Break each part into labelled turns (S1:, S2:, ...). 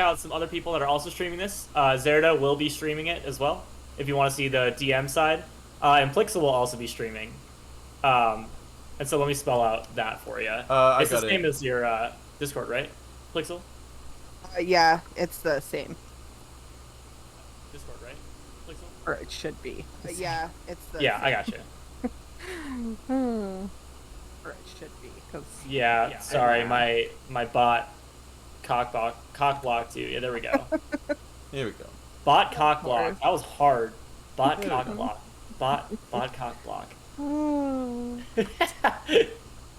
S1: out some other people that are also streaming this. Zerda will be streaming it as well, if you want to see the DM side. And Plixel will also be streaming. And so let me spell out that for you.
S2: I
S1: It's the
S2: got it.
S1: same as your Discord, right? Plixel?
S3: Yeah, it's the same.
S1: Discord, right? Plixel?
S3: Or it should be. Yeah, it's the
S1: Yeah,
S3: same.
S1: I got you.
S3: Or it should be, because...
S1: Yeah, sorry, my bot cock blocked you. Yeah, there we go.
S2: Here we go.
S1: Bot cock block. That was hard. Bot
S2: There we
S1: cock
S2: go.
S1: block. Bot cock block.
S3: Oh.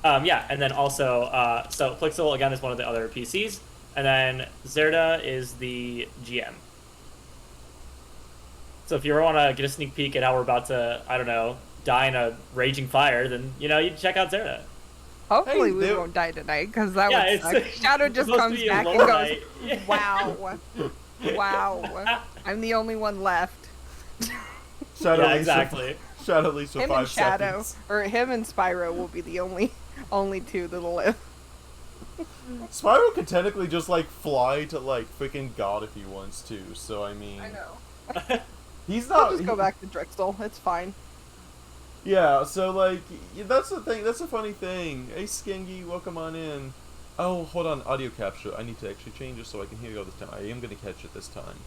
S1: Yeah, and then also, so Plixel again is one of the other PCs, and then Zerda is the GM. So if you ever want to get a sneak peek at how we're about to, I don't know, die in a raging fire, then you check out Zerda.
S3: Hopefully
S2: Hey,
S3: we
S2: there-
S3: won't die tonight, because that
S1: Yeah,
S3: would suck. Shadow
S1: it's
S3: just
S1: supposed to
S3: comes
S1: be a
S3: back and
S1: lore
S3: goes,
S1: night. Yeah.
S3: wow. Wow. I'm the only one left.
S2: Shadow
S1: Yeah,
S2: leaves
S1: exactly.
S2: For, Shadow leaves for
S3: Him
S2: 5
S3: and Shadow,
S2: seconds.
S3: or him and Spyro will be the only two that'll live.
S2: Spyro can technically just like fly to like freaking God if he wants to. So I mean,
S3: I know.
S2: he's
S3: I'll
S2: not.
S3: just go back to Drexel. It's fine.
S2: Yeah. So like, that's the thing. That's a funny thing. Hey, Skingy, welcome on in. Oh, hold on, audio capture. I need to actually change it so I can hear you all this time. I am gonna catch it this time.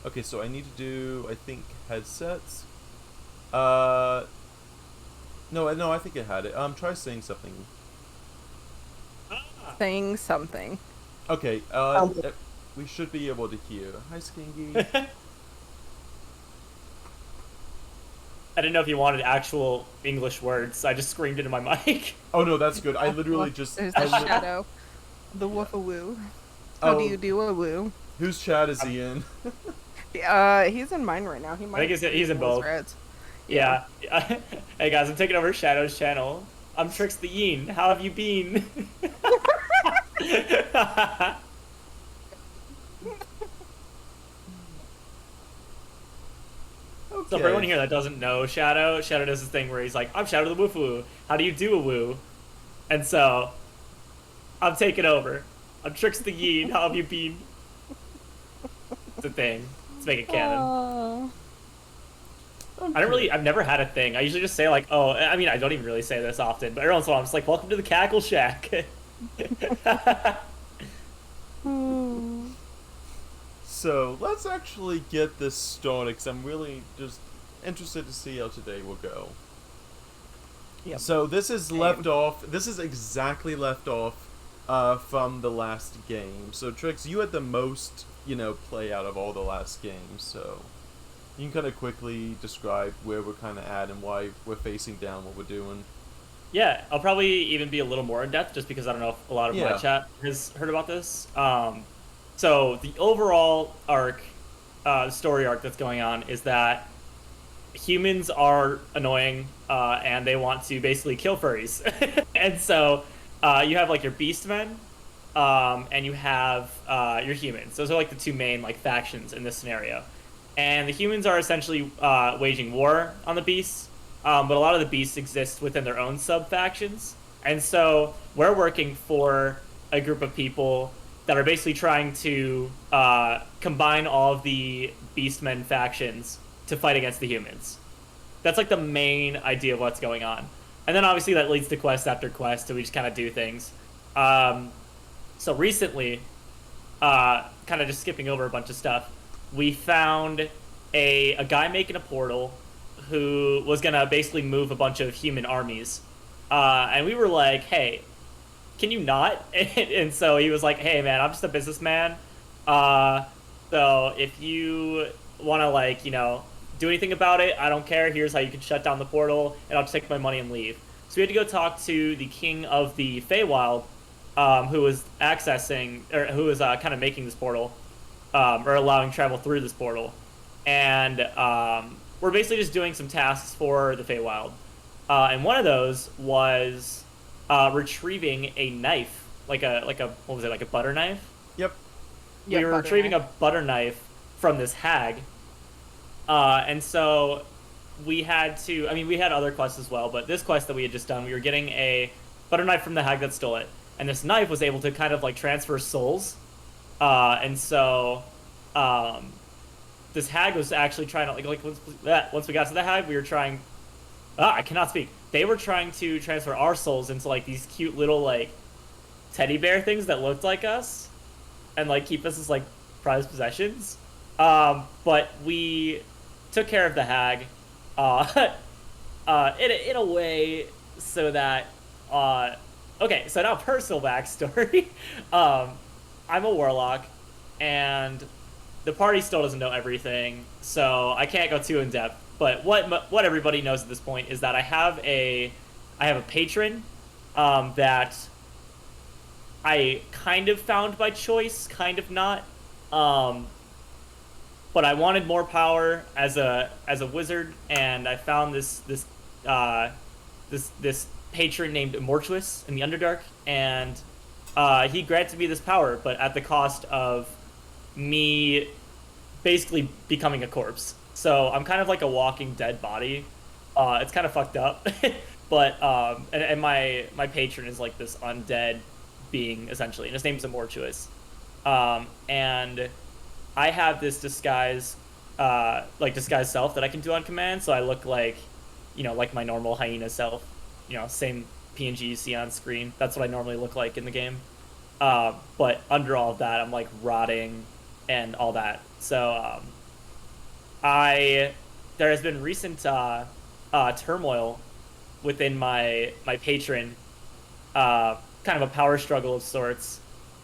S2: Okay, so I need to do, I think, headsets. No, I think it had it. Try saying something.
S3: Saying something.
S2: Okay, we should be able to hear. Hi, Skingy.
S1: I didn't know if you wanted actual English words. I just screamed into my mic.
S2: Oh no, that's good. I literally just.
S3: There's the Shadow. The woof-a-woo. How do you do a woo?
S2: Whose chat is he in?
S3: He's in mine right now. He might.
S1: I think he's in both.
S3: Reds.
S1: Yeah. Hey guys, I'm taking over Shadow's channel. I'm Trix the Yeen. How have you been? So for everyone here that doesn't know Shadow does this thing where he's like, I'm Shadow the Woofoo. How do you do a woo? And so, I'm taking over. I'm Trix the Yeen. How have you been? It's a thing. Let's make it canon.
S2: Okay.
S1: I've never had a thing. I usually just say like, oh, I mean, I don't even really say this often, but every once in a while I'm just like, welcome to the Cackle Shack.
S2: So let's actually get this started, because I'm really just interested to see how today will go.
S3: Yep.
S2: So this is left off. This is exactly left off from the last game. So Trix, you had the most, play out of all the last games. So you can kind of quickly describe where we're kind of at and why we're facing down what we're doing.
S1: Yeah, I'll probably even be a little more in depth just because I don't know if a lot of my chat has heard about this. So the overall story arc that's going on is that humans are annoying and they want to basically kill furries. And so you have like your beastmen and you have your humans. Those are like the two main factions in this scenario. And the humans are essentially waging war on the beasts, but a lot of the beasts exist within their own sub-factions. And so we're working for a group of people that are basically trying to combine all of the beastmen factions to fight against the humans. That's like the main idea of what's going on. And then obviously that leads to quest after quest, so we just kind of do things. So recently, kind of just skipping over a bunch of stuff, we found a guy making a portal who was going to basically move a bunch of human armies. And we were like, hey, can you not? And so he was like, hey, man, I'm just a businessman. So if you want to, do anything about it, I don't care. Here's how you can shut down the portal, and I'll just take my money and leave. So we had to go talk to the king of the Feywild, who was who was kind of making this portal, or allowing travel through this portal. And we're basically just doing some tasks for the Feywild. And one of those was retrieving a knife, like a what was it, like a butter knife?
S2: Yep.
S1: We were retrieving a butter knife from this hag. And so we had to, we had other quests as well, but this quest that we had just done, we were getting a butter knife from the hag that stole it. And this knife was able to kind of transfer souls And so, um, this hag was actually trying to once we got to the hag, we were trying. I cannot speak. They were trying to transfer our souls into like these cute little like teddy bear things that looked like us, and like keep us as like prized possessions. But we took care of the hag, uh, in a way so that okay. So now personal backstory. um, I'm a warlock, and the party still doesn't know everything, so I can't go too in depth. But what everybody knows at this point is that I have a patron that I kind of found by choice, kind of not. Um, but I wanted more power as a wizard, and I found uh, this patron named Immortuous in the Underdark, and he granted me this power, but at the cost of me basically becoming a corpse. So I'm kind of like a walking dead body. It's kind of fucked up, but and my patron is like this undead being essentially, and his name's Immortuous. And I have this disguise self that I can do on command. So I look like, like my normal hyena self. Same PNG you see on screen. That's what I normally look like in the game. But under all of that, I'm like rotting and all that. So I there has been recent turmoil within my patron, kind of a power struggle of sorts,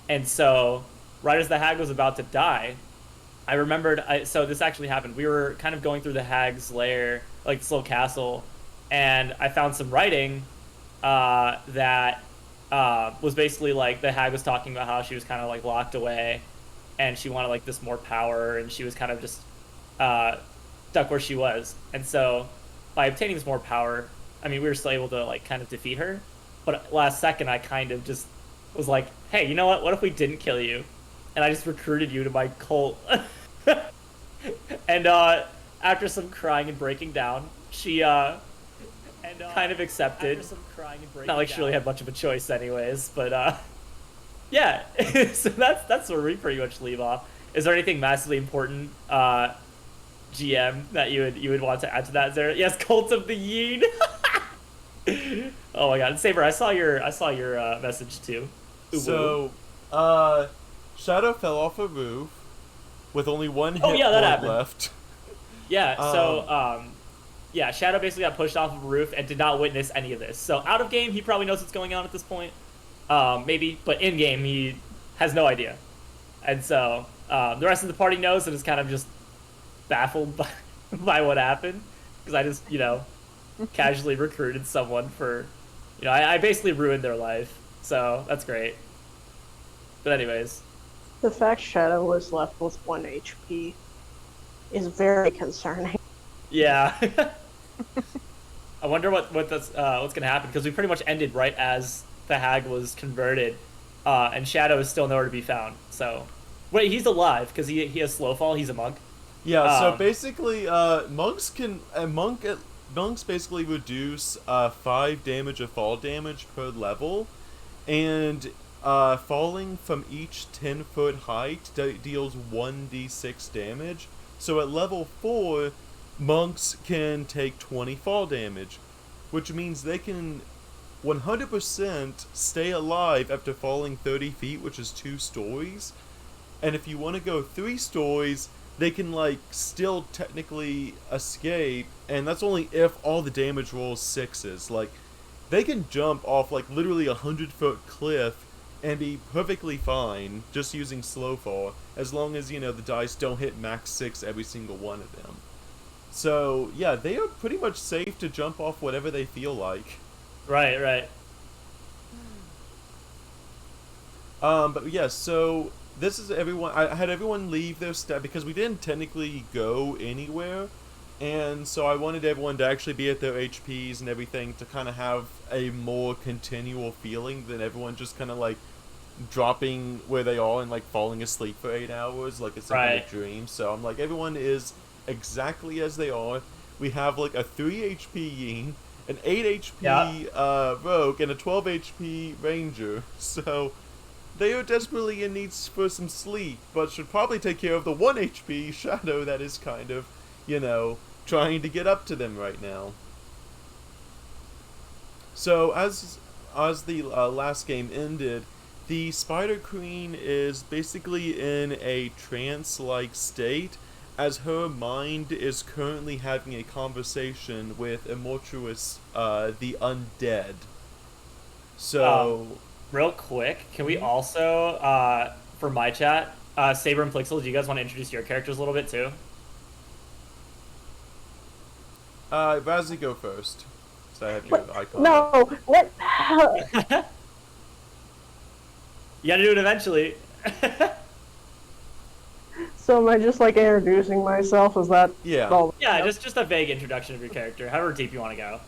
S1: and so right as the hag was about to die, I remembered. So this actually happened. We were kind of going through the hag's lair, like this little castle, and I found some writing that was basically like the hag was talking about how she was kind of like locked away, and she wanted like this more power, and she was kind of just stuck where she was. And so by obtaining this more power, I mean, we were still able to like kind of defeat her. But last second, I kind of just was like, hey, you know what? What if we didn't kill you? And I just recruited you to my cult. And after some crying and breaking down, she kind of accepted. After some crying and breaking Not like she really had much of a choice, anyways. But yeah. So that's where we pretty much leave off. Is there anything massively important, GM, that you would want to add to that? Is there? Yes, Cult of the Yin. Oh my God, Saber! I saw your message too.
S2: So, Shadow fell off a roof with only one hit point left.
S1: Yeah. So, yeah, Shadow basically got pushed off of a roof and did not witness any of this. So out of game, he probably knows what's going on at this point, maybe, but in game, he has no idea. And so the rest of the party knows and is kind of just baffled by what happened, because I just casually recruited someone for, I basically ruined their life. So that's great. But anyways,
S4: the fact Shadow was left with 1 HP is very concerning.
S1: Yeah. I wonder what's gonna happen, because we pretty much ended right as the hag was converted, and Shadow is still nowhere to be found. So, wait, he's alive because he has slow fall. He's a monk.
S2: Yeah. So basically, monks basically reduce 5 damage of fall damage per level, and falling from each 10-foot height deals 1d6 damage. So at level 4, monks can take 20 fall damage, which means they can 100% stay alive after falling 30 feet, which is 2 stories. And if you want to go 3 stories, they can still technically escape, and that's only if all the damage rolls 6s. They can jump off literally 100-foot cliff and be perfectly fine just using slow fall, as long as the dice don't hit max 6 every single one of them. So yeah, they are pretty much safe to jump off whatever they feel like.
S1: Right.
S2: But yeah, so this is everyone. I had everyone leave their stat because we didn't technically go anywhere, and so I wanted everyone to actually be at their HPs and everything to kind of have a more continual feeling than everyone just kind of dropping where they are and falling asleep for 8 hours like it's a dream. So I'm everyone is exactly as they are. We have a 3 HP Yin, an 8 HP rogue, and a 12 HP ranger. So They are desperately in need for some sleep, but should probably take care of the 1 HP shadow that is kind of, trying to get up to them right now. So, as the last game ended, the Spider Queen is basically in a trance-like state, as her mind is currently having a conversation with Immortuous, the undead. So...
S1: real quick, can we also, for my chat, Saber and Plixel, do you guys want to introduce your characters a little bit too?
S2: Razzie, go first. So I have your icon.
S4: No, what?
S1: You gotta do it eventually.
S4: So am I just like introducing myself? Is that
S2: Yeah.
S4: all?
S1: Yeah, just a vague introduction of your character, however deep you want to go.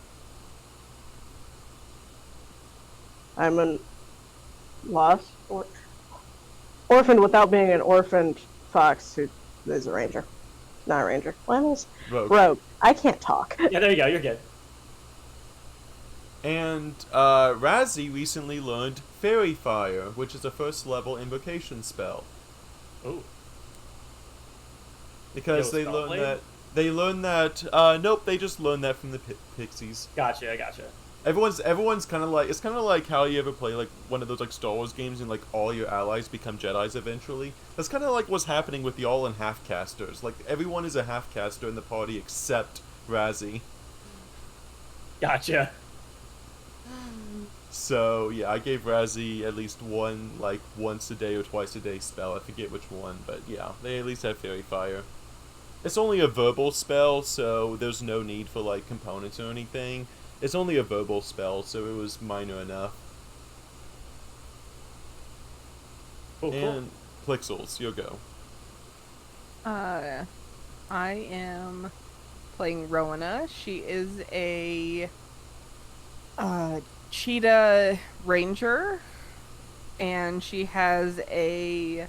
S4: I'm an lost orphaned without being an orphaned fox who is a ranger. Not a ranger. What is rogue? I can't talk.
S1: Yeah, there you go. You're good.
S2: And Razzie recently learned Fairy Fire, which is a first level invocation spell.
S1: Ooh.
S2: Because they learned that nope, they just learned that from the Pixies.
S1: Gotcha.
S2: Everyone's kind of like, it's kind of like how you ever play like one of those like Star Wars games and like all your allies become Jedis eventually. That's kind of like what's happening with y'all and half-casters. Like everyone is a half-caster in the party except Razzie.
S1: Gotcha.
S2: So yeah, I gave Razzie at least one like once a day or twice a day spell. I forget which one, but yeah, they at least have Fairy Fire. It's only a verbal spell, so there's no need for like components or anything. It's only a verbal spell, so it was minor enough.
S1: Cool.
S2: And Plixels, you'll go.
S3: I am playing Rowena. She is a cheetah ranger, and she has a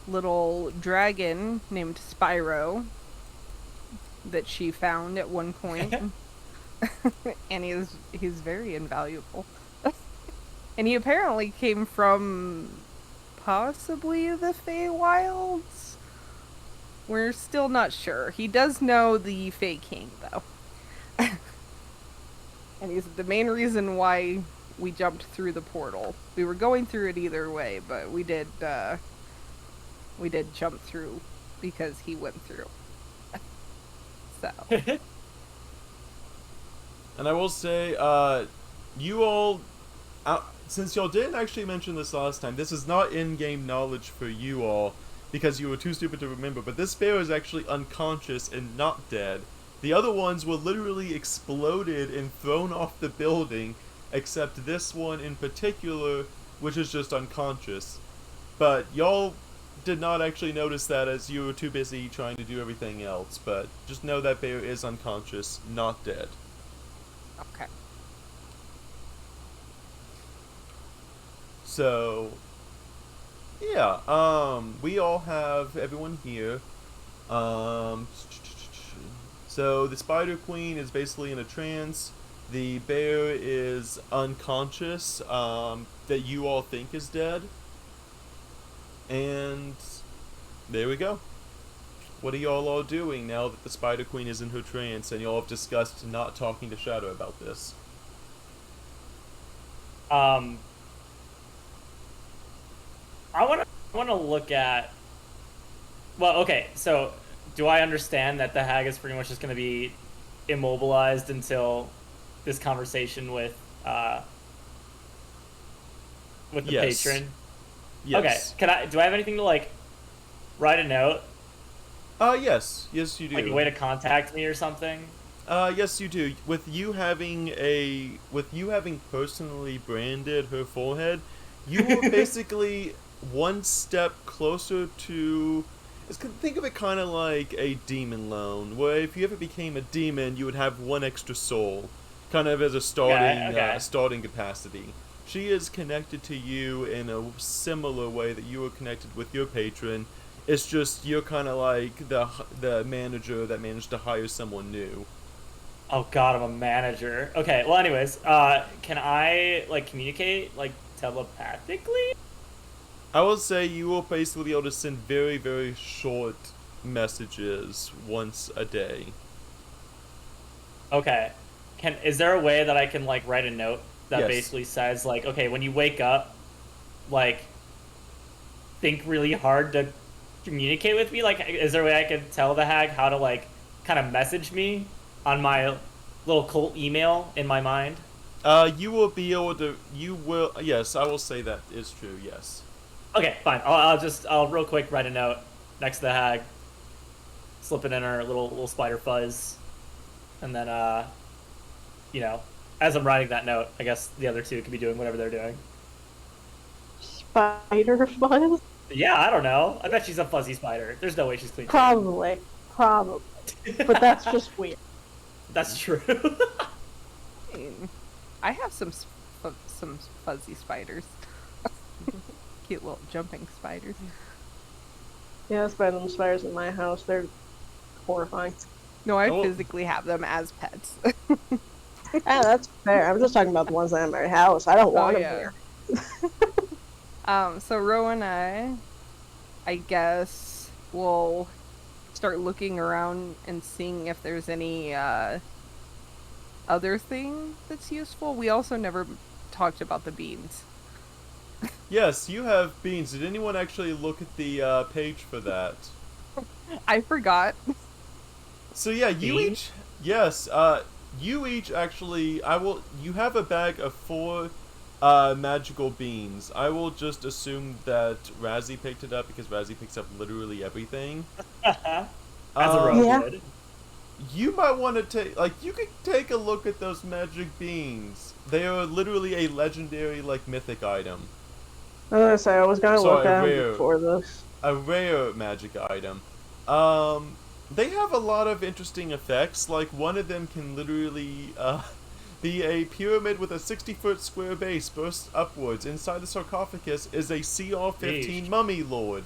S3: little dragon named Spyro that she found at one point. And he's very invaluable. And he apparently came from possibly the Feywilds. We're still not sure. He does know the Fey King, though. And he's the main reason why we jumped through the portal. We were going through it either way, but we did jump through because he went through. So.
S2: And I will say, you all, since y'all didn't actually mention this last time, this is not in-game knowledge for you all, because you were too stupid to remember, but this bear is actually unconscious and not dead. The other ones were literally exploded and thrown off the building, except this one in particular, which is just unconscious. But y'all did not actually notice that as you were too busy trying to do everything else, but just know that bear is unconscious, not dead.
S3: Okay.
S2: So, yeah, we all have everyone here. So the Spider Queen is basically in a trance. The bear is unconscious, that you all think is dead. And there we go. What are y'all all doing now that the Spider Queen is in her trance and y'all have discussed not talking to Shadow about this?
S1: I want to look at. Well, okay. So, do I understand that the hag is pretty much just going to be immobilized until this conversation with the
S2: Yes.
S1: patron?
S2: Yes.
S1: Okay. Do I have anything to like write a note?
S2: Yes. Yes, you do.
S1: Like a way to contact me or something?
S2: Yes, you do. With you having personally branded her forehead, you were basically one step closer to. Think of it kind of like a demon loan, where if you ever became a demon, you would have one extra soul, kind of as a starting capacity. She is connected to you in a similar way that you were connected with your patron. It's just you're kind of like the manager that managed to hire someone new.
S1: Oh god, I'm a manager. Okay, well anyways, can I like communicate like telepathically?
S2: I will say you will basically be able to send very, very short messages once a day.
S1: Okay. Is there a way that I can like write a note that
S2: Yes.
S1: basically says like, okay, when you wake up, like think really hard to communicate with me? Like, is there a way I can tell the hag how to like kind of message me on my little cult email in my mind?
S2: You will be able to. You will. Yes, I will say that is true. Yes.
S1: Okay, fine. I'll real quick write a note next to the hag, slip it in her little spider fuzz, and then you know, as I'm writing that note, I guess the other two could be doing whatever they're doing.
S4: Spider fuzz?
S1: Yeah, I don't know. I bet she's a fuzzy spider. There's no way she's clean.
S4: Probably. But that's just weird.
S1: That's true.
S3: I have some fuzzy spiders. Cute little jumping spiders.
S4: Yeah, that's better than spiders in my house. They're horrifying.
S3: No, I physically have them as pets.
S4: Yeah, that's fair. I'm just talking about the ones that are in my house. I don't want them here.
S3: So Ro and I guess we'll start looking around and seeing if there's any other thing that's useful. We also never talked about the beans.
S2: Yes, you have beans. Did anyone actually look at the page for that?
S3: I forgot.
S2: So yeah, you
S1: Beans?
S2: each. Yes, you each actually. You have a bag of 4 magical beans. I will just assume that Razzie picked it up because Razzie picks up literally everything.
S1: As a rogue would.
S2: You might want to take, you could take a look at those magic beans. They are literally a legendary, mythic item.
S4: I was gonna say, I was gonna look at
S2: rare,
S4: them before this.
S2: A rare magic item. They have a lot of interesting effects. Like, one of them can literally, be a pyramid with a 60-foot square base bursts upwards. Inside the sarcophagus is a CR-15 mummy lord.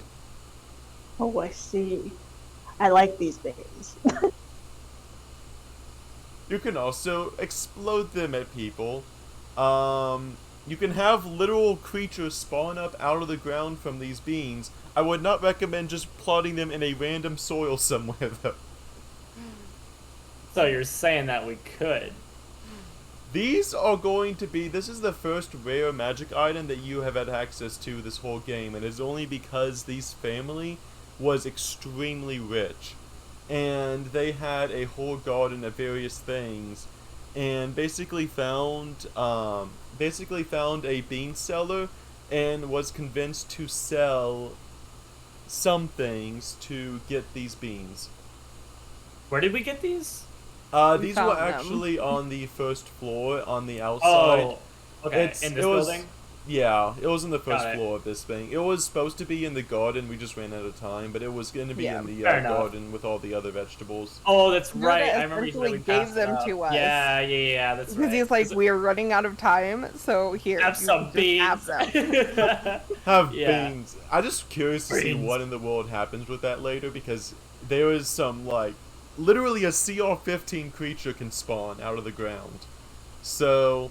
S4: Oh, I see. I like these beans.
S2: You can also explode them at people. You can have literal creatures spawn up out of the ground from these beans. I would not recommend just plotting them in a random soil somewhere, though.
S1: So you're saying that we could?
S2: These are going to be... This is the first rare magic item that you have had access to this whole game, and it's only because this family was extremely rich. And they had a whole garden of various things, and basically found a bean seller, and was convinced to sell some things to get these beans.
S1: Where did we get these?
S2: These were actually on the first floor on the outside.
S1: Oh, okay. In this building?
S2: Yeah, it was in the first floor of this thing. It was supposed to be in the garden, we just ran out of time, but it was going to be in the garden with all the other vegetables.
S1: Oh, that's right. I remember
S3: you gave them to us.
S1: Yeah, that's right.
S3: Because he's like, we are running out of time, so here,
S1: have some beans.
S3: Have them.
S2: Have beans. I'm just curious to see what in the world happens with that later, because there is some, literally a CR-15 creature can spawn out of the ground. So...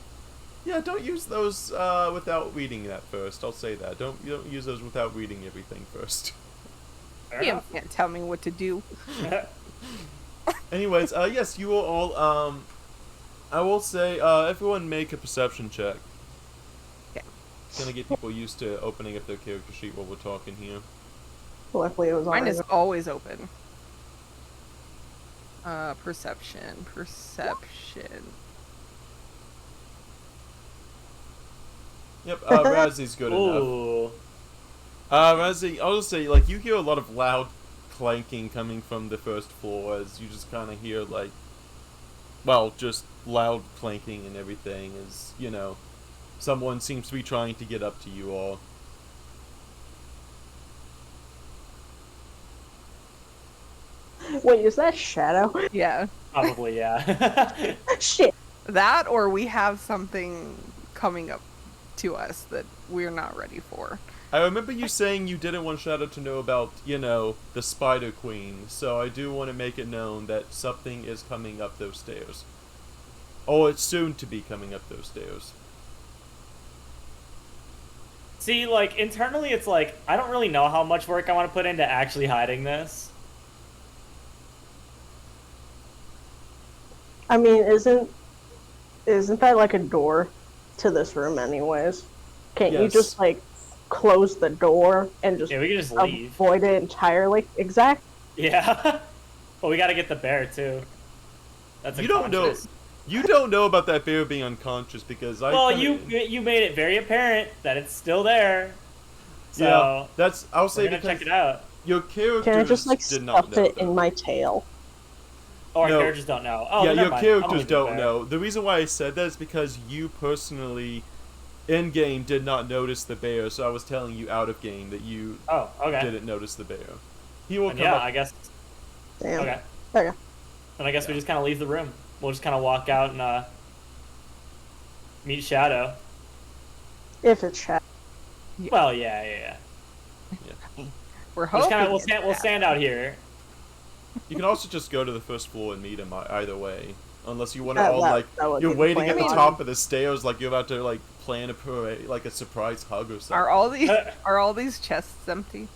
S2: yeah, don't use those without reading that first. I'll say that. Don't use those without reading everything first.
S3: You can't tell me what to do.
S2: Anyways, yes, you will all, I will say, everyone make a perception check.
S3: Okay.
S2: It's gonna get people used to opening up their character sheet while we're talking here.
S4: Luckily, it was
S3: Mine is always open. Perception.
S2: Yep, Razzie's good enough. Razzie, I'll just say, you hear a lot of loud clanking coming from the first floor, as you just kind of hear, just loud clanking and everything, as, someone seems to be trying to get up to you all.
S4: Wait, is that Shadow?
S3: Yeah.
S1: Probably, yeah.
S4: Shit.
S3: That, or we have something coming up to us that we're not ready for.
S2: I remember you saying you didn't want Shadow to know about, the Spider Queen, so I do want to make it known that something is coming up those stairs. Oh, it's soon to be coming up those stairs.
S1: See, like, internally, it's like, I don't really know how much work I want to put into actually hiding this.
S4: I mean, isn't that like a door to this room anyways? Can't you just, like, close the door and just,
S1: we can just leave.
S4: Avoid it entirely? Exactly.
S1: Yeah. But we gotta get the bear, too. That's
S2: You don't know. You don't know about that bear being unconscious because
S1: you made it very apparent that it's still there. So
S2: yeah, I'll say
S1: because check it out.
S2: Your characters
S4: Can I just like
S2: did not
S4: stuff
S2: know
S4: it in my tail?
S1: Or our characters don't know. Oh,
S2: yeah, your
S1: mind.
S2: characters don't know. The reason why I said that is because you personally, in game, did not notice the bear. So I was telling you out of game that you didn't notice the bear. He will come up.
S1: I guess.
S4: Damn.
S1: Okay.
S4: Okay.
S1: And I guess we just kind of leave the room. We'll just kind of walk out and meet Shadow.
S4: If it's Shadow.
S1: Well, yeah.
S3: We're hoping.
S1: We'll stand out here.
S2: You can also just go to the first floor and meet him either way, unless you want to you're waiting at the top of the stairs, like you're about to like plan a parade, like a surprise hug or something.
S3: Are all these chests empty?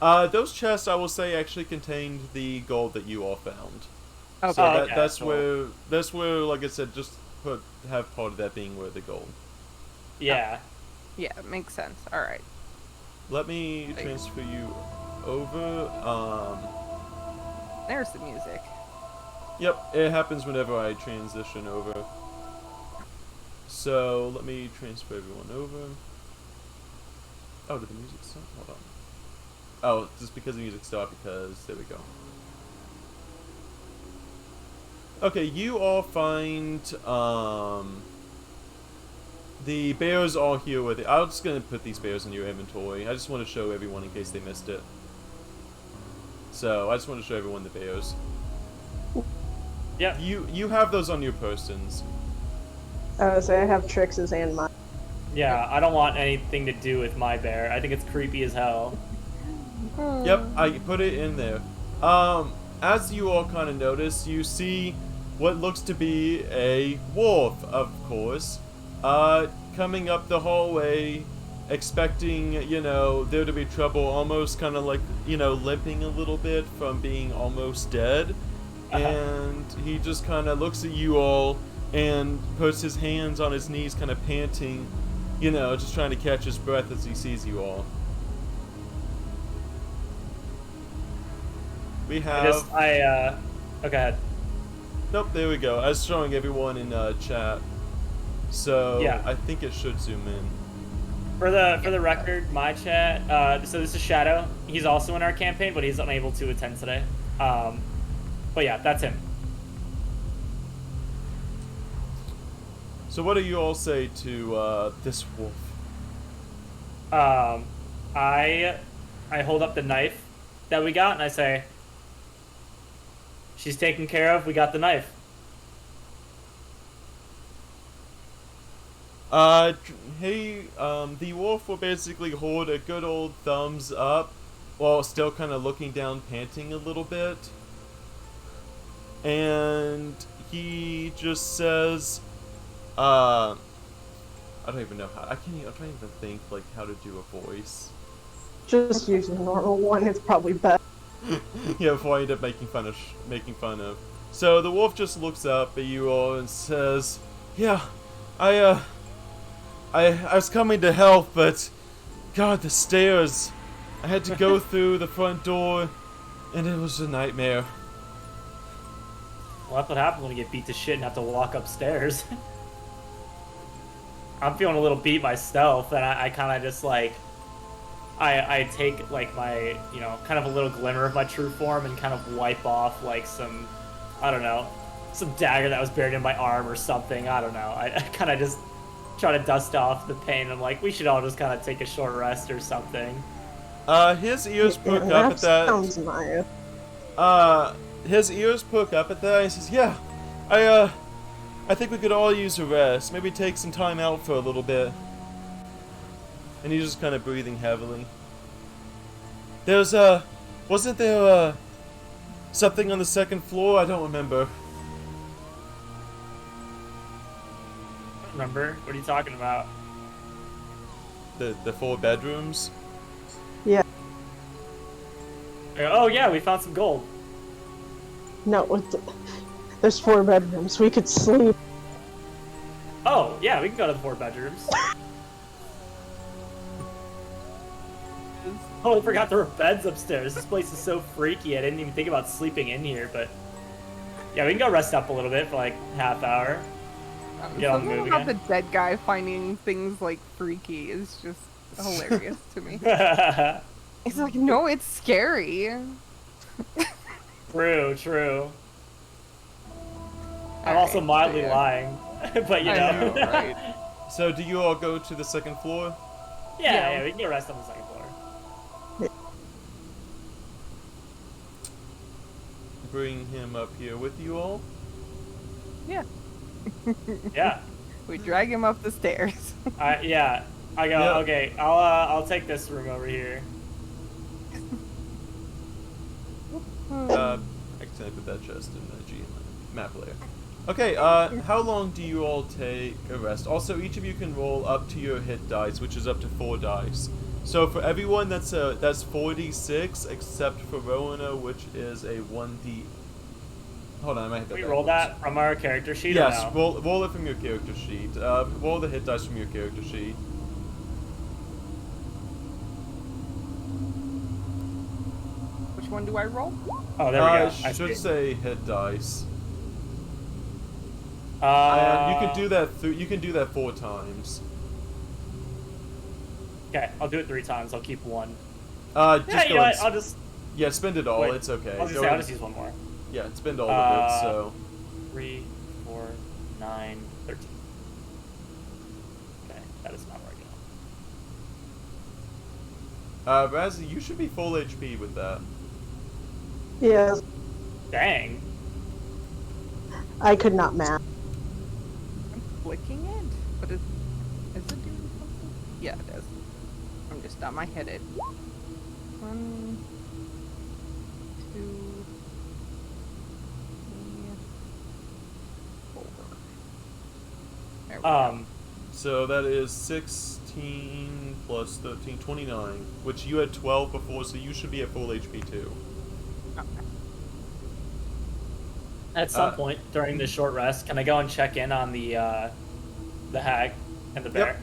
S2: Those chests, I will say, actually contained the gold that you all found.
S3: Okay.
S2: So that's where, like I said, just have part of that being where the gold.
S1: Yeah.
S3: Yeah, it makes sense. All right.
S2: Let me transfer you over.
S3: There's the music.
S2: Yep, it happens whenever I transition over. So let me transfer everyone over. Oh, did the music stop? Hold on. Oh, just because the music stopped, because there we go. Okay, you all find the bears all here with it. I'm just gonna put these bears in your inventory. I just want to show everyone in case they missed it. So I just want to show everyone the bears.
S1: Yeah.
S2: You have those on your persons.
S4: So I have Trix's and mine.
S1: Yeah, I don't want anything to do with my bear. I think it's creepy as hell.
S2: Yep, I put it in there. As you all kind of notice, you see what looks to be a wolf, of course, coming up the hallway, expecting, there to be trouble, almost kind of like, limping a little bit from being almost dead. And he just kind of looks at you all and puts his hands on his knees, kind of panting, just trying to catch his breath as he sees you all. We have...
S1: Oh, go ahead.
S2: Nope, there we go. I was showing everyone in chat. So,
S1: yeah.
S2: I think it should zoom in.
S1: For the record, my chat, so this is Shadow. He's also in our campaign, but he's unable to attend today. But yeah, that's him.
S2: So what do you all say to this wolf?
S1: I hold up the knife that we got, and I say, she's taken care of, we got the knife.
S2: The wolf will basically hold a good old thumbs up while still kind of looking down, panting a little bit. And he just says, I don't even know how, I'm trying to even think, like, how to do a voice.
S4: Just use a normal one, it's probably better.
S2: Yeah, before I end up making fun of. So the wolf just looks up at you all and says, yeah, I was coming to help, but God, the stairs. I had to go through the front door, and it was a nightmare.
S1: Well, that's what happens when you get beat to shit and have to walk upstairs. I'm feeling a little beat myself, and I kind of just like, I take like my, kind of a little glimmer of my true form and kind of wipe off like some, I don't know, some dagger that was buried in my arm or something. I don't know. I kind of just try to dust off the pain. I'm like, we should all just kind of take a short rest or something.
S2: His ears perk up at that.
S4: Sounds nice.
S2: His ears perk up at that. And he says, "Yeah, I think we could all use a rest. Maybe take some time out for a little bit." And he's just kind of breathing heavily. Wasn't there something on the second floor? I don't remember.
S1: Remember? What are you talking about?
S2: the 4 bedrooms?
S4: Yeah.
S1: Oh yeah, we found some gold.
S4: No, there's 4 bedrooms. We could sleep.
S1: Oh yeah, we can go to the 4 bedrooms. Oh, I forgot there were beds upstairs. This place is so freaky. I didn't even think about sleeping in here, but yeah, we can go rest up a little bit for like half hour. Get on the move
S3: about
S1: again.
S3: the dead guy finding things like freaky is just hilarious to me. It's like, no, it's scary.
S1: True. I'm also mildly lying, but you know.
S3: Right?
S2: So do you all go to the 2nd floor?
S1: Yeah, we can get rest on the 2nd floor.
S2: Bring him up here with you all?
S3: Yeah.
S1: Yeah.
S3: We drag him up the stairs.
S1: Yeah. I go,
S2: Yep.
S1: okay, I'll take this room over here.
S2: I accidentally put that chest in the GM map layer. Okay, how long do you all take a rest? Also, each of you can roll up to your hit dice, which is up to 4 dice. So for everyone, that's 4d6, except for Rowena, which is a 1d. Hold on, I might hit that.
S1: We roll that from our character sheet.
S2: Yes,
S1: or no?
S2: roll it from your character sheet. Roll the hit dice from your character sheet.
S3: Which one do I roll?
S1: Oh, there we go.
S2: I should say hit dice.
S1: You
S2: And you can do that. You can do that 4 times.
S1: Okay, I'll do it 3 times. I'll keep 1.
S2: Just
S1: Yeah, you
S2: go
S1: know
S2: and
S1: what? I'll just.
S2: yeah, spend it all.
S1: Wait,
S2: It's okay.
S1: I'll just
S2: Go
S1: say I'll
S2: and-
S1: just use 1 more.
S2: Yeah, spend all of it. So
S1: 3, 4, 9, 13. Okay, that is not right now.
S2: Razzie, you should be full HP with that.
S4: Yes.
S1: Dang.
S4: I could not math.
S3: I'm clicking it, but is it doing something? Yeah, it is. I'm just not my headed. 1, 2, 3, 4. There we go.
S2: So that is 16 plus 13, 29. Which you had 12 before, so you should be at full HP too.
S1: At some point during this short rest, can I go and check in on the hag and the bear?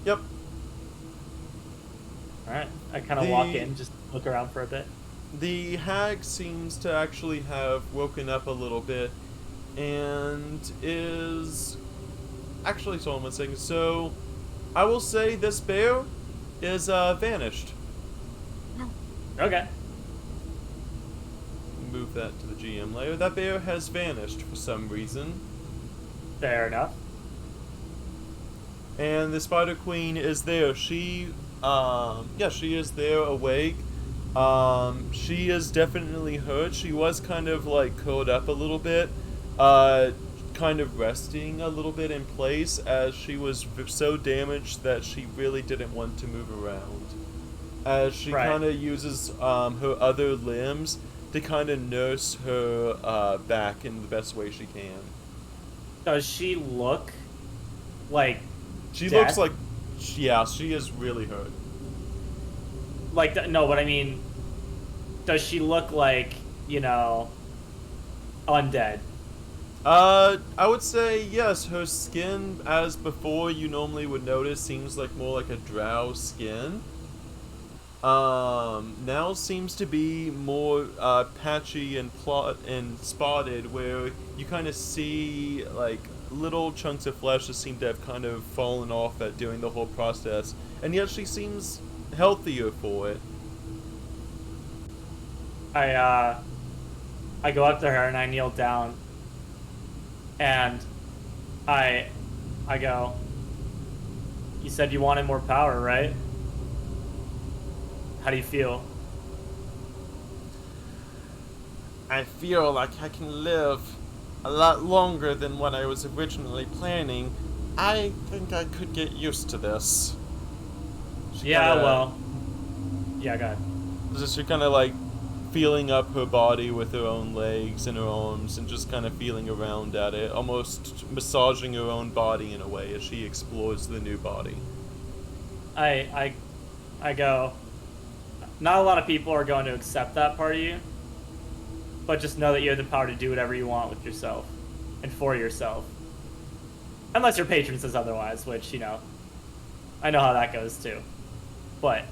S2: Yep.
S1: Alright, I kind of walk in, just look around for a bit.
S2: The hag seems to actually have woken up a little bit and is actually, so I'm saying, so I will say this bear is vanished.
S1: Okay.
S2: Move that to the GM layer. That bear has vanished for some reason.
S1: Fair enough.
S2: And the Spider Queen is there. She is there awake. She is definitely hurt. She was kind of like curled up a little bit, kind of resting a little bit in place as she was so damaged that she really didn't want to move around. As she kind of uses her other limbs to kind of nurse her back in the best way she can.
S1: Does she look like
S2: She
S1: death?
S2: looks like, yeah, she is really hurt.
S1: Like, no, but I mean, does she look like, you know, undead?
S2: I would say yes. Her skin, as before you normally would notice, seems like more like a drow skin. Now seems to be more patchy and spotted, where you kind of see like little chunks of flesh that seem to have kind of fallen off during the whole process, and yet she seems healthier for it.
S1: I go up to her and I kneel down, and I go, "You said you wanted more power, right? How do you feel?"
S2: I feel like I can live a lot longer than what I was originally planning. I think I could get used to this.
S1: Yeah, well, yeah, go ahead.
S2: Just kind of like feeling up her body with her own legs and her arms and just kind of feeling around at it, almost massaging her own body in a way as she explores the new body.
S1: I go, not a lot of people are going to accept that part of you, but just know that you have the power to do whatever you want with yourself and for yourself. Unless your patron says otherwise, which, you know, I know how that goes too. But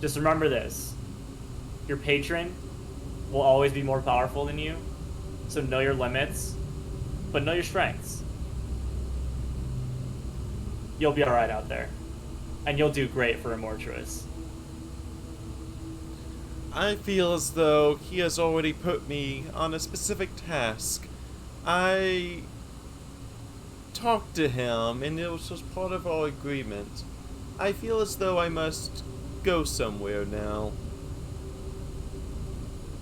S1: just remember this. Your patron will always be more powerful than you, so know your limits, but know your strengths. You'll be alright out there, and you'll do great for Immortuous.
S2: I feel as though he has already put me on a specific task. I talked to him, and it was just part of our agreement. I feel as though I must go somewhere now.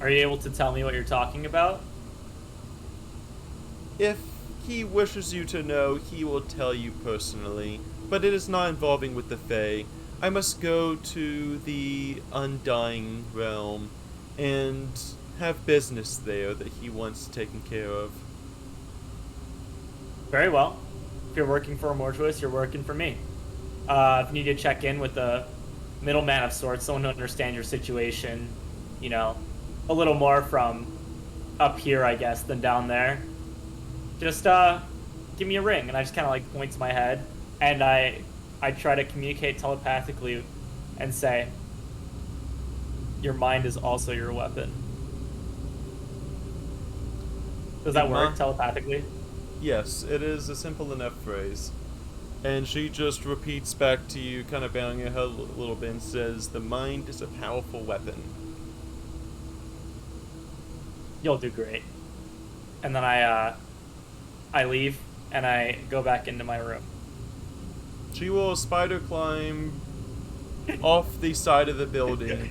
S1: Are you able to tell me what you're talking about?
S2: If he wishes you to know, he will tell you personally, but it is not involving with the Fae. I must go to the Undying realm and have business there that he wants taken care of.
S1: Very well. If you're working for Immortuous, you're working for me. If you need to check in with a middleman of sorts, someone to understand your situation, you know, a little more from up here, I guess, than down there, just give me a ring. And I just kind of like point to my head, and I try to communicate telepathically and say, your mind is also your weapon. Does that work telepathically?
S2: Yes, it is a simple enough phrase. And she just repeats back to you, kind of bowing her head a little bit, and says, the mind is a powerful weapon.
S1: You'll do great. And then I leave, and I go back into my room.
S2: She will spider climb off the side of the building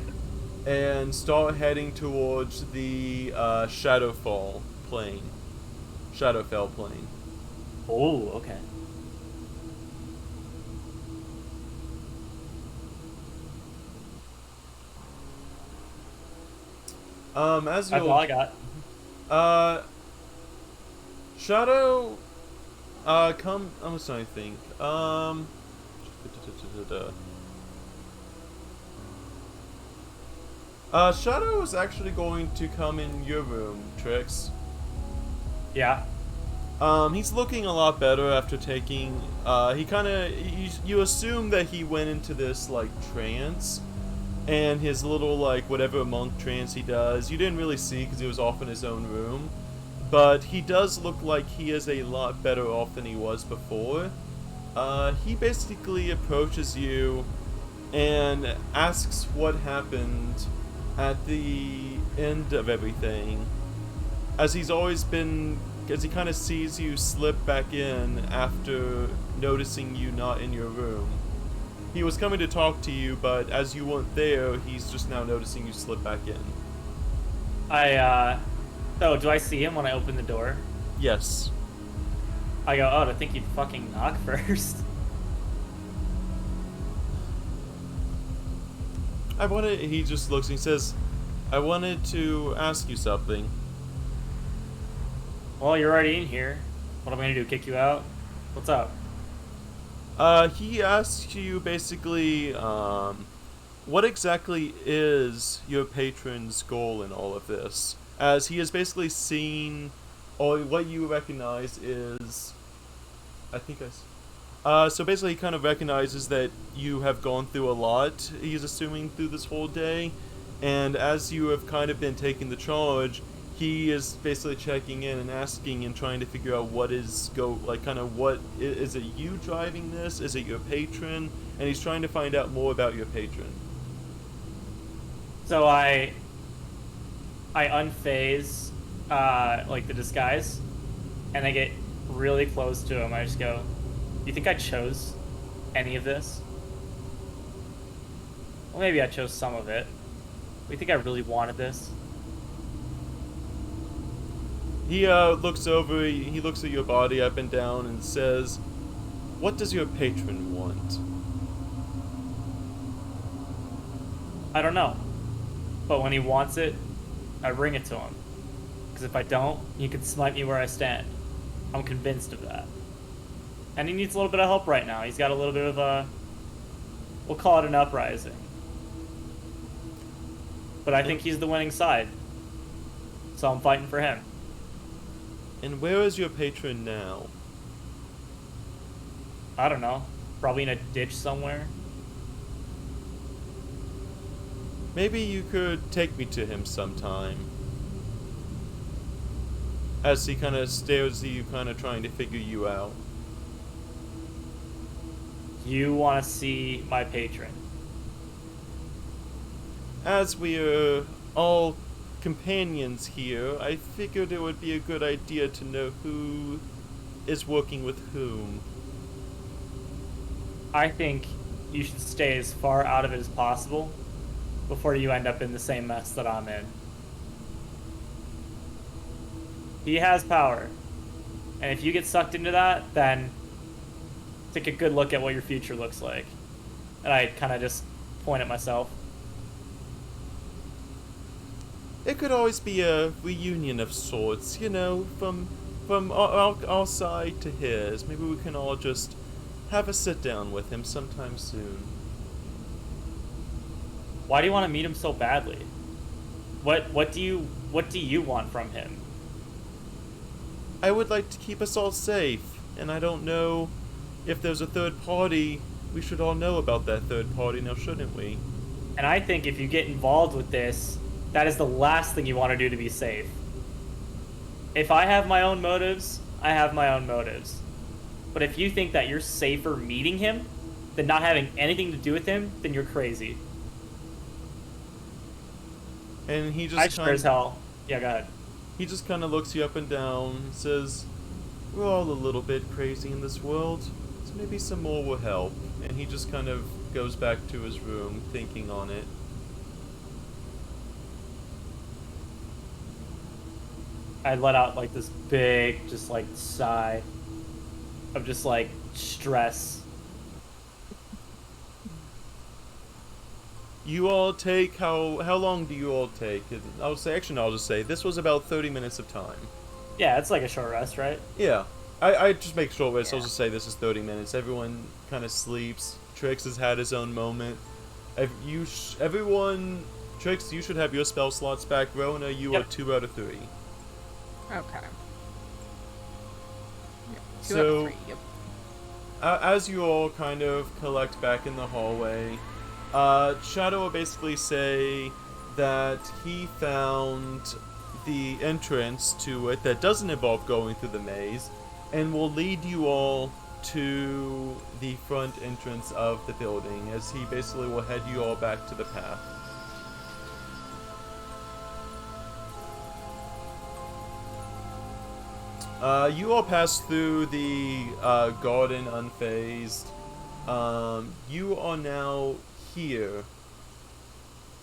S2: and start heading towards the Shadowfell plane.
S1: Oh, okay.
S2: As
S1: That's all I got.
S2: Shadow, come, I'm just trying to think, Shadow is actually going to come in your room, Trix.
S1: Yeah.
S2: He's looking a lot better after taking, you assume that he went into this, like, trance, and his little, like, whatever monk trance he does, you didn't really see because he was off in his own room, but he does look like he is a lot better off than he was before. He basically approaches you and asks what happened at the end of everything, as he kind of sees you slip back in after noticing you not in your room. He was coming to talk to you, but as you weren't there, he's just now noticing you slip back in.
S1: So do I see him when I open the door?
S2: Yes.
S1: I go, oh, I think you'd fucking knock first.
S2: He just looks and he says, I wanted to ask you something.
S1: Well, you're already in here. What am I gonna do, kick you out? What's up?
S2: He asks you basically, what exactly is your patron's goal in all of this? As he has basically seen, or what you recognize is, so basically he kind of recognizes that you have gone through a lot, he's assuming, through this whole day, and as you have kind of been taking the charge, he is basically checking in and asking and trying to figure out what is is it you driving this? Is it your patron? And he's trying to find out more about your patron.
S1: So I unphase like the disguise, and I get really close to him. I just go, "You think I chose any of this?" Well, maybe I chose some of it. You think I really wanted this?
S2: He looks over, he looks at your body up and down and says, what does your patron want?
S1: I don't know. But when he wants it, I bring it to him. Because if I don't, he can smite me where I stand. I'm convinced of that. And he needs a little bit of help right now. He's got a little bit of We'll call it an uprising. But I think he's the winning side. So I'm fighting for him.
S2: And where is your patron now?
S1: I don't know. Probably in a ditch somewhere.
S2: Maybe you could take me to him sometime. As he kind of stares at you, kind of trying to figure you out.
S1: You want to see my patron?
S2: As we are all companions here, I figured it would be a good idea to know who is working with whom.
S1: I think you should stay as far out of it as possible before you end up in the same mess that I'm in. He has power. And if you get sucked into that, then take a good look at what your future looks like. And I kind of just point at myself.
S2: It could always be a reunion of sorts, you know, from our side to his. Maybe we can all just have a sit down with him sometime soon.
S1: Why do you want to meet him so badly? What do you want from him?
S2: I would like to keep us all safe, and I don't know if there's a third party. We should all know about that third party now, shouldn't we?
S1: And I think if you get involved with this, that is the last thing you want to do to be safe. If I have my own motives, I have my own motives. But if you think that you're safer meeting him than not having anything to do with him, then you're crazy.
S2: And he just
S1: I sure as hell. Yeah, go ahead.
S2: He just kind of looks you up and down and says, "We're all a little bit crazy in this world, so maybe some more will help." And he just kind of goes back to his room, thinking on it.
S1: I let out like this big, just like sigh of just like stress.
S2: You all take, how long do you all take? I'll just say, this was about 30 minutes of time.
S1: Yeah, it's like a short rest, right?
S2: Yeah. I just make short rest,
S3: Yeah.
S2: I'll just say this is 30 minutes. Everyone kind of sleeps. Trix has had his own moment. Everyone, Trix, you should have your spell slots back. Rona, you are 2 out of 3.
S3: Okay. Yeah, 2 out
S2: So,
S3: of 3, yep.
S2: As you all kind of collect back in the hallway, Shadow will basically say that he found the entrance to it that doesn't involve going through the maze, and will lead you all to the front entrance of the building, as he basically will head you all back to the path. You all pass through the garden unfazed. You are now here,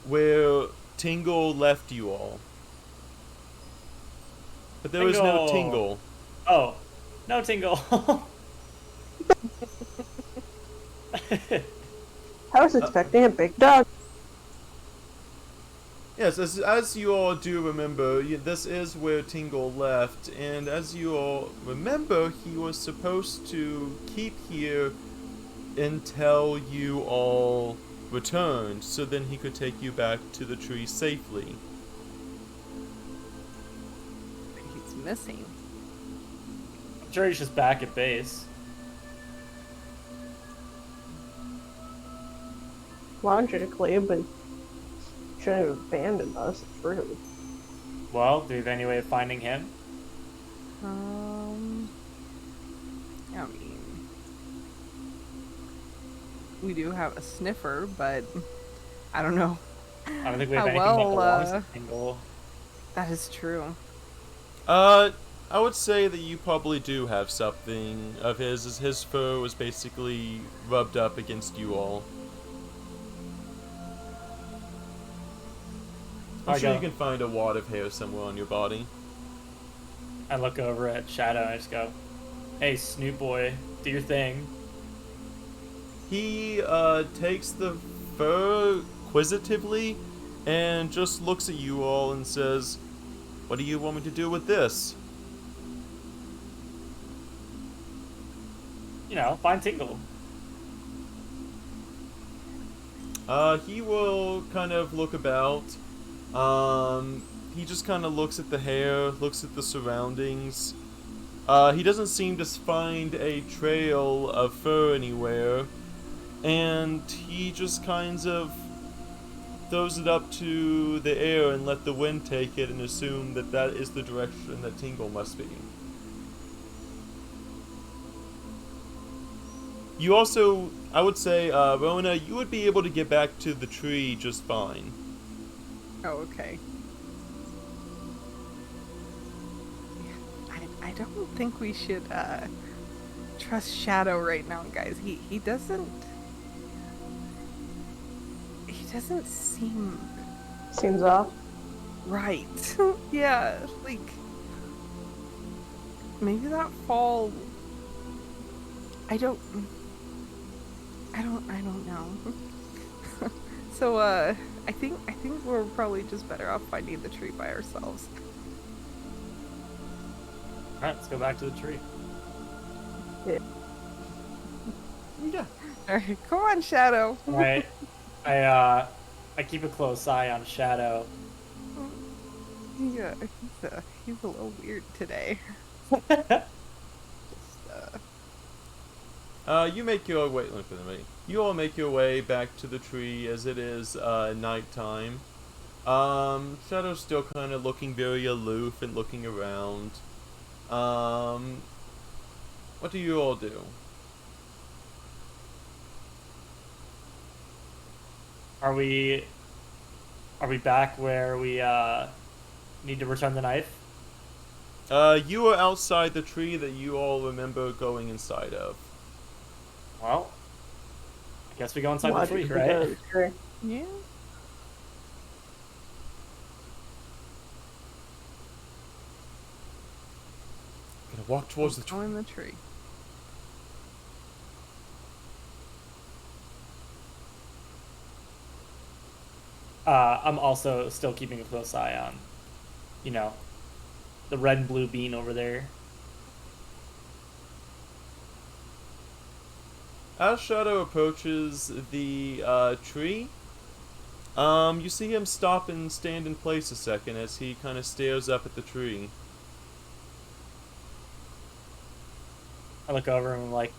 S2: where Tingle left you all. But there is no Tingle.
S1: Oh, no Tingle.
S4: I was expecting a big dog.
S2: Yes, as you all do remember, this is where Tingle left, and as you all remember, he was supposed to keep here until you all returned, so then he could take you back to the tree safely.
S3: He's missing.
S1: I'm sure he's just back at base.
S4: Logically, but shouldn't have abandoned us. It's rude.
S1: Well, do you have any way of finding him?
S3: I mean, we do have a sniffer, but I don't know.
S1: I don't think we have
S3: How
S1: anything that
S3: well,
S1: belongs to Tingle.
S3: That is true.
S2: I would say that you probably do have something of his, as his fur was basically rubbed up against you all. I'm sure you can find a wad of hair somewhere on your body.
S1: I look over at Shadow and I just go, "Hey, Snoop Boy, do your thing."
S2: He takes the fur quizzitively and just looks at you all and says, "What do you want me to do with this?"
S1: You know, find Tingle.
S2: He will kind of look about. He just kind of looks at the hair, looks at the surroundings. He doesn't seem to find a trail of fur anywhere, and he just kind of throws it up to the air and let the wind take it and assume that that is the direction that Tingle must be. You also, I would say, Rona, you would be able to get back to the tree just fine.
S3: Oh, okay. I don't think we should trust Shadow right now, guys. He doesn't seem
S4: Seems off.
S3: right. Yeah, like maybe that fall. I don't know. So I think we're probably just better off finding the tree by ourselves.
S1: Alright, let's go back to the tree.
S2: Yeah.
S3: Alright, come on, Shadow.
S1: Alright. I keep a close eye on Shadow.
S3: Yeah, he's a little weird today.
S2: You make your way. Look at me. You all make your way back to the tree as it is nighttime. Shadow's still kind of looking very aloof and looking around. What do you all do?
S1: Are we back where we need to return the knife?
S2: You are outside the tree that you all remember going inside of.
S1: Well, I guess we go inside the tree, right?
S3: Yeah.
S2: Gonna walk towards the
S3: Go
S2: tree.
S3: in the tree.
S1: I'm also still keeping a close eye on, the red and blue bean over there.
S2: As Shadow approaches the tree, you see him stop and stand in place a second as he kind of stares up at the tree.
S1: I look over and I'm like,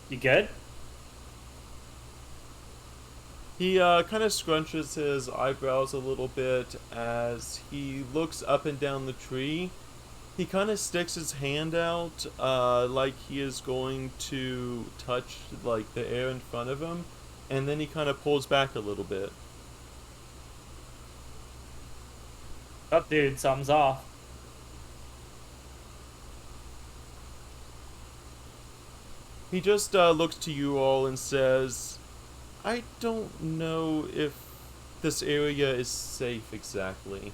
S1: you good?
S2: He kind of scrunches his eyebrows a little bit as he looks up and down the tree. He kind of sticks his hand out like he is going to touch like the air in front of him, and then he kind of pulls back a little bit.
S1: Oh, dude, something's off.
S2: He just looks to you all and says, I don't know if this area is safe exactly.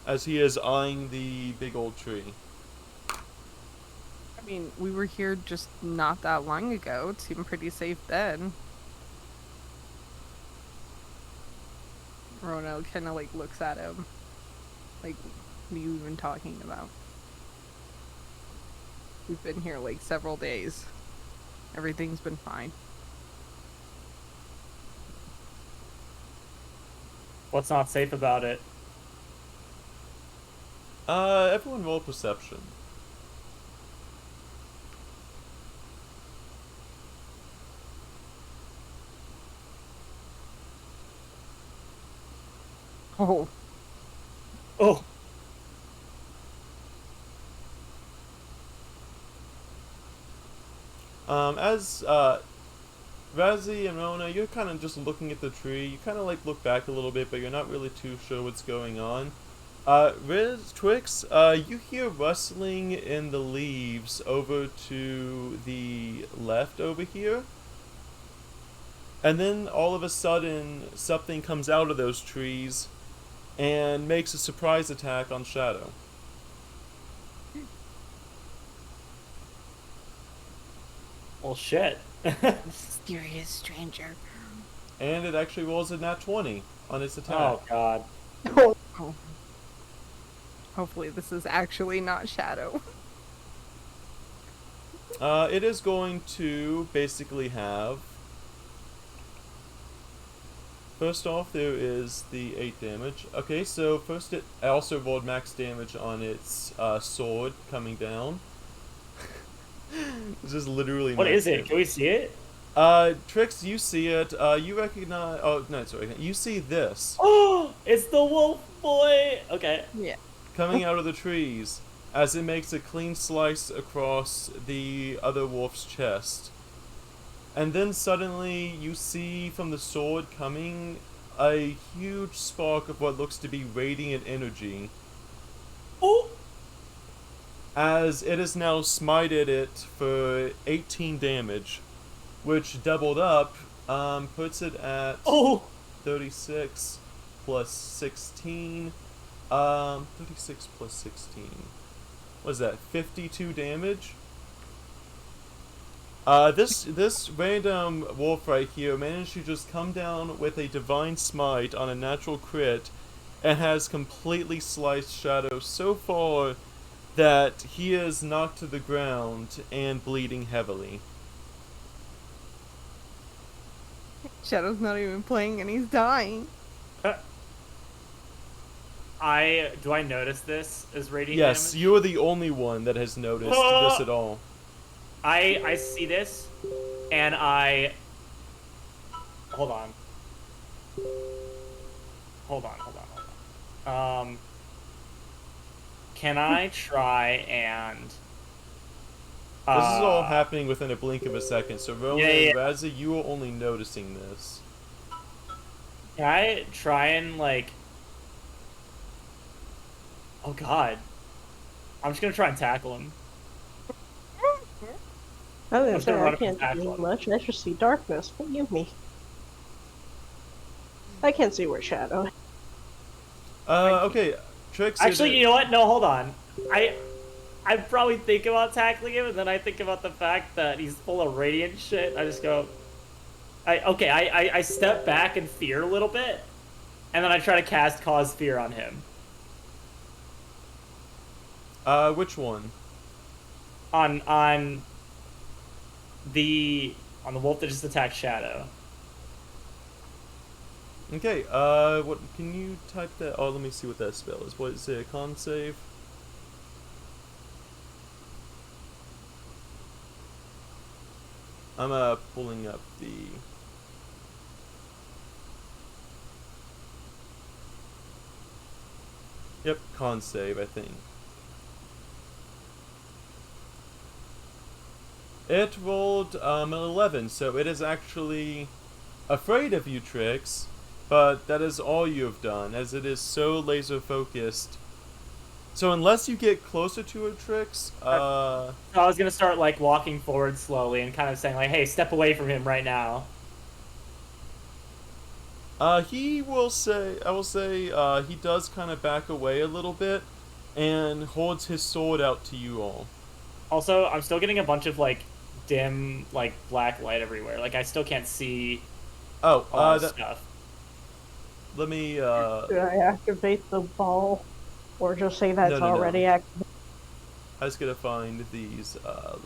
S2: As he is eyeing the big old tree.
S3: I mean, we were here just not that long ago. It seemed pretty safe then. Rono kind of like looks at him. Like, what are you even talking about? We've been here like several days. Everything's been fine.
S1: What's not safe about it?
S2: Everyone roll perception.
S3: Oh.
S1: Oh.
S2: As Razzie and Rona, you're kind of just looking at the tree. You kind of like look back a little bit, but you're not really too sure what's going on. Twix, you hear rustling in the leaves over to the left over here. And then all of a sudden, something comes out of those trees and makes a surprise attack on Shadow.
S1: Well, shit.
S3: Mysterious stranger.
S2: And it actually rolls a nat 20 on its attack.
S1: Oh, God.
S3: Oh. Hopefully this is actually not Shadow.
S2: It is going to basically have... First off, there is the 8 damage. Okay, so first I also rolled max damage on its sword coming down. This is literally
S1: What
S2: max
S1: is it?
S2: damage.
S1: Can we see it?
S2: Trix, you see it. You recognize... Oh, no, sorry. You see this.
S1: Oh, it's the wolf boy! Okay.
S3: Yeah.
S2: Coming out of the trees as it makes a clean slice across the other wolf's chest. And then suddenly you see from the sword coming a huge spark of what looks to be radiant energy.
S1: Oh!
S2: As it has now smited it for 18 damage, which doubled up puts it at 36 plus 16. 36 plus 16. What is that? 52 damage? This random wolf right here managed to just come down with a divine smite on a natural crit and has completely sliced Shadow so far that he is knocked to the ground and bleeding heavily.
S3: Shadow's not even playing and he's dying.
S1: Do I notice this as radiant
S2: Yes,
S1: damage?
S2: you are the only one that has noticed this at all.
S1: I see this, and I... Hold on. Can I try and...
S2: This is all happening within a blink of a second, so Roman and Razzie, you are only noticing this.
S1: Can I try and, like... Oh, God. I'm just gonna try and tackle him.
S4: I was gonna say,
S1: run
S4: I
S1: up and
S4: can't
S1: tackle
S4: see
S1: him.
S4: much. I just see darkness. Forgive me. I can't see where Shadow.
S2: Okay, Trix.
S1: Actually, you know what? No, hold on. I probably think about tackling him, and then I think about the fact that he's full of radiant shit. I just go... I step back in fear a little bit, and then I try to cast Cause Fear on him.
S2: Which one?
S1: On the wolf that just attacked Shadow.
S2: Okay, what, can you type that? Oh, let me see what that spell is. What is it, a con save? I'm, pulling up the... Yep, con save, I think. It rolled, an 11, so it is actually afraid of you, Trix, but that is all you have done, as it is so laser-focused. So unless you get closer to it, Trix,
S1: So I was gonna start, like, walking forward slowly and kind of saying, like, hey, step away from him right now.
S2: he will say, I will say, he does kind of back away a little bit, and holds his sword out to you all.
S1: Also, I'm still getting a bunch of, like, dim, like, black light everywhere. Like, I still can't see
S2: Oh,
S1: a lot of stuff.
S2: Let me,
S4: Do I activate the ball? Or just say that's
S2: No.
S4: already activated?
S2: I just gotta find these,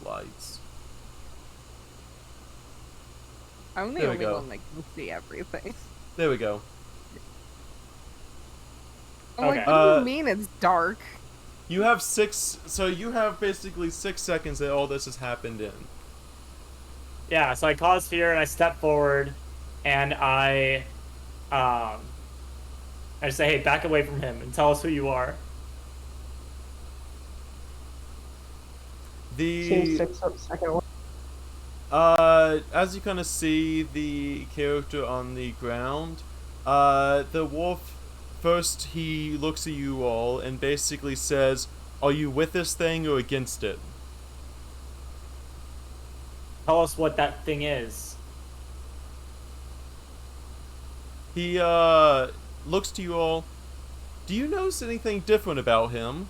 S2: lights.
S3: I'm the
S2: There we
S3: only
S2: go.
S3: one that can see everything.
S2: There we go.
S3: I'm
S1: Okay.
S3: like, what do you mean it's dark?
S2: You have you have basically 6 seconds that all this has happened in.
S1: Yeah, so I cause fear and I step forward, and I say, hey, back away from him and tell us who you are.
S4: Seems 6 second one.
S2: As you kind of see the character on the ground, the wolf, first he looks at you all and basically says, are you with this thing or against it?
S1: Tell us what that thing is.
S2: He, looks to you all. Do you notice anything different about him?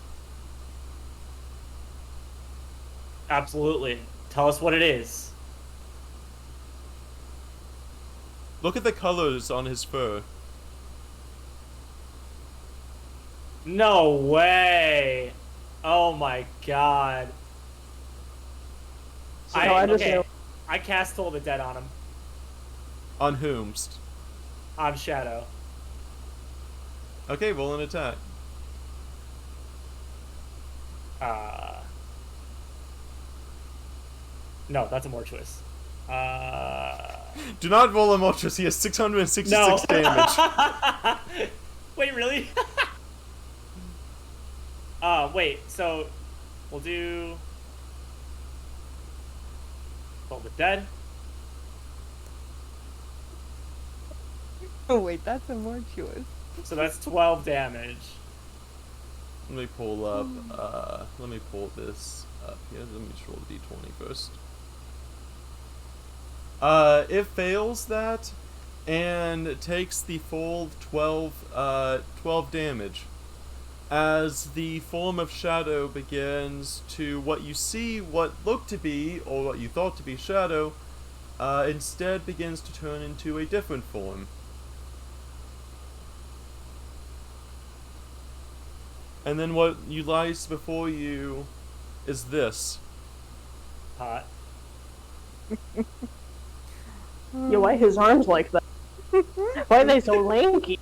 S1: Absolutely. Tell us what it is.
S2: Look at the colors on his fur.
S1: No way! Oh my god.
S4: So I just
S1: okay.
S4: know.
S1: I cast Toll the Dead on him.
S2: On whomst?
S1: On Shadow.
S2: Okay, roll an attack.
S1: No, that's a Mortuous.
S2: Do not roll a Mortuous. He has 666
S1: No.
S2: damage.
S1: Wait, really? Wait. So we'll do Toll the Dead.
S3: Oh wait, that's a Mortuous.
S1: So that's 12 damage.
S2: Let me pull up. Let me pull this up here. Let me just roll the d20 first. It fails that, and takes the full 12 damage. As the form of Shadow begins to what looked to be, or what you thought to be Shadow, instead begins to turn into a different form. And then what lies before you is this.
S1: Hot.
S4: Yo, why his arms like that? Why are they so lanky?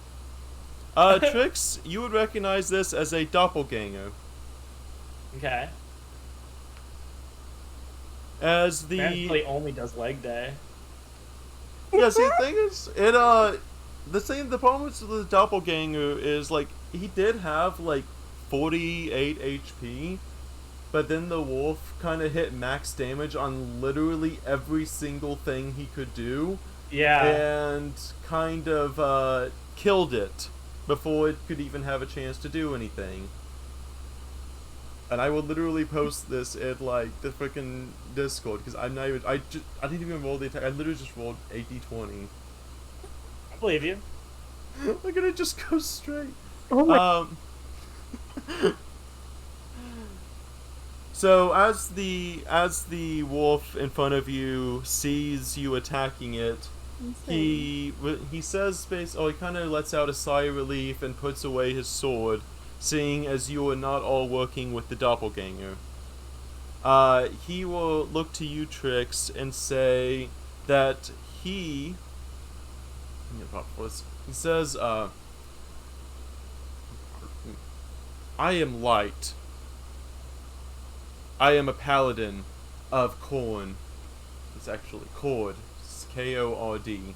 S2: Trix, you would recognize this as a doppelganger.
S1: Okay.
S2: As the
S1: Apparently only does leg day.
S2: yeah, see, the thing is, the problem with the doppelganger is like he did have like 48 HP, but then the wolf kind of hit max damage on literally every single thing he could do.
S1: Yeah.
S2: And kind of killed it before it could even have a chance to do anything. And I will literally post this in like the freaking Discord because I didn't even roll the attack. I literally just rolled a d20.
S1: I believe you.
S2: Look at it, just go straight.
S4: Oh my.
S2: So as the wolf in front of you sees you attacking it, he says he kind of lets out a sigh of relief and puts away his sword, seeing as you are not all working with the doppelganger. He will look to you, Trix, and say that he says, I am light. I am a paladin of Korn. It's actually Kord. It's Kord.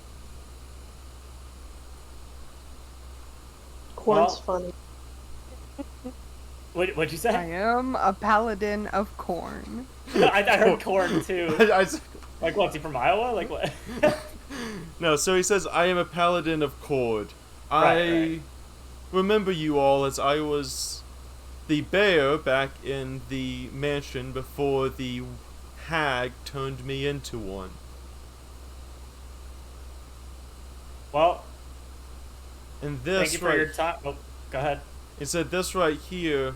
S4: Corn's
S1: Well,
S4: funny.
S1: What'd you say?
S3: I am a paladin of corn.
S1: I heard corn too. Like what's he from Iowa? Like what?
S2: No, so he says, I am a paladin of Kord.
S1: Right.
S2: Remember you all as I was the bear back in the mansion before the hag turned me into one.
S1: Well,
S2: And this
S1: thank you for your time. Oh, go ahead.
S2: He said this right here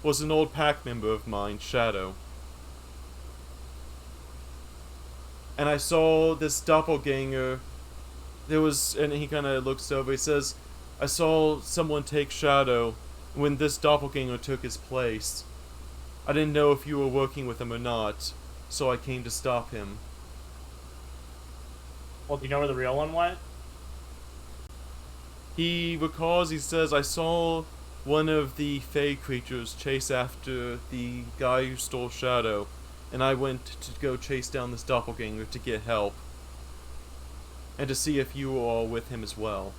S2: was an old pack member of mine, Shadow. And I saw this doppelganger. And he kind of looks over. He says, I saw someone take Shadow when this doppelganger took his place. I didn't know if you were working with him or not, so I came to stop him.
S1: Well, do you know where the real one went?
S2: He recalls, he says, I saw one of the Fey creatures chase after the guy who stole Shadow, and I went to go chase down this doppelganger to get help. And to see if you were all with him as well.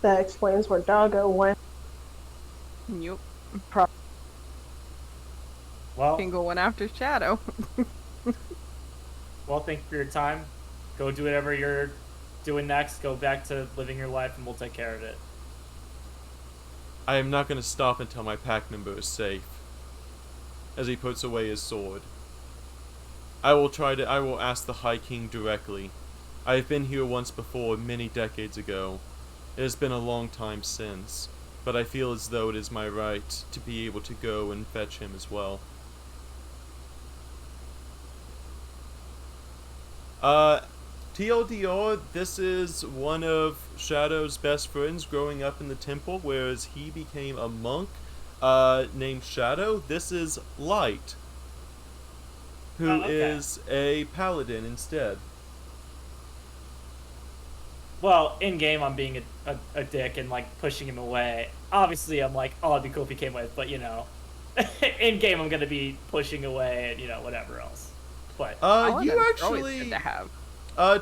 S4: That explains where Doggo went.
S3: Yup.
S1: Well,
S3: Been going after Shadow.
S1: well, thank you for your time. Go do whatever you're doing next. Go back to living your life, and we'll take care of it.
S2: I am not going to stop until my pack member is safe. As he puts away his sword. I will ask the High King directly. I have been here once before, many decades ago. It has been a long time since, but I feel as though it is my right to be able to go and fetch him as well. TLDR, this is one of Shadow's best friends growing up in the temple, whereas he became a monk named Shadow. This is Light. who
S1: okay.
S2: is a paladin instead.
S1: Well, in game, I'm being a dick and like pushing him away. Obviously, I'm like, oh, it'd be cool if he came with, but in game, I'm gonna be pushing away and whatever else. But
S2: you
S3: Paladins are always
S2: actually,
S3: good to have.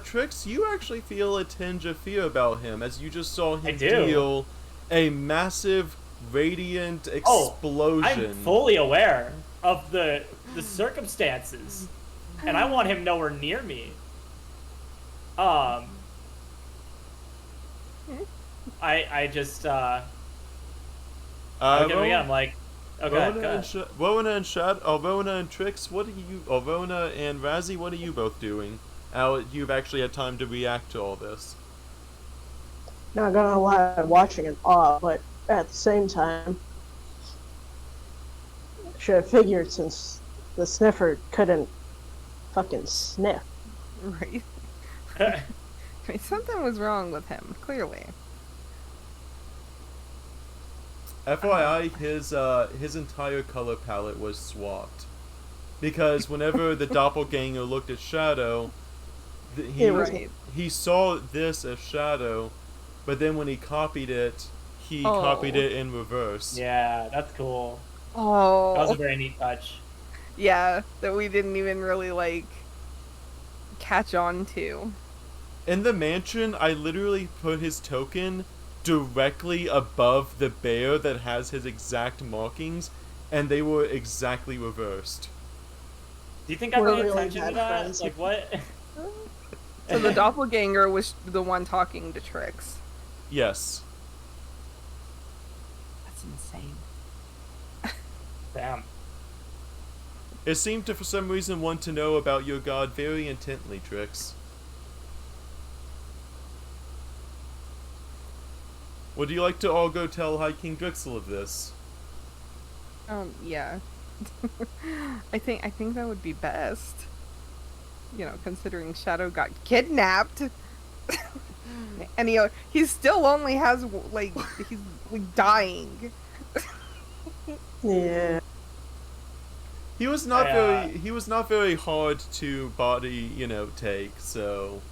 S2: Trix, you actually feel a tinge of fear about him as you just saw him
S1: I do.
S2: deal a massive radiant explosion.
S1: I'm fully aware of the circumstances, and I want him nowhere near me. I just look at me again, I'm like, okay,
S2: Rona and Trix, what are you? Or Rona and Razzie, what are you both doing? Now you've actually had time to react to all this.
S4: Not gonna lie, I'm watching in awe, but at the same time, should have figured since the sniffer couldn't fucking sniff.
S3: Right. I mean, something was wrong with him, clearly.
S2: FYI, his entire color palette was swapped, because whenever the doppelganger looked at Shadow, he saw this as Shadow, but then when he copied it, he copied it in reverse.
S1: Yeah, that's cool.
S3: Oh.
S1: That was a very neat touch.
S3: Yeah, that we didn't even really catch on to.
S2: In the mansion, I literally put his token directly above the bear that has his exact markings, and they were exactly reversed.
S1: Do you think I paid attention to that?
S4: Friends.
S1: Like, what?
S3: So the doppelganger was the one talking to Trix.
S2: Yes.
S3: That's insane.
S1: Damn.
S2: It seemed to, for some reason, want to know about your god very intently, Trix. Would you like to all go tell High King Drixel of this?
S3: Yeah. I think that would be best. Considering Shadow got kidnapped. And he still only has he's dying.
S4: Yeah.
S2: He was not very hard to body, take, so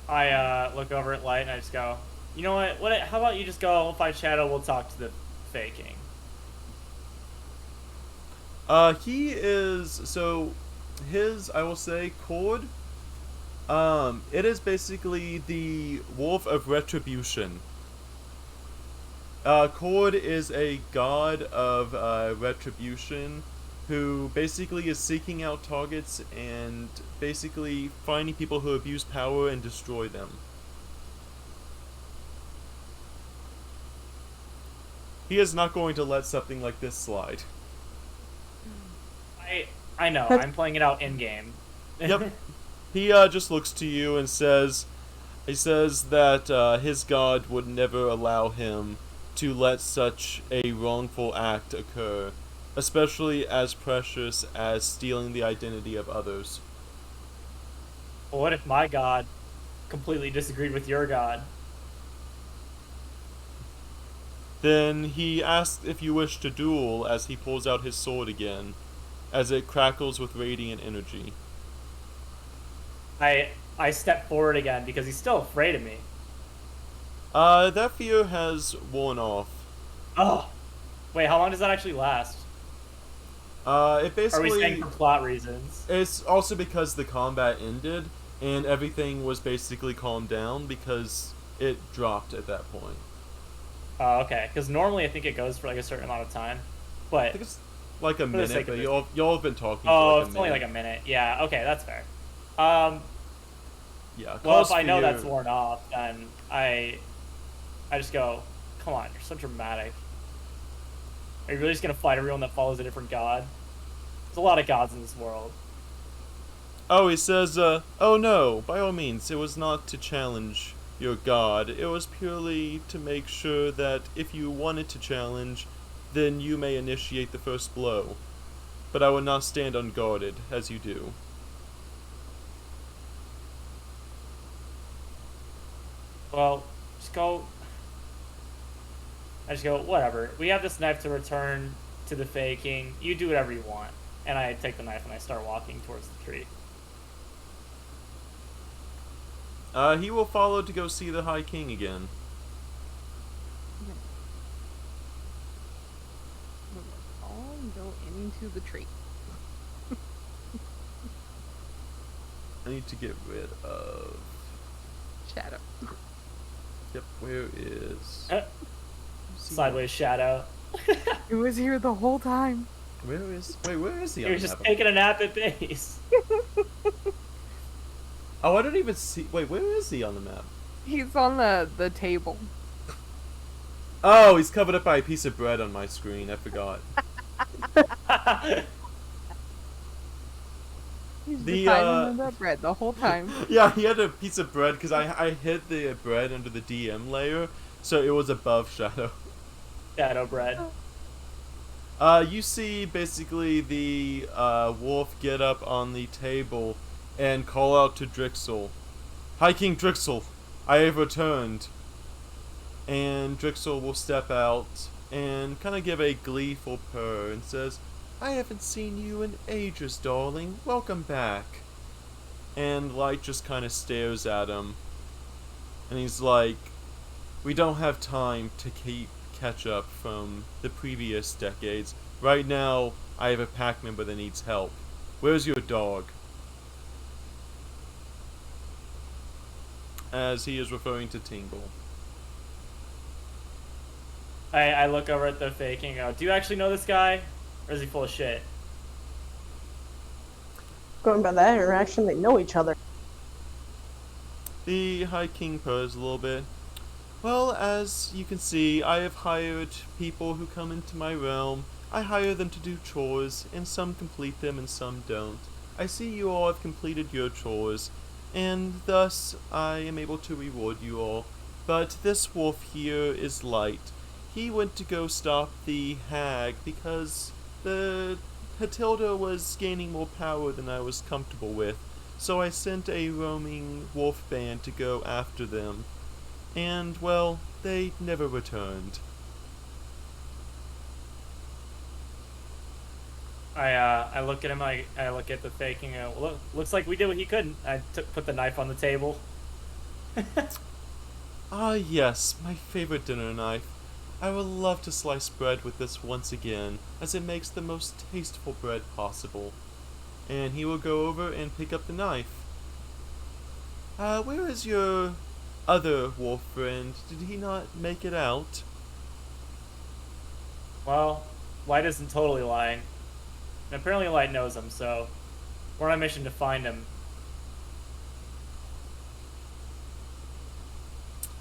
S1: I look over at Light and I just go, you know what? How about you just go fight Shadow? We'll talk to the Fey King.
S2: He is, so I will say, Cord, it is basically the Wolf of Retribution. Cord is a god of retribution who basically is seeking out targets and basically finding people who abuse power and destroy them. He is not going to let something like this slide.
S1: I know. I'm playing it out in game.
S2: Yep. He just looks to you and says that his god would never allow him to let such a wrongful act occur, especially as precious as stealing the identity of others.
S1: Well, what if my god completely disagreed with your god?
S2: Then he asks if you wish to duel as he pulls out his sword again, as it crackles with radiant energy.
S1: I step forward again because he's still afraid of me.
S2: That fear has worn off.
S1: Oh! Wait, how long does that actually last?
S2: It basically...
S1: Are we saying for plot reasons?
S2: It's also because the combat ended, and everything was basically calmed down because it dropped at that point.
S1: Oh, okay. Because normally I think it goes for a certain amount of time. But
S2: I think it's like a minute, but y'all have been talking for
S1: Oh,
S2: like a
S1: it's
S2: minute.
S1: only like a minute. Yeah, okay, that's fair.
S2: Yeah,
S1: well, if I know that's worn off, then I just go, come on, you're so dramatic. Are you really just going to fight everyone that follows a different god? There's a lot of gods in this world.
S2: Oh, he says, oh no, by all means, it was not to challenge your god. It was purely to make sure that if you wanted to challenge, then you may initiate the first blow. But I would not stand unguarded, as you do.
S1: Well, just go... I just go, whatever. We have this knife to return to the Fey King, you do whatever you want. And I take the knife and I start walking towards the tree.
S2: He will follow to go see the High King again.
S3: All go into the tree.
S2: I need to get rid of...
S3: Shadow.
S2: Yep, where is...
S1: Sideways Shadow.
S3: It was here the whole time.
S2: Where is... Wait, where is he
S1: He
S2: on
S1: was
S2: the
S1: just
S2: map?
S1: taking a nap at base.
S2: Oh, I don't even see... Wait, where is he on the map?
S3: He's on the table.
S2: Oh, he's covered up by a piece of bread on my screen. I forgot.
S3: He's
S2: The,
S3: just hiding in that bread the whole time.
S2: Yeah, he had a piece of bread because I hid the bread under the DM layer, so it was above Shadow.
S1: Shadow bread.
S2: You see basically the wolf get up on the table and call out to Drixel, "High King Drixel, I have returned." And Drixel will step out and kind of give a gleeful purr and says, "I haven't seen you in ages, darling. Welcome back." And Light just kind of stares at him. And he's like, "We don't have time to keep catch up from the previous decades. Right now, I have a pack member that needs help. Where's your dog?" As he is referring to Tingle.
S1: I look over at the Fey King and go, "Do you actually know this guy? Or is he full of shit?"
S4: Going by that interaction, they know each other.
S2: The High King purrs a little bit. "Well, as you can see, I have hired people who come into my realm. I hire them to do chores, and some complete them and some don't. I see you all have completed your chores, and thus I am able to reward you all. But this wolf here is Light. He went to go stop the hag because the Hatilda was gaining more power than I was comfortable with. So I sent a roaming wolf band to go after them. And, well, they never returned."
S1: I look at him, I look at the Fey King and go, looks like we did what he couldn't. I put the knife on the table.
S2: Ah, yes, my favorite dinner knife. I would love to slice bread with this once again, as it makes the most tasteful bread possible. And he will go over and pick up the knife. Where is your other wolf friend? Did he not make it out?"
S1: Well, Light isn't totally lying. And apparently Light knows him, so we're on a mission to find him.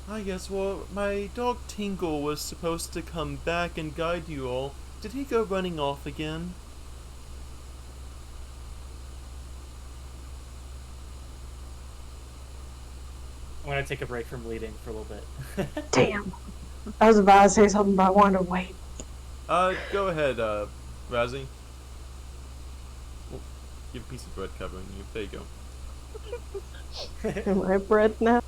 S2: "Ah, yes, well, my dog Tingle was supposed to come back and guide you all. Did he go running off again?"
S1: I'm gonna take a break from bleeding for a little bit.
S4: Damn. I was about to say something, but I wanted to wait.
S2: Go ahead, Razzie. Well, you have a piece of bread covering you. There you go.
S4: Am I bread now?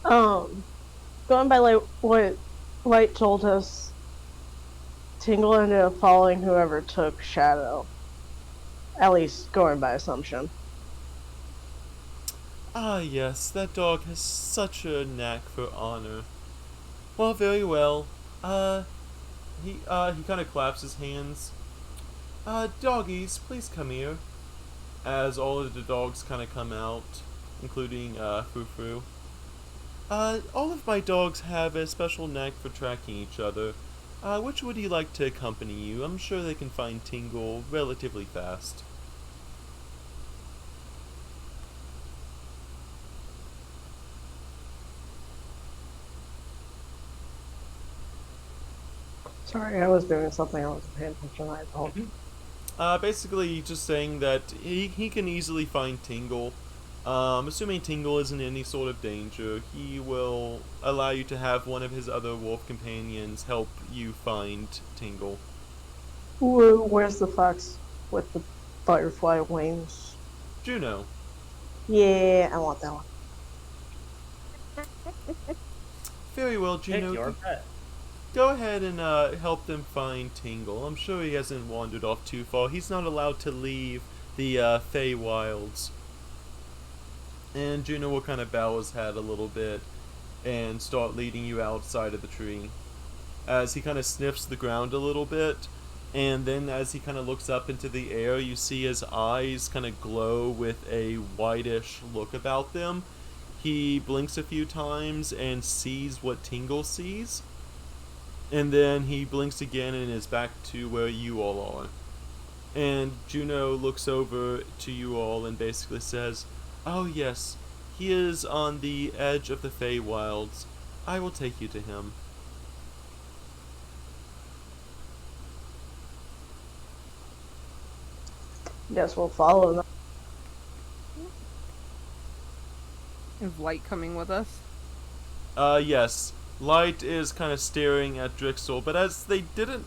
S4: Going by like what Light told us, Tingle ended up following whoever took Shadow. At least going by assumption.
S2: "Ah, yes, that dog has such a knack for honor. Well, very well. He kind of claps his hands. Doggies, please come here." As all of the dogs kind of come out, including, Frou-Frou. All of my dogs have a special knack for tracking each other. Which would you like to accompany you? I'm sure they can find Tingle relatively fast."
S4: Sorry, I was doing something I wasn't paying attention. I apologize.
S2: Basically just saying that he can easily find Tingle. Assuming Tingle isn't in any sort of danger, he will allow you to have one of his other wolf companions help you find Tingle.
S4: Ooh, where's the fox with the butterfly wings?
S2: Juno.
S4: Yeah, I want that one.
S2: Very well,
S1: Pick
S2: Juno.
S1: your pet.
S2: go ahead and help them find Tingle. I'm sure he hasn't wandered off too far. He's not allowed to leave the Feywilds. And Juno will kind of bow his head a little bit and start leading you outside of the tree. As he kind of sniffs the ground a little bit, and then as he kind of looks up into the air, you see his eyes kind of glow with a whitish look about them. He blinks a few times and sees what Tingle sees. And then he blinks again and is back to where you all are. And Juno looks over to you all and basically says, "Oh yes, he is on the edge of the Feywilds. I will take you to him."
S4: Guess we'll follow them.
S3: Is Light coming with us?
S2: Yes. Light is kind of staring at Drixel, but as they didn't...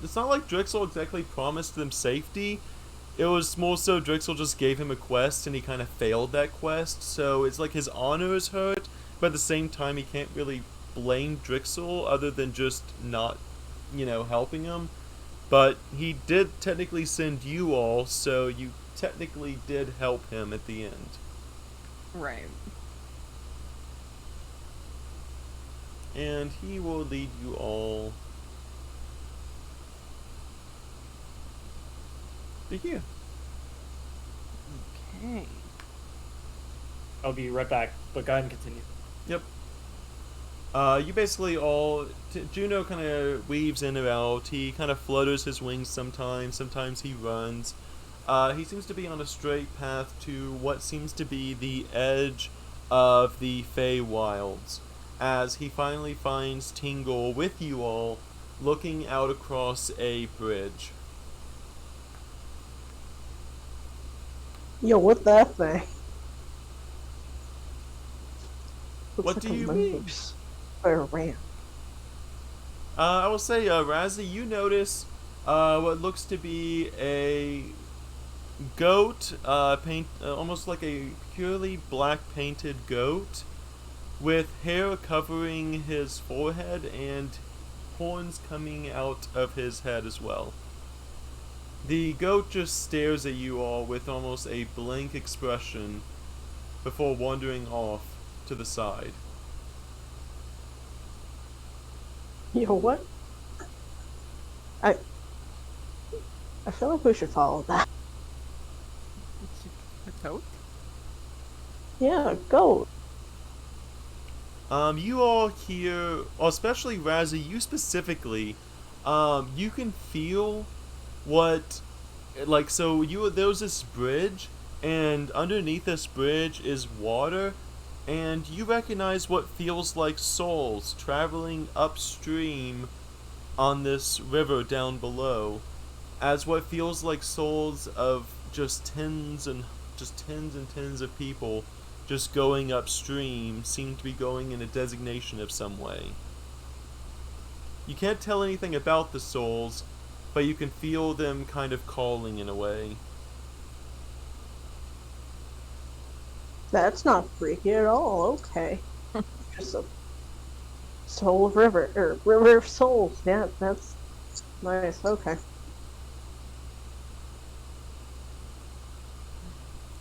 S2: It's not like Drixel exactly promised them safety. It was more so Drixel just gave him a quest and he kind of failed that quest, so it's like his honor is hurt, but at the same time he can't really blame Drixel other than just not, helping him. But he did technically send you all, so you technically did help him at the end.
S3: Right.
S2: And he will lead you all to here.
S3: Okay.
S1: I'll be right back, but go ahead and continue.
S2: Yep. You basically all... Juno kind of weaves in and out. He kind of flutters his wings sometimes he runs. He seems to be on a straight path to what seems to be the edge of the Feywilds, as he finally finds Tingle with you all, looking out across a bridge.
S4: Yo, what that thing?
S2: What do you mean?
S4: Or a ram.
S2: I will say, Razzie, you notice what looks to be a goat, almost like a purely black painted goat, with hair covering his forehead and horns coming out of his head as well. The goat just stares at you all with almost a blank expression before wandering off to the side.
S4: Yo, what? I feel like we should follow that.
S3: A goat?
S4: Yeah, goat.
S2: You all here, especially Razzie, you specifically, you can feel what, there's this bridge, and underneath this bridge is water, and you recognize what feels like souls traveling upstream on this river down below, as what feels like souls of just tens and tens of people just going upstream seem to be going in a designation of some way. You can't tell anything about the souls, but you can feel them kind of calling in a way.
S4: That's not freaky at all. Okay. Just a soul of river, or river of souls. Yeah, that's nice. Okay.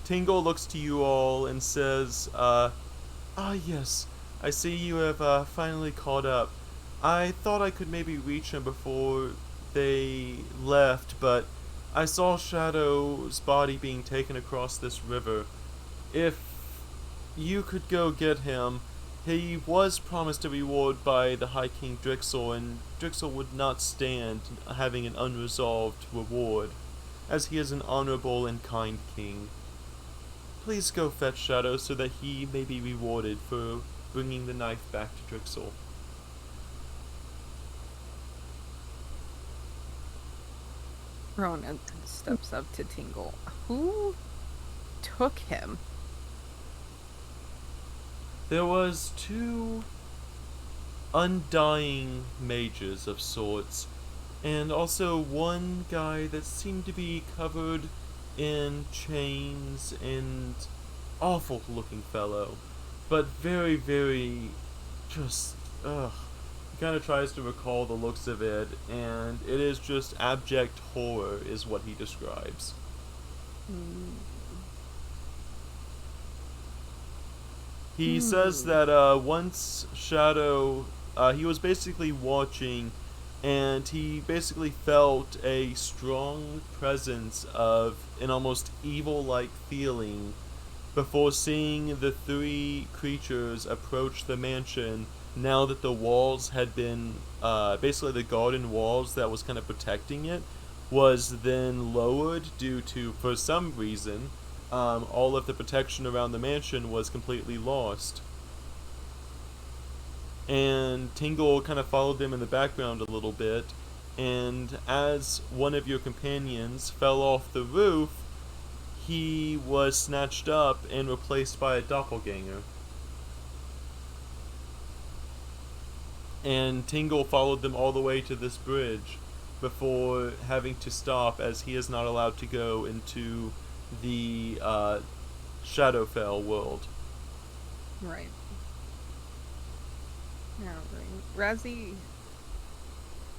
S2: Tingle looks to you all and says, yes, I see you have finally caught up. I thought I could maybe reach him before they left, but I saw Shadow's body being taken across this river. If you could go get him, he was promised a reward by the High King Drixel, and Drixel would not stand having an unresolved reward, as he is an honorable and kind king. Please go fetch Shadow so that he may be rewarded for bringing the knife back to Drixel.
S3: Ronan steps up to Tingle. Who took him?
S2: There was 2 Undying mages of sorts, and also one guy that seemed to be covered in chains, and awful looking fellow, but very, very just kind of tries to recall the looks of it, and it is just abject horror, is what he describes. He says that once Shadow, he was basically watching, and he basically felt a strong presence of an almost evil-like feeling before seeing the three creatures approach the mansion. Now that the walls had been, basically the garden walls that was kind of protecting it, was then lowered due to, for some reason, all of the protection around the mansion was completely lost. And Tingle kind of followed them in the background a little bit, and as one of your companions fell off the roof, he was snatched up and replaced by a doppelganger. And Tingle followed them all the way to this bridge before having to stop, as he is not allowed to go into the Shadowfell world.
S3: Right. Now, Razzie.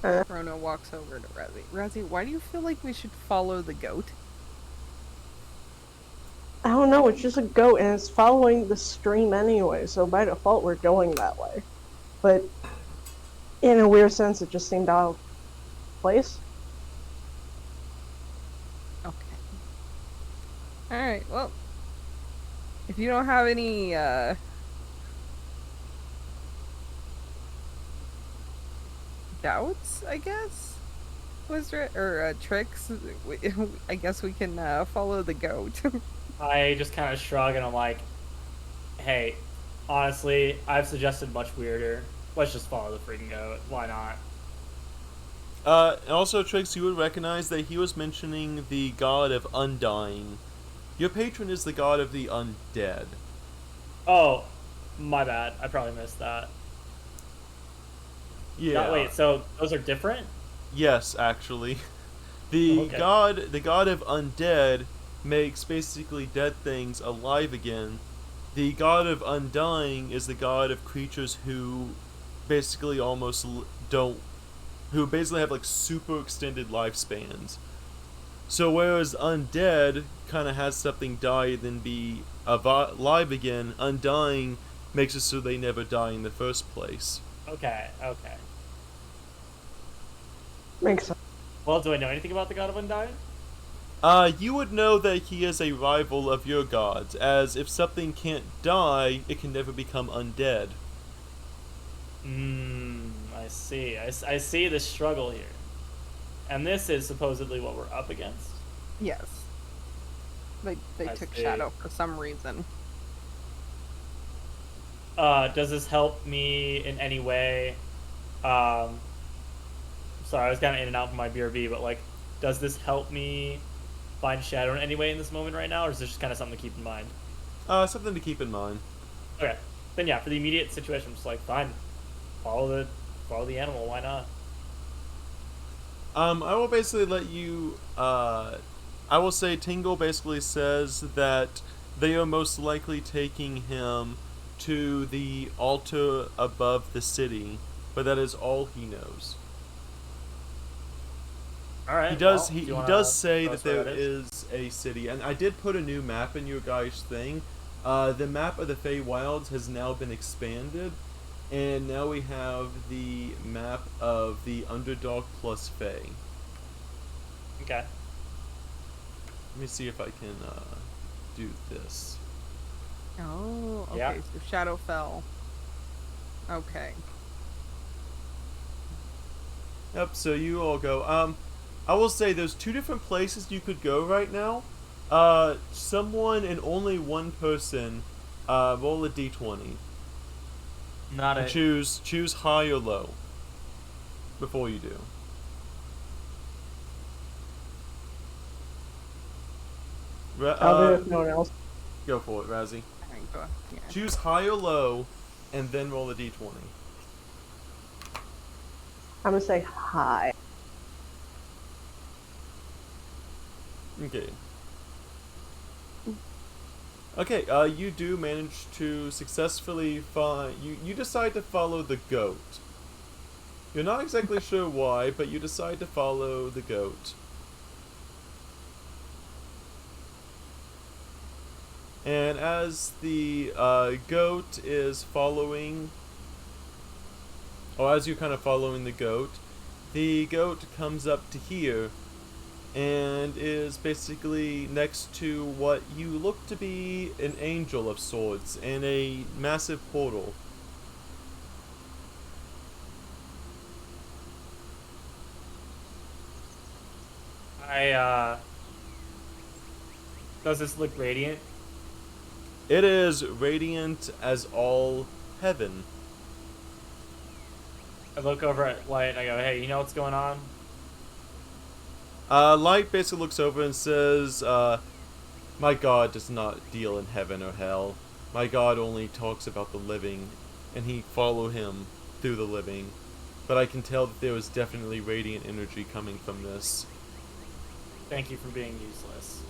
S3: Rona walks over to Razzie. Razzie, why do you feel like we should follow the goat?
S4: I don't know, it's just a goat and it's following the stream anyway, so by default we're going that way. But in a weird sense, it just seemed out of place.
S3: Okay. Alright, well, if you don't have any, doubts, I guess? Or tricks? I guess we can, follow the goat.
S1: I just kind of shrug and I'm like, hey, honestly, I've suggested much weirder. Let's just follow the freaking goat. Why not?
S2: And also, Trix, you would recognize that he was mentioning the god of Undying. Your patron is the god of the undead.
S1: Oh, my bad. I probably missed that.
S2: Yeah.
S1: Wait, so those are different?
S2: Yes, actually. The
S1: Okay.
S2: god of undead makes basically dead things alive again. The god of Undying is the god of creatures who basically almost who basically have like super extended lifespans. So whereas undead kind of has something die then be alive again, Undying makes it so they never die in the first place.
S1: Okay.
S4: Makes sense.
S1: Well, do I know anything about the God of Undying?
S2: You would know that he is a rival of your gods, as if something can't die, it can never become undead.
S1: I see. I see the struggle here. And this is supposedly what we're up against?
S3: Yes. They took Shadow for some reason.
S1: Does this help me in any way? Sorry, I was kind of in and out from my BRB, but like, does this help me find Shadow in any way in this moment right now, or is this just kind of something to keep in mind?
S2: Something to keep in mind.
S1: Okay, then yeah, for the immediate situation, I'm just like, fine, follow the animal. Why not?
S2: I will basically let you. I will say Tingle basically says that they are most likely taking him to the altar above the city, but that is all he knows.
S1: All right.
S2: He does.
S1: Well,
S2: he does say
S1: tell
S2: that
S1: us where
S2: there
S1: that
S2: is a city, and I did put a new map in your guys' thing. The map of the Feywilds has now been expanded, and now we have the map of the Underdark plus Fey.
S1: Okay.
S2: Let me see if I can do this.
S3: Oh, okay.
S1: Yeah.
S3: So Shadow fell. Okay.
S2: Yep. So you all go. I will say there's two different places you could go right now. Someone and only one person. Roll a d20.
S1: Not
S2: And
S1: it.
S2: choose high or low. Before you do.
S4: I'll do it if no one else.
S2: Go for it, Razzie.
S3: Alright, go. Yeah.
S2: Choose high or low, and then roll a d20.
S4: I'm gonna say hi.
S2: Okay. Okay, you do manage to successfully find... You decide to follow the goat. You're not exactly sure why, but you decide to follow the goat. And as the goat is following, or as you're kind of following the goat comes up to here and is basically next to what you look to be an angel of sorts in a massive portal.
S1: Does this look radiant?
S2: It is radiant as all heaven.
S1: I look over at Light and I go, hey, you know what's going on?
S2: Light basically looks over and says, my God does not deal in heaven or hell. My God only talks about the living, and he follow him through the living. But I can tell that there is definitely radiant energy coming from this.
S1: Thank you for being useless.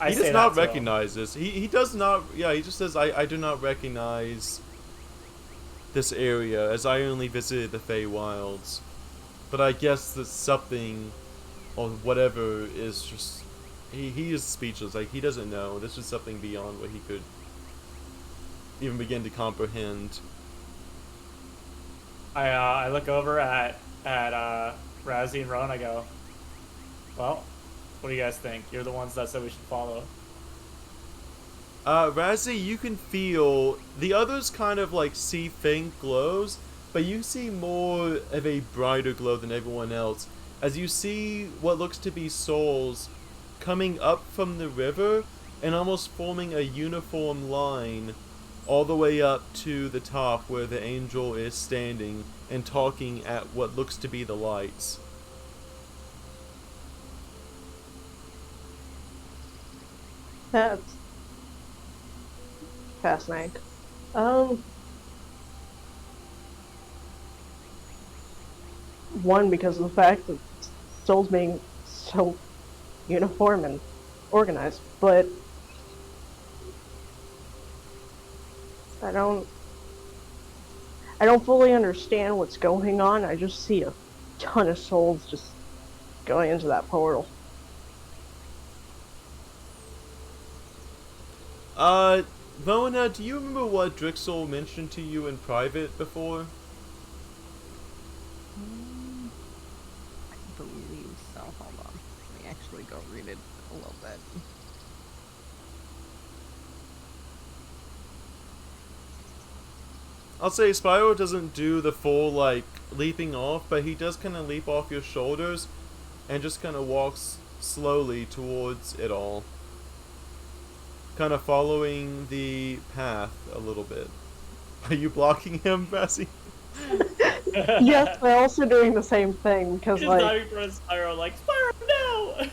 S2: He does not recognize this. He does not, yeah, he just says, I do not recognize this area, as I only visited the Feywilds. But I guess that something, or whatever, is just, he is speechless. Like, he doesn't know. This is something beyond what he could even begin to comprehend.
S1: I look over at Razzie and Rowan. I go, well, what do you guys think? You're the ones that said we should follow.
S2: Razzie, you can feel the others kind of like see faint glows, but you see more of a brighter glow than everyone else, as you see what looks to be souls coming up from the river and almost forming a uniform line all the way up to the top where the angel is standing and talking at what looks to be the lights.
S4: That's fascinating. One, because of the fact that souls being so uniform and organized, but I don't fully understand what's going on. I just see a ton of souls just going into that portal.
S2: Mona, do you remember what Drixel mentioned to you in private before?
S3: I believe so. Hold on. Let me actually go read it a little bit.
S2: I'll say Spyro doesn't do the full, like, leaping off, but he does kind of leap off your shoulders and just kind of walks slowly towards it all. Kind of following the path a little bit. Are you blocking him, Bessie?
S4: Yes, they're also doing the same thing, because,
S1: He's
S4: like...
S1: not in front of Spyro, like, Spyro, no!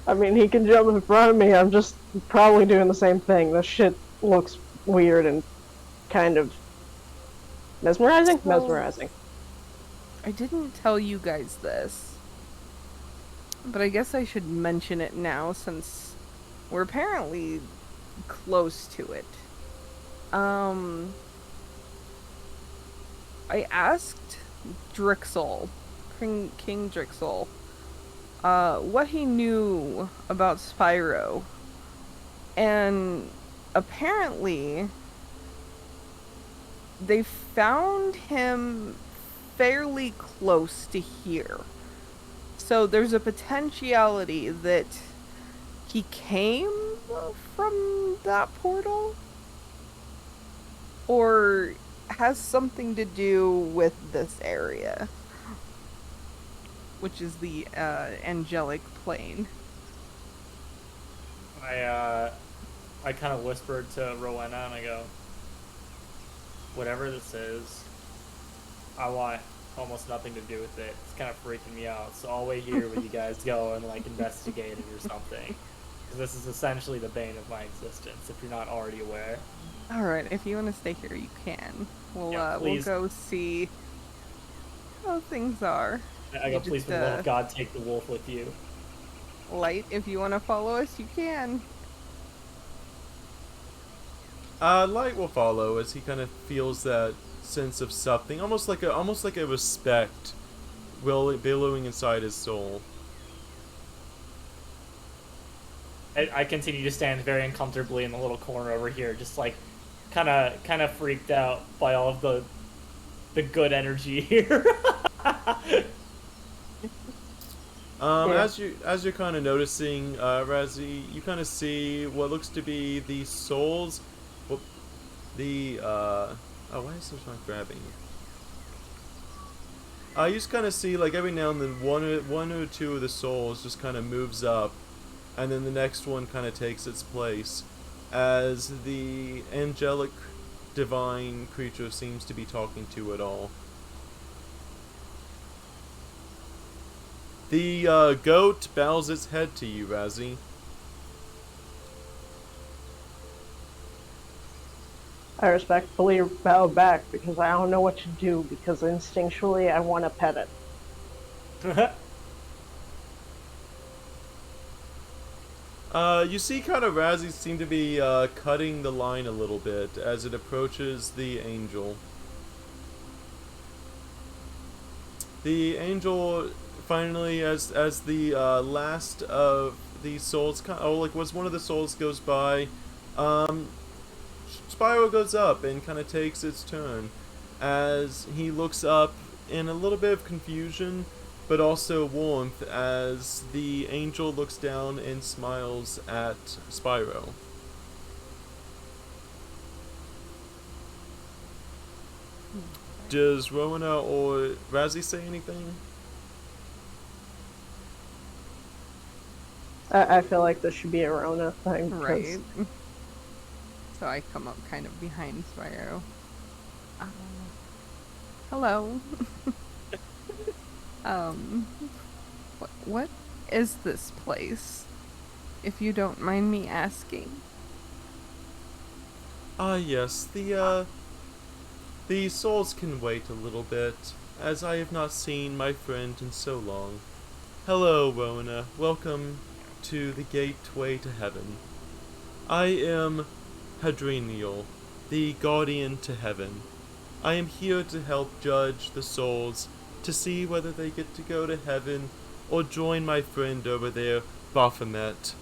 S4: I mean, he can jump in front of me, I'm just probably doing the same thing. This shit looks weird and kind of... mesmerizing?
S3: So,
S4: mesmerizing.
S3: I didn't tell you guys this, but I guess I should mention it now since we're apparently close to it. I asked Drixel, King Drixel, what he knew about Spyro, and apparently they found him fairly close to here. So there's a potentiality that he came from that portal, or has something to do with this area, which is the angelic plane.
S1: I kind of whispered to Rowena and I go, whatever this is, I want almost nothing to do with it. It's kind of freaking me out. So I'll wait here with you guys go and like investigate it or something. Because this is essentially the bane of my existence, if you're not already aware.
S3: Alright, if you want to stay here, you can. We'll
S1: please.
S3: go see how things are.
S1: I go, please, for the love of God, take the wolf with you.
S3: Light, if you want to follow us, you can.
S2: Light will follow as he kind of feels that sense of something, almost like a respect, billowing inside his soul.
S1: I continue to stand very uncomfortably in the little corner over here, just like kind of freaked out by all of the good energy here.
S2: Yeah. As you're kind of noticing, Razzie, you kind of see what looks to be the souls. Well, why is this not grabbing? You just kind of see, like, every now and then one or two of the souls just kind of moves up, and then the next one kind of takes its place, as the angelic divine creature seems to be talking to it all. The goat bows its head to you, Razzie.
S4: I respectfully bow back because I don't know what to do, because instinctually I want to pet it.
S2: You see kind of Razzie seem to be cutting the line a little bit as it approaches the angel. The angel finally, as the last of the souls, was one of the souls goes by, Spyro goes up and kind of takes its turn as he looks up in a little bit of confusion, but also warmth as the angel looks down and smiles at Spyro. Does Rowena or Razzie say anything?
S4: I feel like this should be a Rona thing.
S3: Right. So I come up kind of behind Spyro. Hello. What is this place? If you don't mind me asking.
S2: Yes, the souls can wait a little bit, as I have not seen my friend in so long. Hello, Rowena. Welcome to the gateway to heaven. I am Hadriniel, the guardian to heaven. I am here to help judge the souls to see whether they get to go to heaven or join my friend over there, Baphomet.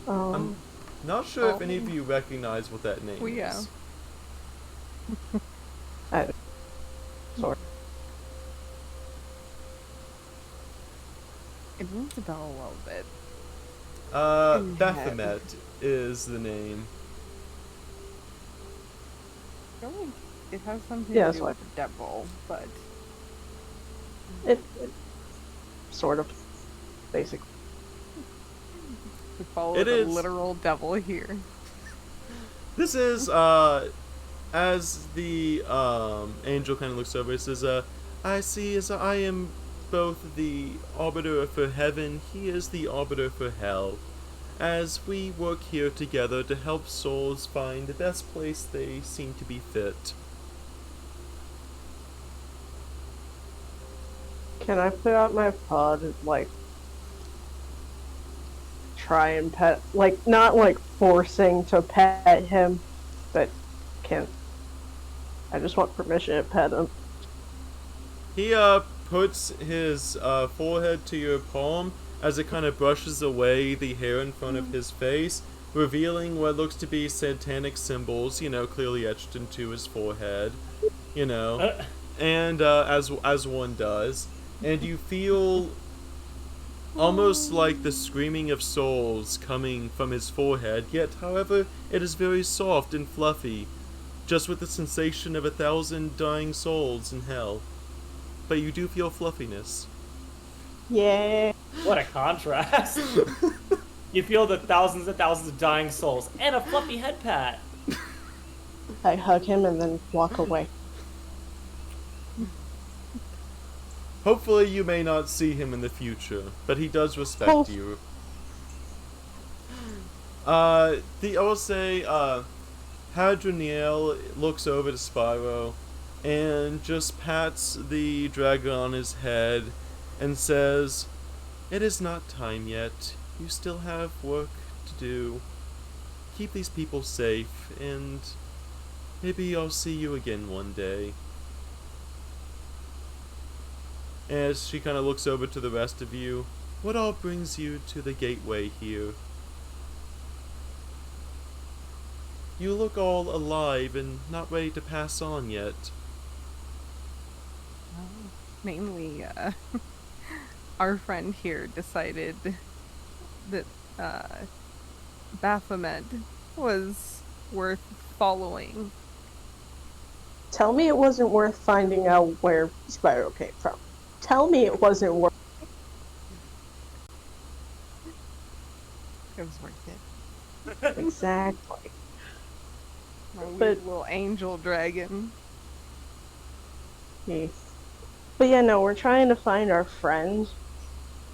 S2: I'm not sure if any of you recognize what that name is.
S4: Sorry.
S3: It rings a bell a little bit.
S2: Baphomet is the name.
S3: I feel like it has something to do with the devil, but...
S4: It sort of, basically.
S3: We follow the literal devil here.
S2: This is, as the, angel kind of looks over, it says, I see as I am both the arbiter for heaven, he is the arbiter for hell. As we work here together to help souls find the best place they seem to be fit.
S4: Can I put out my paw to, like, try and pet, like, not, like, forcing to pet him, but I just want permission to pet him.
S2: He, puts his, forehead to your palm as it kind of brushes away the hair in front of his face, revealing what looks to be satanic symbols, clearly etched into his forehead, and, as one does. And you feel almost like the screaming of souls coming from his forehead, yet, however, it is very soft and fluffy, just with the sensation of 1,000 dying souls in hell. But you do feel fluffiness.
S4: Yeah.
S1: What a contrast. You feel the thousands and thousands of dying souls and a fluffy head pat.
S4: I hug him and then walk away.
S2: Hopefully you may not see him in the future, but he does respect you. I will say, Hadriniel looks over to Spyro and just pats the dragon on his head and says, It is not time yet. You still have work to do. Keep these people safe, and maybe I'll see you again one day. As she kind of looks over to the rest of you, what all brings you to the gateway here? You look all alive and not ready to pass on yet.
S3: Well, mainly, our friend here decided that Baphomet was worth following.
S4: Tell me it wasn't worth finding out where Spyro came from. Tell me it wasn't worth.
S3: It was worth it.
S4: Exactly.
S3: My weird little angel dragon.
S4: Yes. But yeah, no, we're trying to find our friend,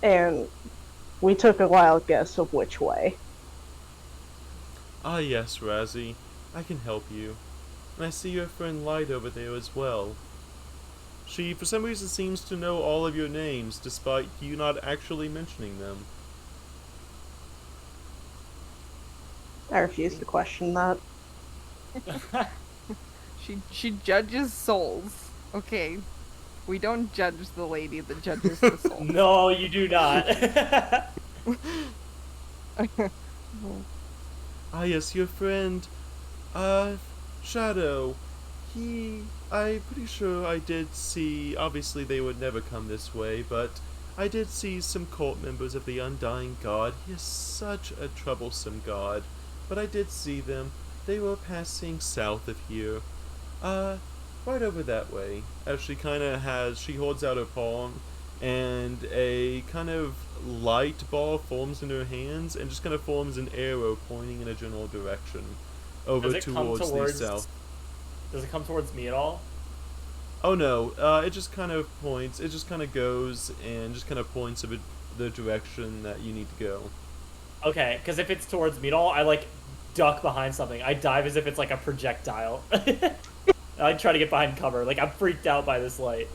S4: and we took a wild guess of which way.
S2: Ah yes, Razzie. I can help you. And I see your friend Light over there as well. She, for some reason, seems to know all of your names, despite you not actually mentioning them.
S4: I refuse to question that.
S3: She judges souls. Okay. We don't judge the lady that judges the soul.
S1: No, you do not.
S2: Ah yes, your friend, Shadow. I'm pretty sure I did see, obviously they would never come this way, but I did see some cult members of the Undying God. He is such a troublesome god. But I did see them. They were passing south of here. Right over that way. As she she holds out her palm, and a kind of light ball forms in her hands, and just kind of forms an arrow pointing in a general direction. Over towards the south.
S1: Does it come towards me at all?
S2: Oh no, it just kind of points, it just kind of goes and just kind of points of the direction that you need to go.
S1: Okay, because if it's towards me at all, I like duck behind something. I dive as if it's like a projectile. I try to get behind cover. Like, I'm freaked out by this light.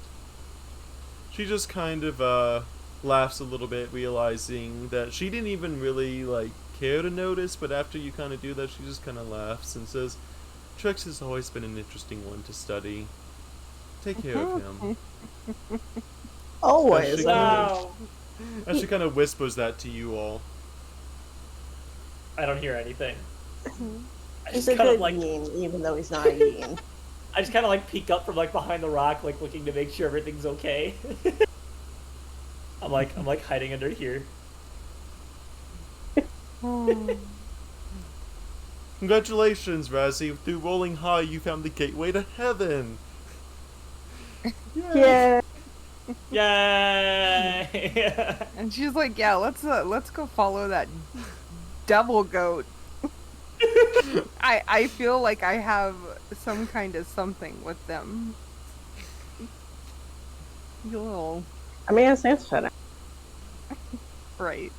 S2: She just kind of laughs a little bit, realizing that she didn't even really like care to notice, but after you kind of do that, she just kind of laughs and says, Trix has always been an interesting one to study. Take care of him.
S4: Always.
S2: And she kind of whispers that to you all.
S1: I don't hear anything.
S4: He's a good Yin, even though he's not a Yin.
S1: I just kind of like peek up from like behind the rock, like looking to make sure everything's okay. I'm like hiding under here.
S2: Congratulations, Razzie. Through rolling high, you found the gateway to heaven.
S4: Yeah.
S1: Yay!
S3: And she's like, yeah, let's go follow that devil goat. I feel like I have some kind of something with them. You little...
S4: I mean, it sounds fitting.
S3: Right.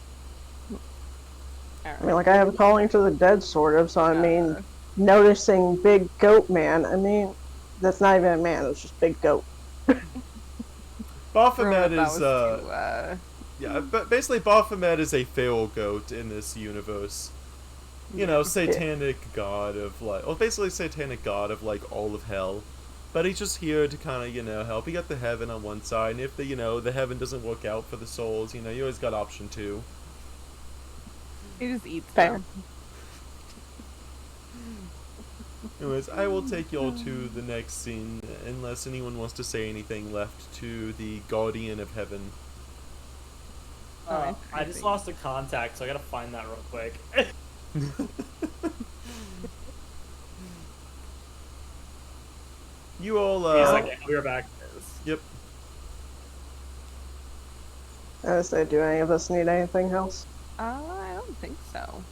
S4: I mean, like, I have a calling to the dead, sort of, so I mean, noticing big goat man, I mean, that's not even a man, it's just big goat.
S2: Baphomet is, yeah, but basically Baphomet is a feral goat in this universe. You know, satanic god of, like, well, basically satanic god of, like, all of hell. But he's just here to kind of, you know, help. You got the heaven on one side, and if the, you know, the heaven doesn't work out for the souls, you know, you always got option 2.
S3: He just eats
S4: Fair.
S3: them.
S2: Anyways, I will take y'all to the next scene, unless anyone wants to say anything left to the Guardian of Heaven.
S1: I just lost a contact, so I gotta find that real quick.
S2: You all,
S1: we are back.
S2: Yep.
S4: I was say, do any of us need anything else?
S3: I don't think so.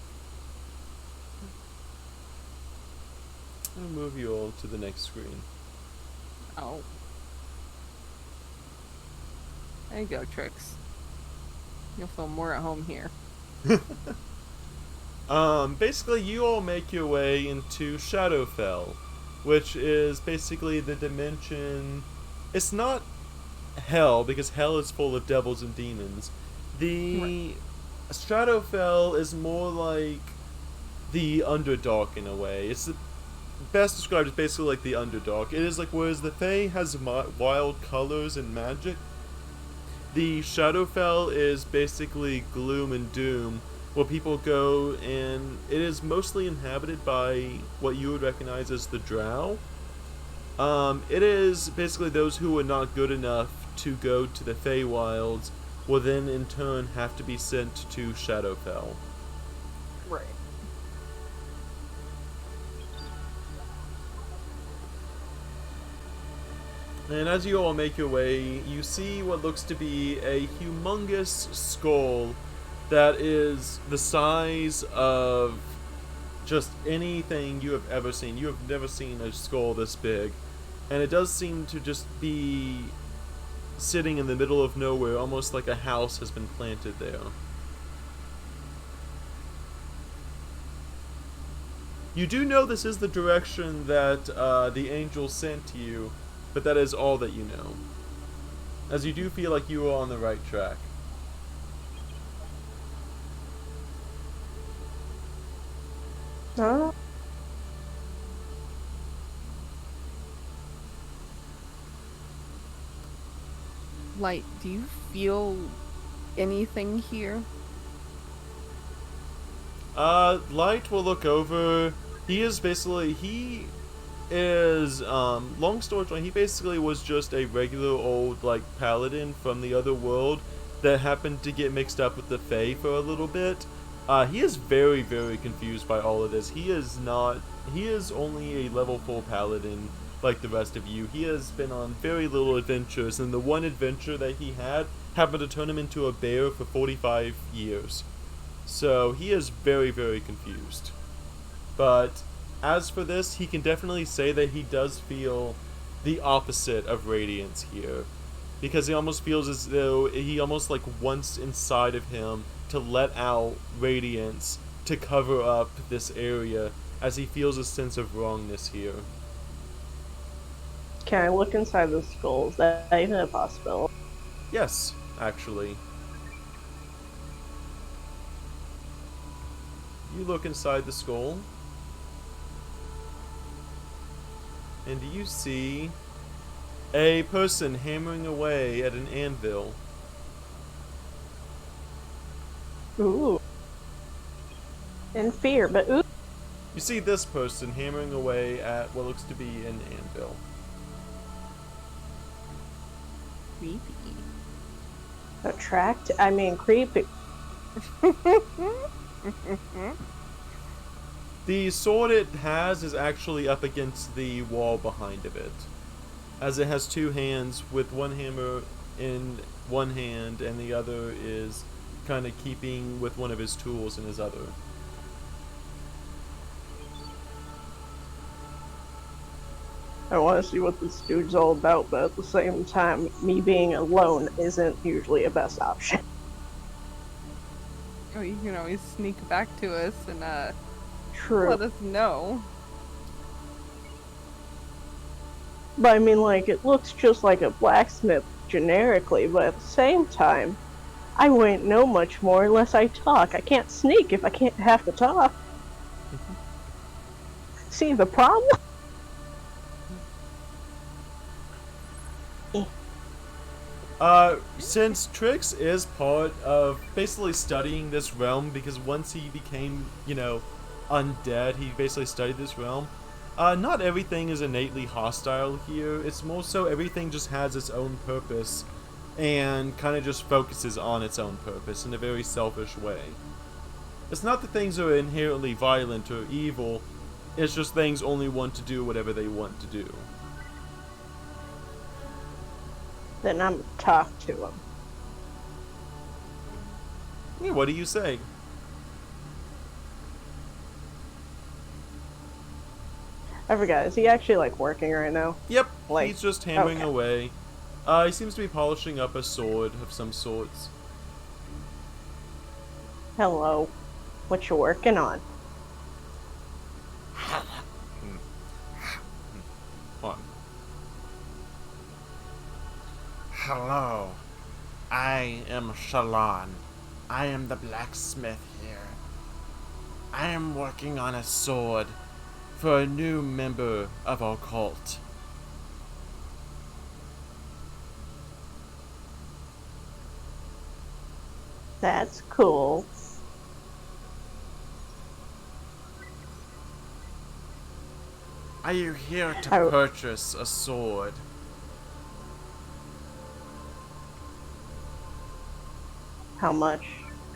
S2: I'll move you all to the next screen.
S3: Oh. There you go, Trix. You'll feel more at home here.
S2: Basically, you all make your way into Shadowfell, which is basically the dimension. It's not hell, because hell is full of devils and demons. The Shadowfell is more like the Underdark in a way. It's best described as basically like the Underdark. It is like, whereas the Fae has wild colors and magic, the Shadowfell is basically gloom and doom, where people go, and it is mostly inhabited by what you would recognize as the Drow. It is basically those who are not good enough to go to the Feywilds will then in turn have to be sent to Shadowfell.
S3: Right.
S2: And as you all make your way, you see what looks to be a humongous skull that is the size of just anything you have ever seen. You have never seen a skull this big. And it does seem to just be sitting in the middle of nowhere, almost like a house has been planted there. You do know this is the direction that the angel sent you, but that is all that you know. As you do feel like you are on the right track.
S4: Huh?
S3: Light, do you feel anything here?
S2: Light will look over. He is, long story short, he basically was just a regular old, like, paladin from the other world that happened to get mixed up with the Fae for a little bit. He is very, very confused by all of this. He is only a level 4 paladin like the rest of you. He has been on very little adventures, and the one adventure that he had happened to turn him into a bear for 45 years. So he is very, very confused. But as for this, he can definitely say that he does feel the opposite of radiance here. Because he almost feels as though he almost like wants inside of him to let out radiance to cover up this area, as he feels a sense of wrongness here.
S4: Can I look inside the skull? Is that even a possibility?
S2: Yes, actually. You look inside the skull, and you see a person hammering away at an anvil.
S4: Ooh. In fear, but ooh.
S2: You see this person hammering away at what looks to be an anvil.
S3: Creepy.
S4: Creepy.
S2: The sword it has is actually up against the wall behind of it, as it has two hands with one hammer in one hand and the other is kind of keeping with one of his tools in his other.
S4: I want to see what this dude's all about, but at the same time, me being alone isn't usually a best option.
S3: Oh, you can always sneak back to us and
S4: True.
S3: let us know.
S4: But I mean, like, it looks just like a blacksmith generically, but at the same time, I wouldn't know much more unless I talk. I can't sneak if I can't have to talk. See the problem?
S2: Since Trix is part of basically studying this realm, because once he became, undead, he basically studied this realm. Not everything is innately hostile here. It's more so everything just has its own purpose and kind of just focuses on its own purpose in a very selfish way. It's not that things are inherently violent or evil, it's just things only want to do whatever they want to do.
S4: Then I'm gonna talk to him.
S2: Yeah, what do you say?
S4: I forgot, is he actually, like, working right now?
S2: Yep,
S4: Like,
S2: he's just hammering
S4: okay.
S2: away. He seems to be polishing up a sword of some sorts.
S4: Hello. What you working on?
S5: Hello. I am Shalon. I am the blacksmith here. I am working on a sword for a new member of our cult.
S4: That's cool.
S5: Are you here to purchase a sword?
S4: How much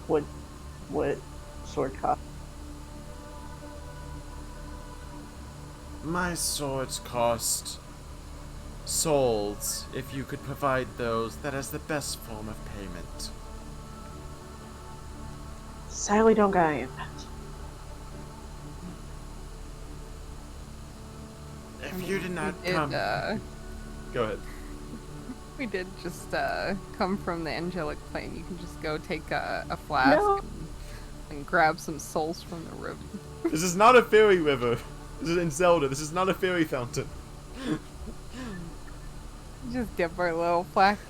S4: would sword cost?
S5: My swords cost souls. If you could provide those, that is the best form of payment.
S4: Sadly, don't got any of that.
S5: If you did not come...
S2: Go ahead.
S3: We did just come from the angelic plane. You can just go take a flask and grab some souls from the river.
S2: This is not a fairy river. This is in Zelda. This is not a fairy fountain.
S3: Just dip our little flask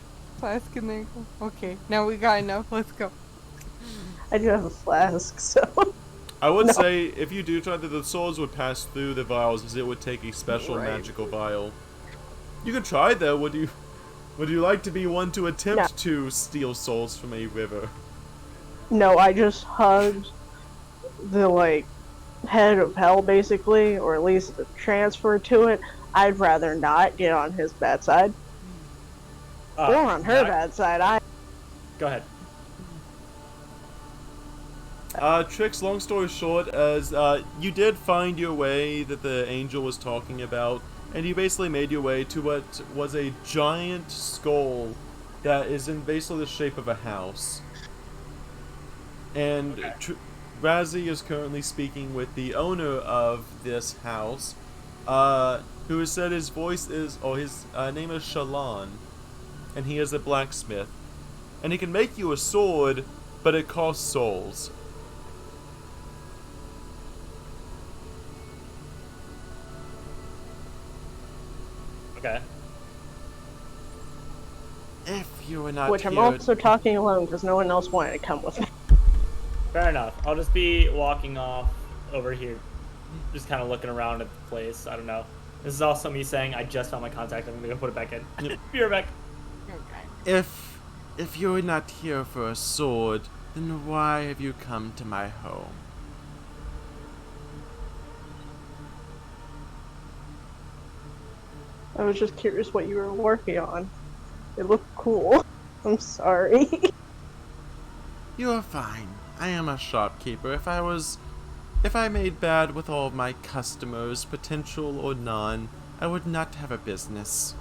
S3: in there. Okay, now we got enough. Let's go.
S4: I do have a flask, so...
S2: I would say, if you do try that, the souls would pass through the vials, as it would take a special magical vial. You could try, though. Would you like to be one to attempt to steal souls from a river?
S4: No, I just hugged the, head of hell, basically, or at least the transfer to it. I'd rather not get on his bad side. Or on her bad side.
S1: Go ahead.
S2: Trix, long story short, as you did find your way that the angel was talking about, and you basically made your way to what was a giant skull that is in basically the shape of a house. And Razzie is currently speaking with the owner of this house, who has said his voice is, his name is Shalon, and he is a blacksmith. And he can make you a sword, but it costs souls.
S1: Okay.
S5: If you were not
S4: Which
S5: here...
S4: I'm also talking alone because no one else wanted to come with me.
S1: Fair enough. I'll just be walking off over here. Just kind of looking around at the place. I don't know. This is also me saying I just found my contact. I'm going to go put it back in. Be right back.
S3: Okay.
S5: If you were not here for a sword, then why have you come to my home?
S4: I was just curious what you were working on. It looked cool. I'm sorry.
S5: You are fine. I am a shopkeeper. If I made bad with all of my customers, potential or none, I would not have a business.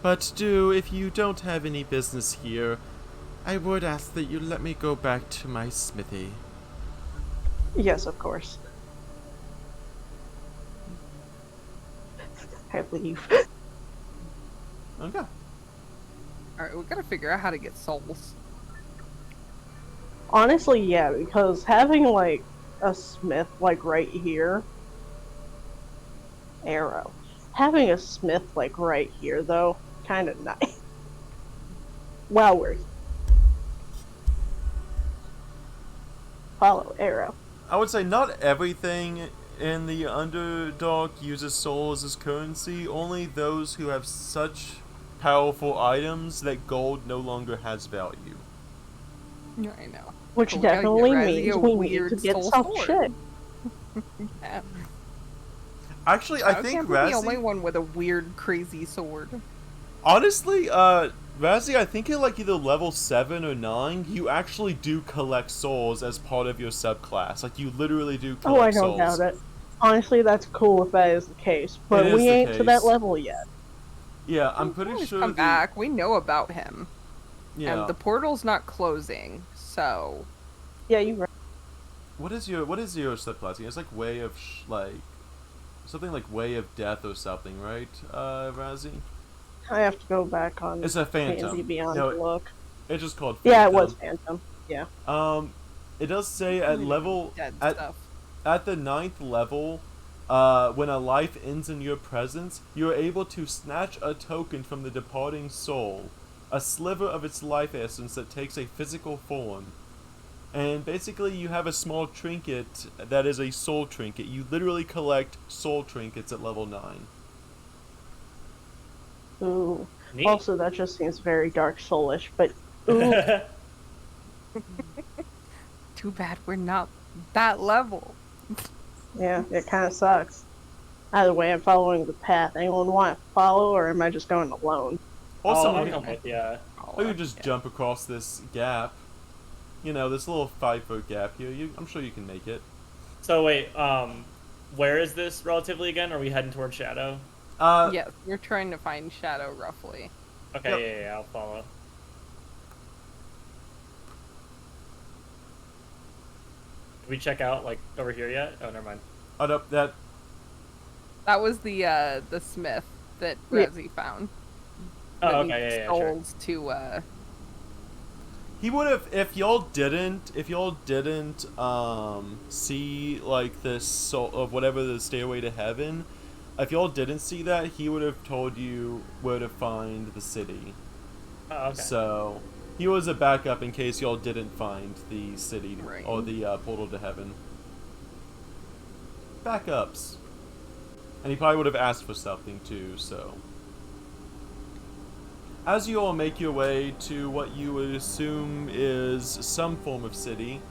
S5: But if you don't have any business here, I would ask that you let me go back to my smithy.
S4: Yes, of course. I leave.
S2: Okay.
S3: Alright, we gotta figure out how to get souls.
S4: Honestly, yeah, because having, a smith, right here... Arrow. Having a smith, right here, though, kinda nice. Wow, we're... Follow arrow.
S2: I would say not everything in the Underdark uses souls as currency. Only those who have such powerful items that gold no longer has value.
S3: Yeah, I know.
S4: Which
S3: But
S4: definitely
S3: we
S4: means we need to get some shit.
S3: Yeah.
S2: Actually, I think
S3: can't be the
S2: Razzie...
S3: only one with a weird, crazy sword.
S2: Honestly, Razzie, I think at either level 7 or 9, you actually do collect souls as part of your subclass. You literally do collect souls.
S4: Oh, I don't doubt it. Honestly, that's cool if that is the case, but
S2: It is
S4: we
S2: the
S4: ain't to that
S2: case.
S4: level yet.
S2: Yeah, I'm pretty sure
S3: Come back. We know about him.
S2: Yeah.
S3: And the portal's not closing, so...
S4: Yeah, you right.
S2: What is your subclass? It's way of something like Way of Death or something, right, Razzie?
S4: I have to go back on
S2: It's a Phantom.
S4: Pansy Beyond
S2: No,
S4: to look.
S2: It's just called Phantom.
S4: Yeah, it was Phantom. Yeah.
S2: It does say at level
S3: Dead
S2: at
S3: stuff.
S2: at the 9th level, when a life ends in your presence, you are able to snatch a token from the departing soul a sliver of its life essence that takes a physical form. And basically you have a small trinket that is a soul trinket. You literally collect soul trinkets at level 9.
S4: Ooh.
S1: Neat.
S4: Also, that just seems very Dark Soulish, but ooh.
S3: Too bad we're not that level.
S4: Yeah, it kind of sucks. Either way, I'm following the path. Anyone want to follow, or am I just going alone?
S2: Also,
S1: I'll come with you.
S2: or you just jump across this gap. You know, this little 5-foot gap here. I'm sure you can make it.
S1: So wait, where is this relatively again? Are we heading towards Shadow?
S3: Yes, we're trying to find Shadow roughly.
S1: Okay,
S2: Yep.
S1: yeah, I'll follow. Did we check out, like, over here yet? Oh, never mind.
S2: That
S3: That was the smith that
S4: Yeah.
S3: Resi found.
S1: Oh,
S3: That
S1: okay,
S3: needs
S1: yeah, sure.
S3: souls to
S2: he would have if y'all didn't see like this soul of whatever the stairway to heaven. If y'all didn't see that, he would have told you where to find the city.
S1: Oh, okay.
S2: So he was a backup in case y'all didn't find the city
S3: Right.
S2: or the portal to heaven. Backups. And he probably would have asked for something too, so. As you all make your way to what you would assume is some form of city,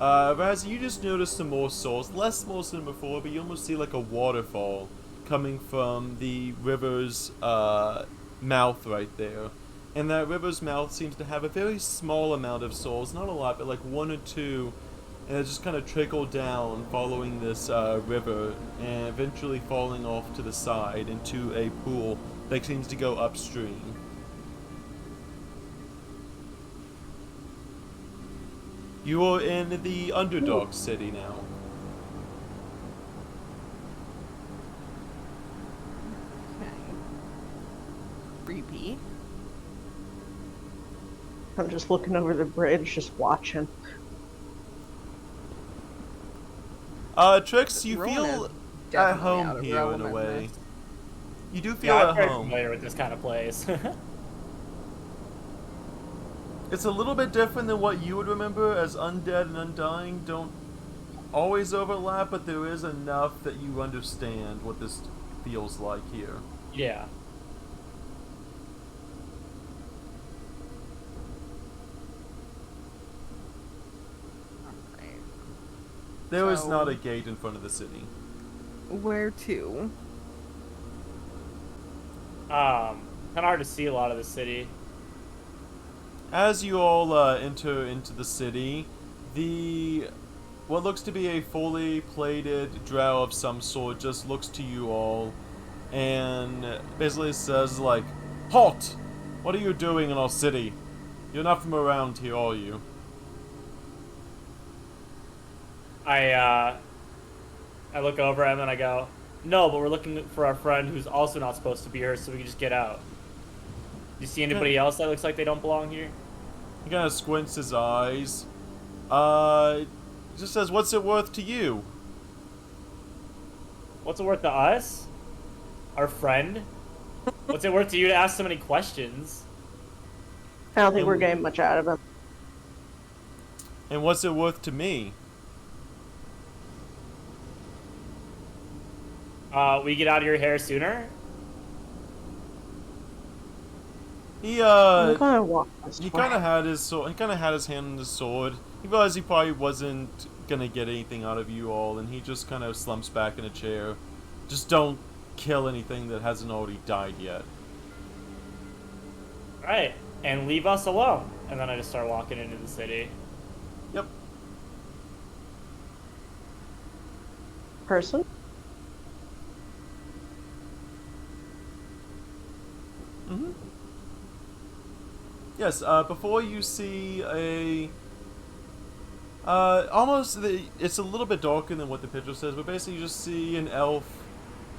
S2: Raz, you just notice some more souls. Less souls than before, but you almost see like a waterfall coming from the river's mouth right there. And that river's mouth seems to have a very small amount of souls, not a lot, but like 1 or 2, and it just kind of trickle down following this river and eventually falling off to the side into a pool that seems to go upstream. You are in the Underdog City now.
S3: creepy.
S4: I'm just looking over the bridge, just watching.
S2: Trix, you
S3: Rowan
S2: feel
S3: is
S2: at
S3: definitely out
S2: home
S3: of
S2: here in a
S3: relevant
S2: way.
S3: list.
S2: You do feel
S1: Yeah, I'm
S2: at
S1: very
S2: home.
S1: familiar with this kind of place.
S2: It's a little bit different than what you would remember, as Undead and Undying don't always overlap, but there is enough that you understand what this feels like here.
S1: Yeah.
S3: Alright.
S2: There is
S3: So-
S2: not a gate in front of the city.
S3: Where to?
S1: Kind of hard to see a lot of the city.
S2: As you all enter into the city, what looks to be a fully plated drow of some sort just looks to you all and basically says like, "Halt! What are you doing in our city? You're not from around here, are you?"
S1: I look over him and I go, "No, but we're looking for our friend who's also not supposed to be here, so we can just get out." You see anybody else that looks like they don't belong here?
S2: He kind of squints his eyes. He just says, "What's it worth to you?"
S1: What's it worth to us? Our friend? What's it worth to you to ask so many questions?
S4: I don't think we're getting much out of him.
S2: And what's it worth to me?
S1: We get out of your hair sooner?
S2: He
S4: I'm gonna walk this
S2: He
S4: way.
S2: kind of had his sword. He kind of had his hand on the sword. He realized he probably wasn't gonna get anything out of you all, and he just kind of slumps back in a chair. Just don't kill anything that hasn't already died yet.
S1: Alright, and leave us alone. And then I just start walking into the city.
S2: Yep.
S4: Person?
S2: Mm-hmm. Yes. Before you see it's a little bit darker than what the picture says, but basically you just see an elf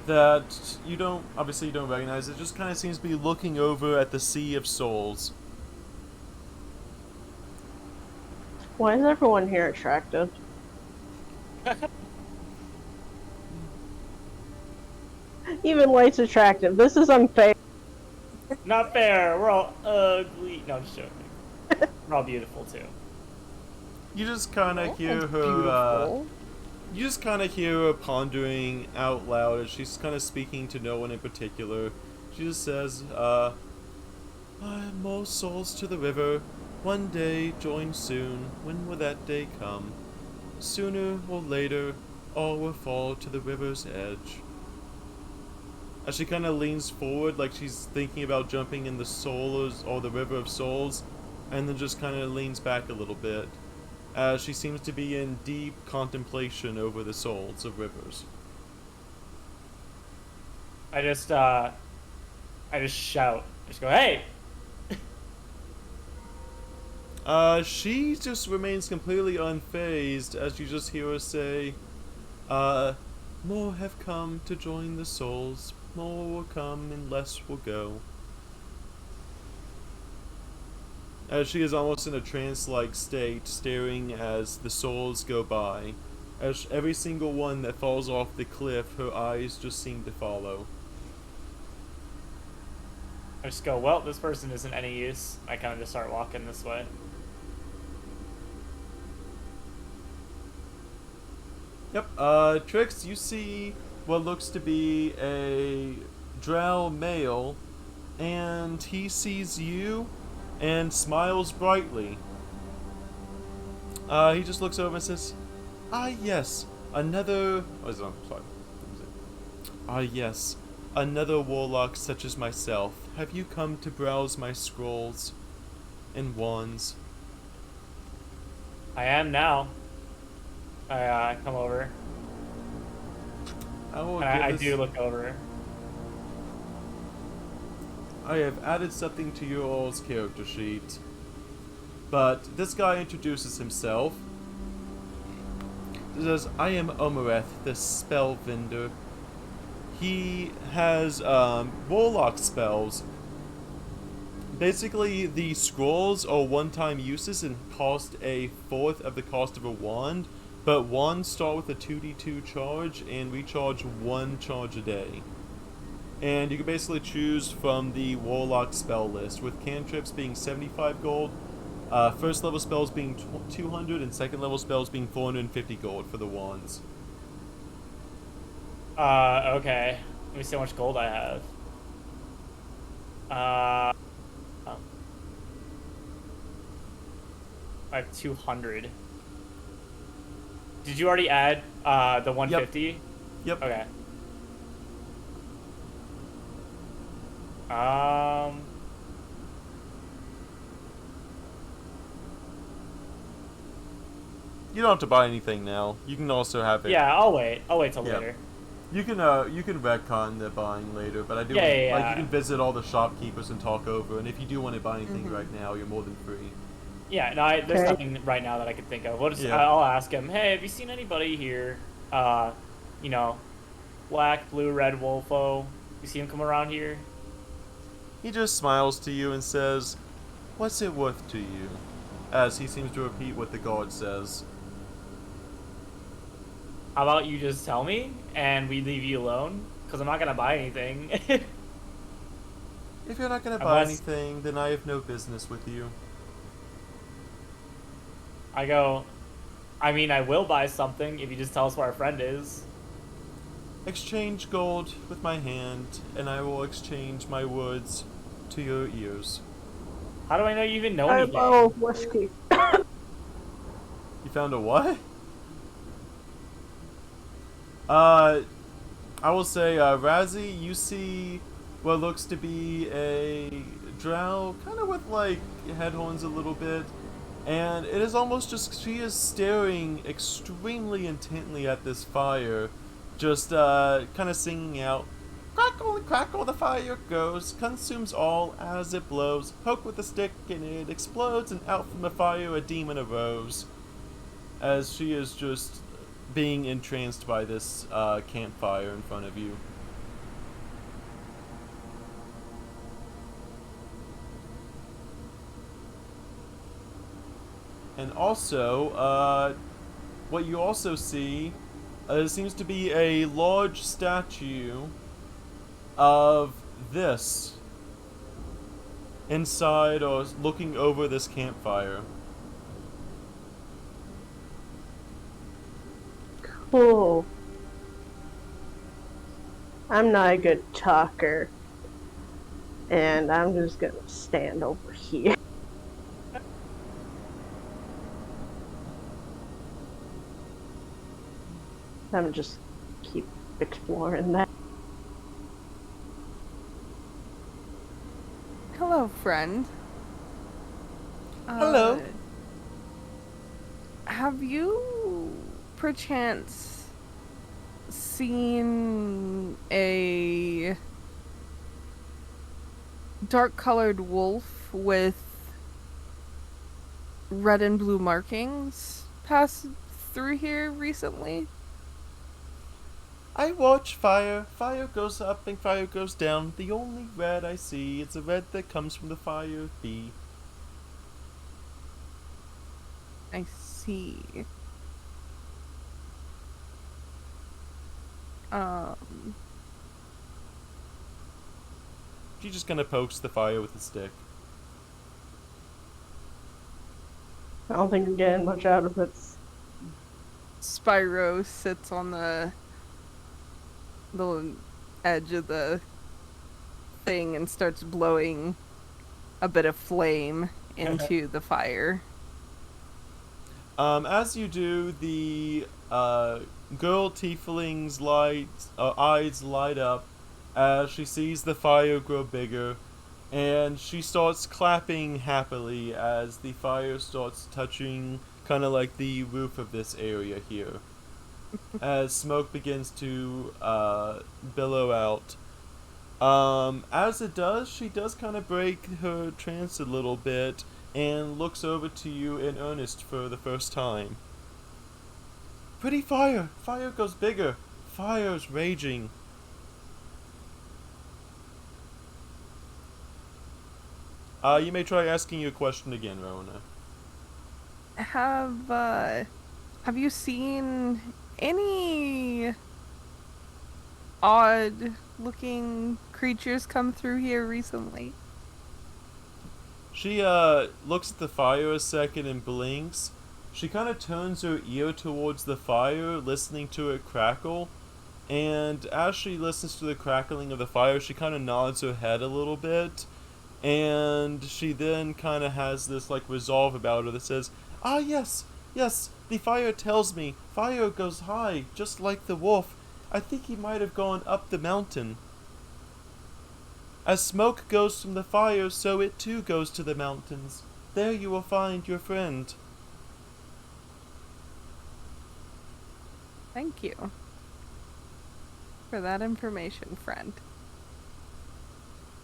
S2: that you don't recognize. It just kind of seems to be looking over at the sea of souls.
S4: Why is everyone here attractive? Even Light's attractive. This is unfair.
S1: Not fair. We're all ugly. No, I'm just joking. We're all beautiful too.
S2: You just kind of hear her.
S3: Beautiful.
S2: You just kind of hear her pondering out loud as she's kind of speaking to no one in particular. She just says, more souls to the river. One day, join soon. When will that day come? Sooner or later, all will fall to the river's edge. As she kind of leans forward, like she's thinking about jumping in the souls or the river of souls, and then just kind of leans back a little bit, as she seems to be in deep contemplation over the souls of rivers.
S1: I just shout. I just go, hey!
S2: She just remains completely unfazed as you just hear her say, more have come to join the souls, more will come and less will go. As she is almost in a trance-like state, staring as the souls go by. As every single one that falls off the cliff, her eyes just seem to follow.
S1: I just go, well, this person isn't any use. I kind of just start walking this way.
S2: Yep, Trix, you see what looks to be a drow male, and he sees you and smiles brightly. He just looks over and says, yes, another... Oh, sorry. Yes, another warlock such as myself. Have you come to browse my scrolls and wands?
S1: I am now. I come over. I do look over.
S2: I have added something to your all's character sheet. But this guy introduces himself. He says, I am Omereth, the spell vendor. He has Warlock Spells. Basically, the scrolls are one-time uses and cost a fourth of the cost of a wand. But wands start with a 2d2 charge and recharge 1 charge a day. And you can basically choose from the Warlock spell list, with cantrips being 75 gold, first level spells being 200, and second level spells being 450 gold for the wands.
S1: Okay. Let me see how much gold I have. I have 200. Did you already add the 150?
S2: Yep.
S1: Okay.
S2: You don't have to buy anything now. You can also have it.
S1: Yeah, I'll wait. I'll wait till later.
S2: You can retcon the buying later, but I do like you can visit all the shopkeepers and talk over, and if you do want to buy anything right now, you're more than free.
S1: Yeah, no, there's nothing right now that I can think of. I'll ask him, hey, have you seen anybody here, you know, black, blue, red wolfo? You see him come around here?
S2: He just smiles to you and says, what's it worth to you? As he seems to repeat what the guard says.
S1: How about you just tell me, and we leave you alone? Because I'm not going to buy anything.
S2: If you're not going to buy anything, then I have no business with you.
S1: I go, I mean, I will buy something if you just tell us where our friend is.
S2: Exchange gold with my hand, and I will exchange my words to your ears.
S1: How do I know you even know anything?
S4: Oh, whiskey.
S2: You found a what? I will say, Razzie, you see what looks to be a drow, kind of with, like, head horns a little bit. And it is almost just, she is staring extremely intently at this fire, just kind of singing out, crackle and crackle the fire goes, consumes all as it blows, poke with a stick and it explodes, and out from the fire a demon arose. As she is just being entranced by this campfire in front of you. And also, what you also see seems to be a large statue of this. inside or looking over this campfire.
S4: Cool. I'm not a good talker, and I'm just gonna stand over here. I'm just keep exploring that.
S3: Hello, friend.
S2: Hello.
S3: Have you, perchance, seen a dark-colored wolf with red and blue markings pass through here recently?
S2: I watch fire. Fire goes up and fire goes down. The only red I see is the red that comes from the fire bee.
S3: I see.
S2: She just kind of pokes the fire with a stick.
S4: I don't think you're getting much out of it.
S3: Spyro sits on the edge of the thing and starts blowing a bit of flame into the fire.
S2: As you do, the girl tiefling's eyes light up as she sees the fire grow bigger, and she starts clapping happily as the fire starts touching kind of like the roof of this area here. As smoke begins to billow out. As it does, she does kind of break her trance a little bit and looks over to you in earnest for the first time. Pretty fire! Fire goes bigger! Fire's raging! You may try asking your question again, Rona.
S3: Have you seen any odd looking creatures come through here recently?
S2: She looks at the fire a second and blinks. She kind of turns her ear towards the fire, listening to it crackle. And as she listens to the crackling of the fire, she kind of nods her head a little bit. And she then kind of has this like resolve about her that says, "Ah, yes, the fire tells me. Fire goes high, just like the wolf. I think he might have gone up the mountain. As smoke goes from the fire, so it too goes to the mountains. There you will find your friend."
S3: Thank you for that information, friend.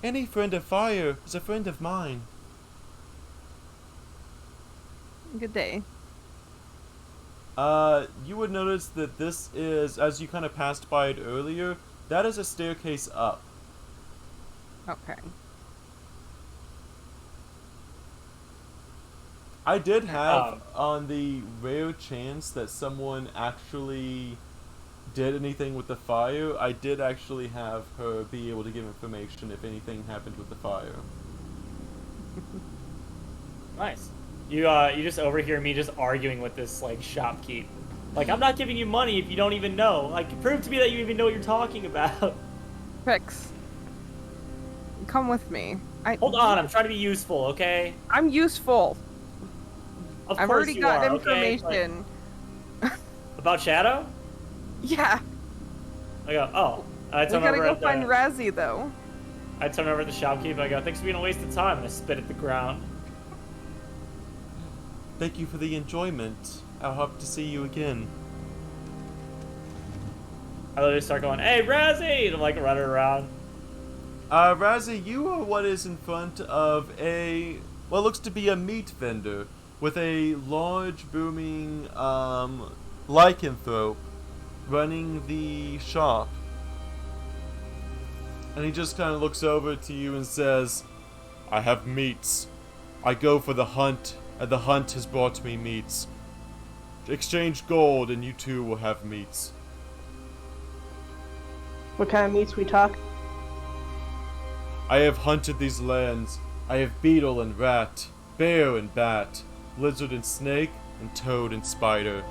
S2: Any friend of fire is a friend of mine.
S3: Good day.
S2: You would notice that this is, as you kind of passed by it earlier, that is a staircase up.
S3: Okay.
S2: I did have, on the rare chance that someone actually did anything with the fire, I did actually have her be able to give information if anything happened with the fire.
S1: Nice. You just overhear me just arguing with this like shopkeep. Like, I'm not giving you money if you don't even know. Like, prove to me that you even know what you're talking about.
S3: Trix, come with me.
S1: Hold on, I'm trying to be useful, okay?
S3: I'm useful.
S1: Of
S3: I've
S1: course
S3: already
S1: you
S3: got
S1: are,
S3: information.
S1: Okay? Like, about Shadow?
S3: Yeah.
S1: I go, oh. I
S3: We
S1: turn
S3: gotta
S1: over
S3: go
S1: at
S3: find
S1: the,
S3: Razzie, though.
S1: I turn over at the shopkeep. I go, thanks for being a waste of time. And I spit at the ground.
S2: Thank you for the enjoyment. I'll hope to see you again.
S1: I literally start going, hey, Razzie! And I'm like running around.
S2: Razzie, you are what is in front of what looks to be a meat vendor with a large booming lycanthrope running the shop. And he just kind of looks over to you and says, "I have meats. I go for the hunt, and the hunt has brought me meats. Exchange gold, and you too will have meats."
S4: What kind of meats we talk?
S2: I have hunted these lands. I have beetle and rat, bear and bat, lizard and snake, and toad and spider.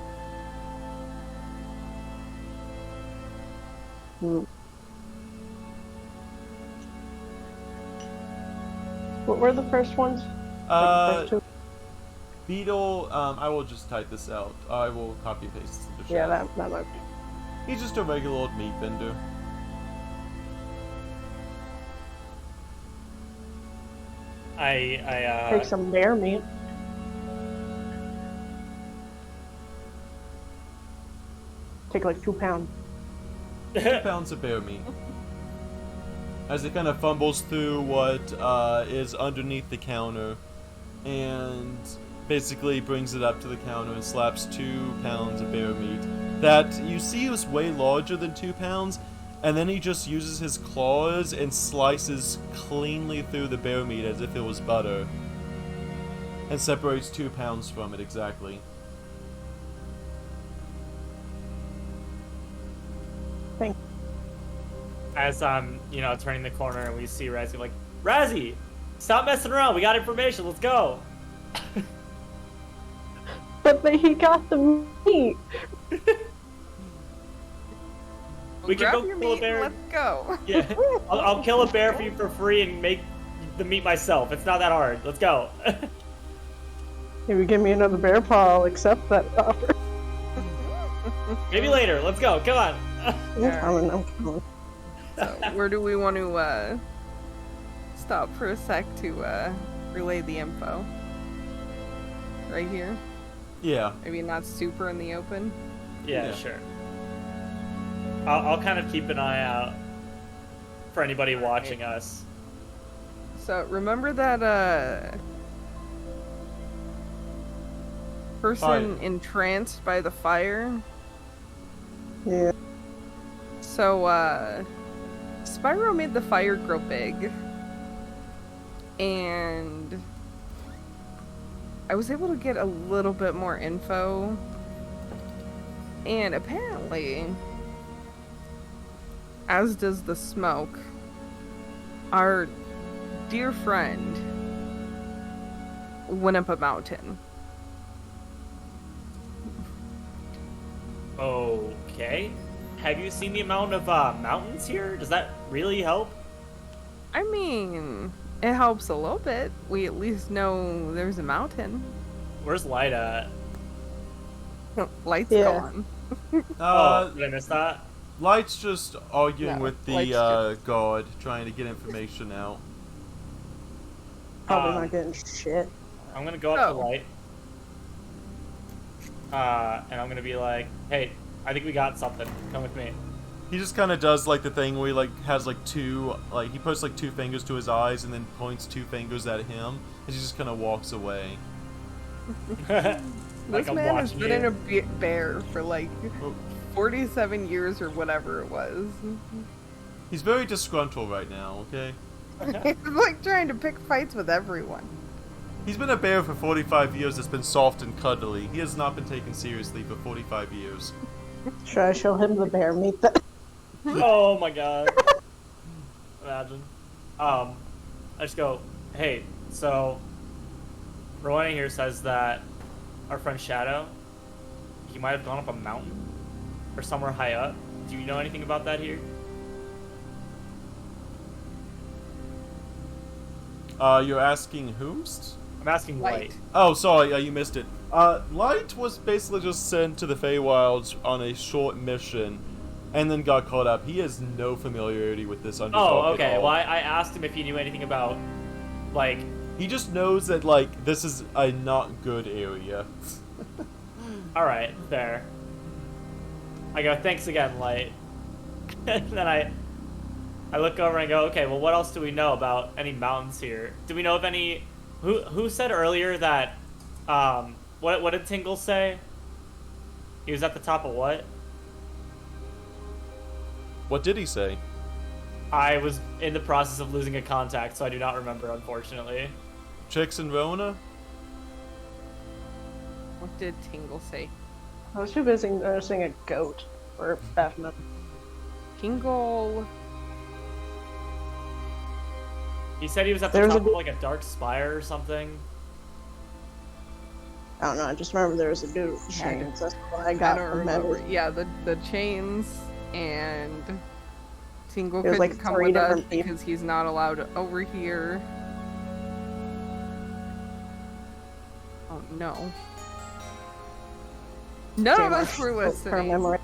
S4: What were the first ones? The first two?
S2: Beetle, I will just type this out. I will copy and paste this into chat.
S4: Yeah, that might be.
S2: He's just a regular old meat vendor.
S4: Take some bear meat. Take like 2 pounds.
S2: 2 pounds of bear meat. As it kind of fumbles through what is underneath the counter, and basically brings it up to the counter and slaps 2 pounds of bear meat that you see is way larger than 2 pounds, and then he just uses his claws and slices cleanly through the bear meat as if it was butter, and separates 2 pounds from it exactly.
S4: Thank
S1: As I'm, turning the corner and we see Razzie, like, Razzie, stop messing around. We got information. Let's go.
S4: But he got the meat.
S1: We can
S3: Grab
S1: go
S3: your
S1: kill a
S3: meat
S1: bear.
S3: and let's go.
S1: Yeah, I'll kill a bear for you for free and make the meat myself. It's not that hard. Let's go.
S4: If you give me another bear paw, I'll accept that offer.
S1: Maybe later. Let's go. Come on.
S4: I'm coming.
S3: So, where do we want to stop for a sec to relay the info? Right here?
S2: Yeah.
S3: Maybe not super in the open?
S1: Yeah, sure. I'll kind of keep an eye out for anybody watching us.
S3: So, remember that person entranced by the fire?
S4: Yeah.
S3: So, Spyro made the fire grow big. And I was able to get a little bit more info. And apparently, as does the smoke, our dear friend went up a mountain.
S1: Okay. Have you seen the amount of mountains here? Does that really help?
S3: I mean, it helps a little bit. We at least know there's a mountain.
S1: Where's Light at?
S3: Light's
S4: Yeah.
S3: gone.
S1: Did I miss that?
S2: Light's just arguing
S3: No,
S2: with
S3: Light's
S2: the guard, trying to get information out.
S4: Probably not getting shit.
S1: I'm gonna go up to
S3: Oh.
S1: Light. And I'm gonna be like, hey, I think we got something. Come with me.
S2: He just kind of does like the thing where he like has like two, like he puts like 2 fingers to his eyes and then points 2 fingers at him, and he just kind of walks away.
S1: Like
S3: This
S1: I'm
S3: man has
S1: watching
S3: been
S1: you.
S3: in a bear for like
S2: Oh.
S3: 47 years or whatever it was.
S2: He's very disgruntled right now, okay?
S3: He's like trying to pick fights with everyone.
S2: He's been a bear for 45 years that's been soft and cuddly. He has not been taken seriously for 45 years.
S4: Should I show him the bear meat then?
S1: Oh my god. Imagine. I just go, hey, so Rowan here says that our friend Shadow, he might have gone up a mountain or somewhere high up. Do you know anything about that here?
S2: You're asking whomst?
S1: I'm asking Light.
S3: Light.
S2: Oh, sorry, you missed it. Light was basically just sent to the Feywilds on a short mission, and then got caught up. He has no familiarity with this underdog
S1: Oh, okay.
S2: at all.
S1: Well, I asked him if he knew anything about, like...
S2: He just knows that, like, this is a not good area.
S1: Alright, fair. I go, thanks again, Light. And then I look over and go, okay, well, what else do we know about any mountains here? Do we know of any... Who said earlier that... What did Tingle say? He was at the top of what?
S2: What did he say?
S1: I was in the process of losing a contact, so I do not remember, unfortunately.
S2: Chicks and Rona?
S3: What did Tingle say?
S4: I was too busy noticing a goat or Baphomet.
S3: Tingle...
S1: He said he was at the top of like a dark spire or something.
S4: I don't know. I just remember there was a dude with chains. That's what I got from memory.
S3: Yeah, the chains and Tingle
S4: There's
S3: couldn't
S4: like
S3: come
S4: 3
S3: with us
S4: different people.
S3: because he's not allowed over here. Oh no. None of us were listening.
S4: Memory.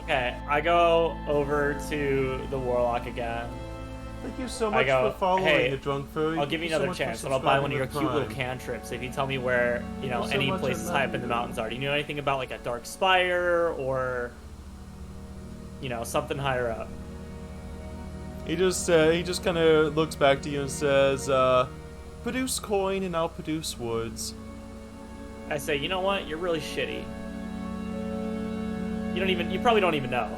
S1: Okay, I go over to the Warlock again.
S2: Thank you so much for following the Drunk Furry.
S1: I'll give you another chance, and I'll buy one of your cute little cantrips if you tell me where, you know, any places high up in the mountains are. Do you know anything about like a dark spire or, you know, something higher up?
S2: He just kind of looks back to you and says, "Produce coin, and I'll produce words."
S1: I say, you know what? You're really shitty. You probably don't even know.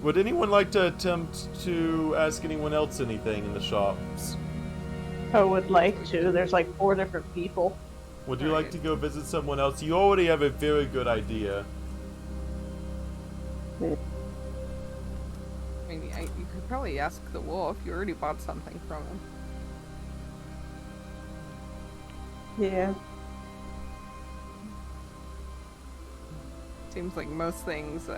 S2: Would anyone like to attempt to ask anyone else anything in the shops?
S4: I would like to. There's like 4 different people.
S2: Would you like to go visit someone else? You already have a very good idea.
S3: I mean, you could probably ask the wolf. You already bought something from him.
S4: Yeah.
S3: Seems like most things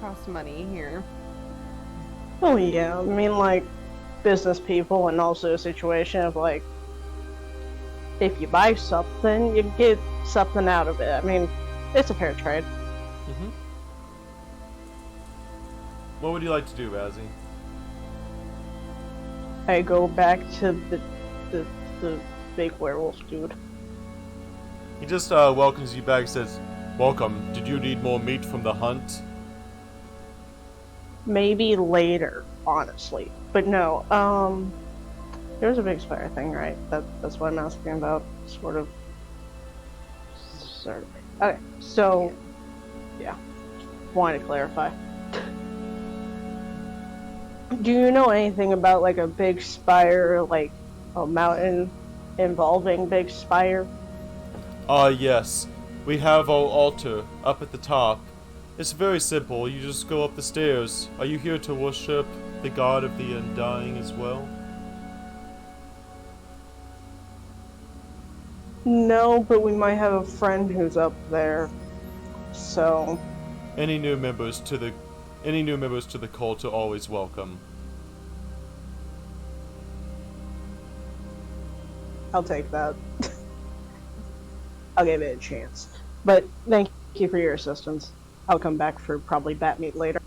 S3: cost money here.
S4: Oh yeah, I mean like business people, and also a situation of like if you buy something, you get something out of it. I mean, it's a fair trade.
S2: Mm-hmm. What would you like to do, Bazzy?
S4: I go back to the big werewolf dude.
S2: He just welcomes you back and says, "Welcome. Did you need more meat from the hunt?"
S4: Maybe later, honestly. But no, there's a big spire thing, right? That's what I'm asking about, sort of. Okay, so, yeah. Wanted to clarify. Do you know anything about, like, a big spire, like, a mountain involving big spire?
S2: Yes. We have our altar up at the top. It's very simple. You just go up the stairs. Are you here to worship the god of the Undying as well?
S4: No, but we might have a friend who's up there. So...
S2: Any new members to the cult are always welcome.
S4: I'll take that. I'll give it a chance. But thank you for your assistance. I'll come back for probably bat meat later.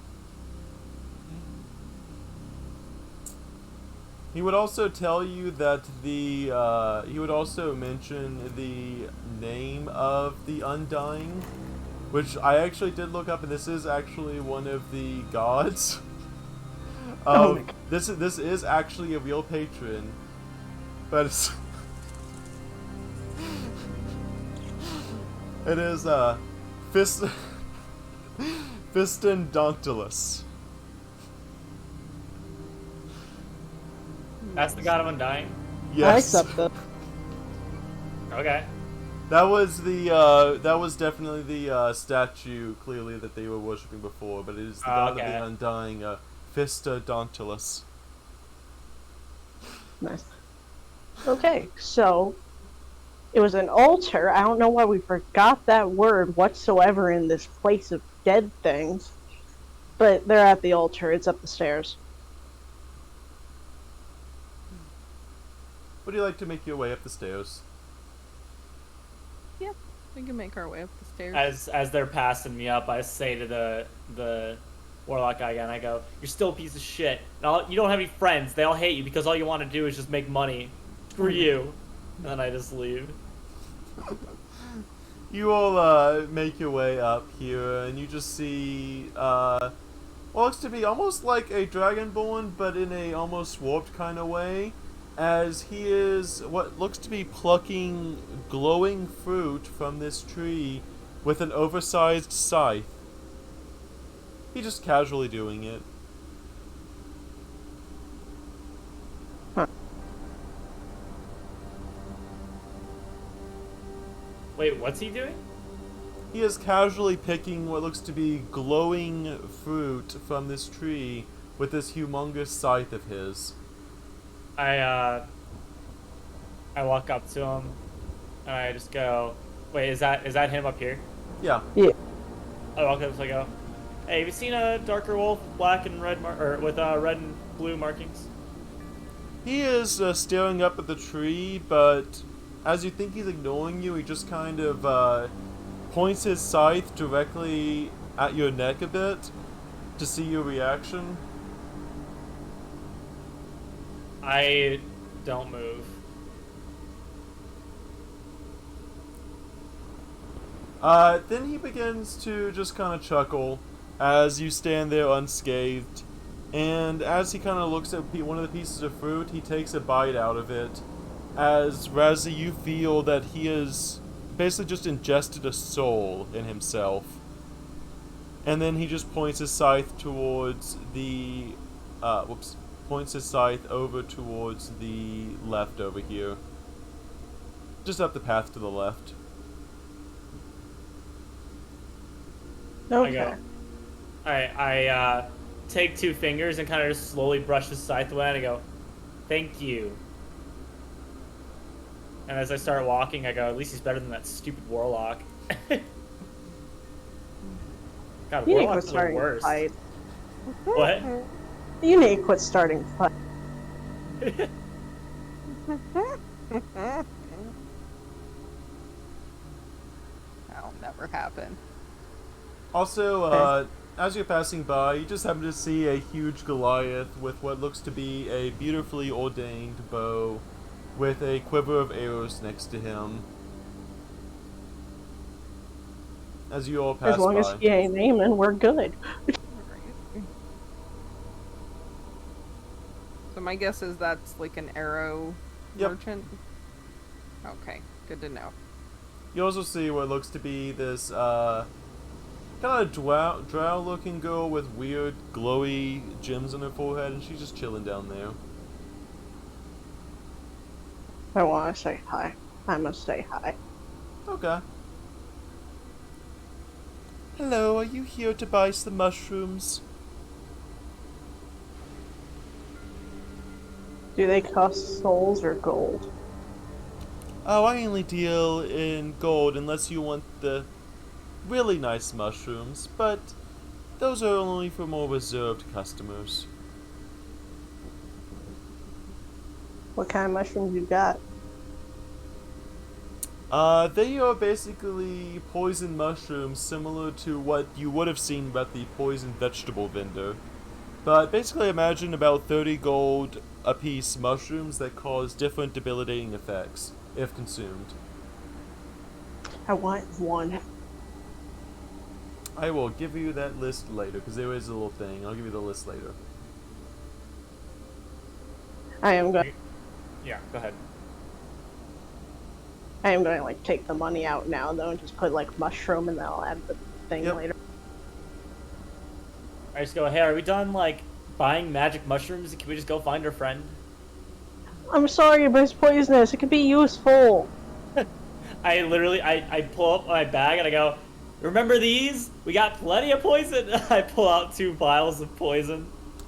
S2: He would also tell you that he would also mention the name of the Undying, which I actually did look up, and this is actually one of the gods. This is actually a real patron, but it's it is Fistendontilus.
S1: That's the god of Undying?
S2: Yes.
S4: I accept that.
S1: Okay.
S2: That was definitely the statue, clearly, that they were worshipping before, but it is the god of the Undying, Fistendontilus.
S4: Nice. Okay, so it was an altar. I don't know why we forgot that word whatsoever in this place of dead things, but they're at the altar. It's up the stairs.
S2: Would you like to make your way up the stairs?
S3: Yeah, we can make our way up the stairs.
S1: As they're passing me up, I say to the Warlock guy again, I go, "You're still a piece of shit. You don't have any friends. They all hate you because all you want to do is just make money. Screw you." And then I just leave.
S2: You all make your way up here, and you just see what looks to be almost like a dragonborn, but in a almost warped kind of way, as he is what looks to be plucking glowing fruit from this tree with an oversized scythe. He's just casually doing it.
S1: Wait, what's he doing?
S2: He is casually picking what looks to be glowing fruit from this tree with this humongous scythe of his.
S1: I walk up to him and I just go, "Wait, is that him up here?"
S2: Yeah.
S4: Yeah.
S1: I walk up and I go, "Hey, have you seen a darker wolf, black and red or with red and blue markings?"
S2: He is staring up at the tree, but as you think he's ignoring you, he just kind of points his scythe directly at your neck a bit to see your reaction.
S1: I don't move.
S2: Then he begins to just kind of chuckle as you stand there unscathed. And as he kind of looks at one of the pieces of fruit, he takes a bite out of it. As Razzie, you feel that he has basically just ingested a soul in himself. And then he just points his scythe towards the... points his scythe over towards the left over here. Just up the path to the left.
S4: Okay.
S1: I go. I take 2 fingers and kind of just slowly brush the scythe away, and I go, "Thank you." And as I start walking, I go, "At least he's better than that stupid warlock." God,
S4: You need to quit
S1: warlocks are the
S4: starting
S1: worst.
S4: fight.
S1: What?
S4: You need to quit starting fight.
S3: That'll never happen.
S2: Also, as you're passing by, you just happen to see a huge Goliath with what looks to be a beautifully ordained bow with a quiver of arrows next to him. As you all pass
S4: As long
S2: by.
S4: as he ain't aiming, we're good.
S3: So my guess is that's like an arrow
S2: Yep.
S3: merchant. Okay, good to know.
S2: You also see what looks to be this kind of drow looking girl with weird glowy gems on her forehead, and she's just chilling down there.
S4: I want to say hi. I must say hi.
S2: Okay. Hello, are you here to buy some mushrooms?
S4: Do they cost souls or gold?
S2: Oh, I only deal in gold unless you want the really nice mushrooms, but those are only for more reserved customers.
S4: What kind of mushrooms you got?
S2: They are basically poison mushrooms similar to what you would have seen at the poison vegetable vendor. But basically imagine about 30 gold a piece mushrooms that cause different debilitating effects if consumed.
S4: I want one.
S2: I will give you that list later, because there is a little thing. I'll give you the list later.
S4: I am going.
S1: Yeah, go ahead.
S4: I am going to like take the money out now though, and just put like mushroom, and then I'll add the thing
S2: Yep.
S4: later.
S1: I just go, "Hey, are we done like buying magic mushrooms? Can we just go find our friend?"
S4: I'm sorry, but it's poisonous. It could be useful.
S1: I literally, I pull up my bag and I go, "Remember these? We got plenty of poison." I pull out 2 vials of poison,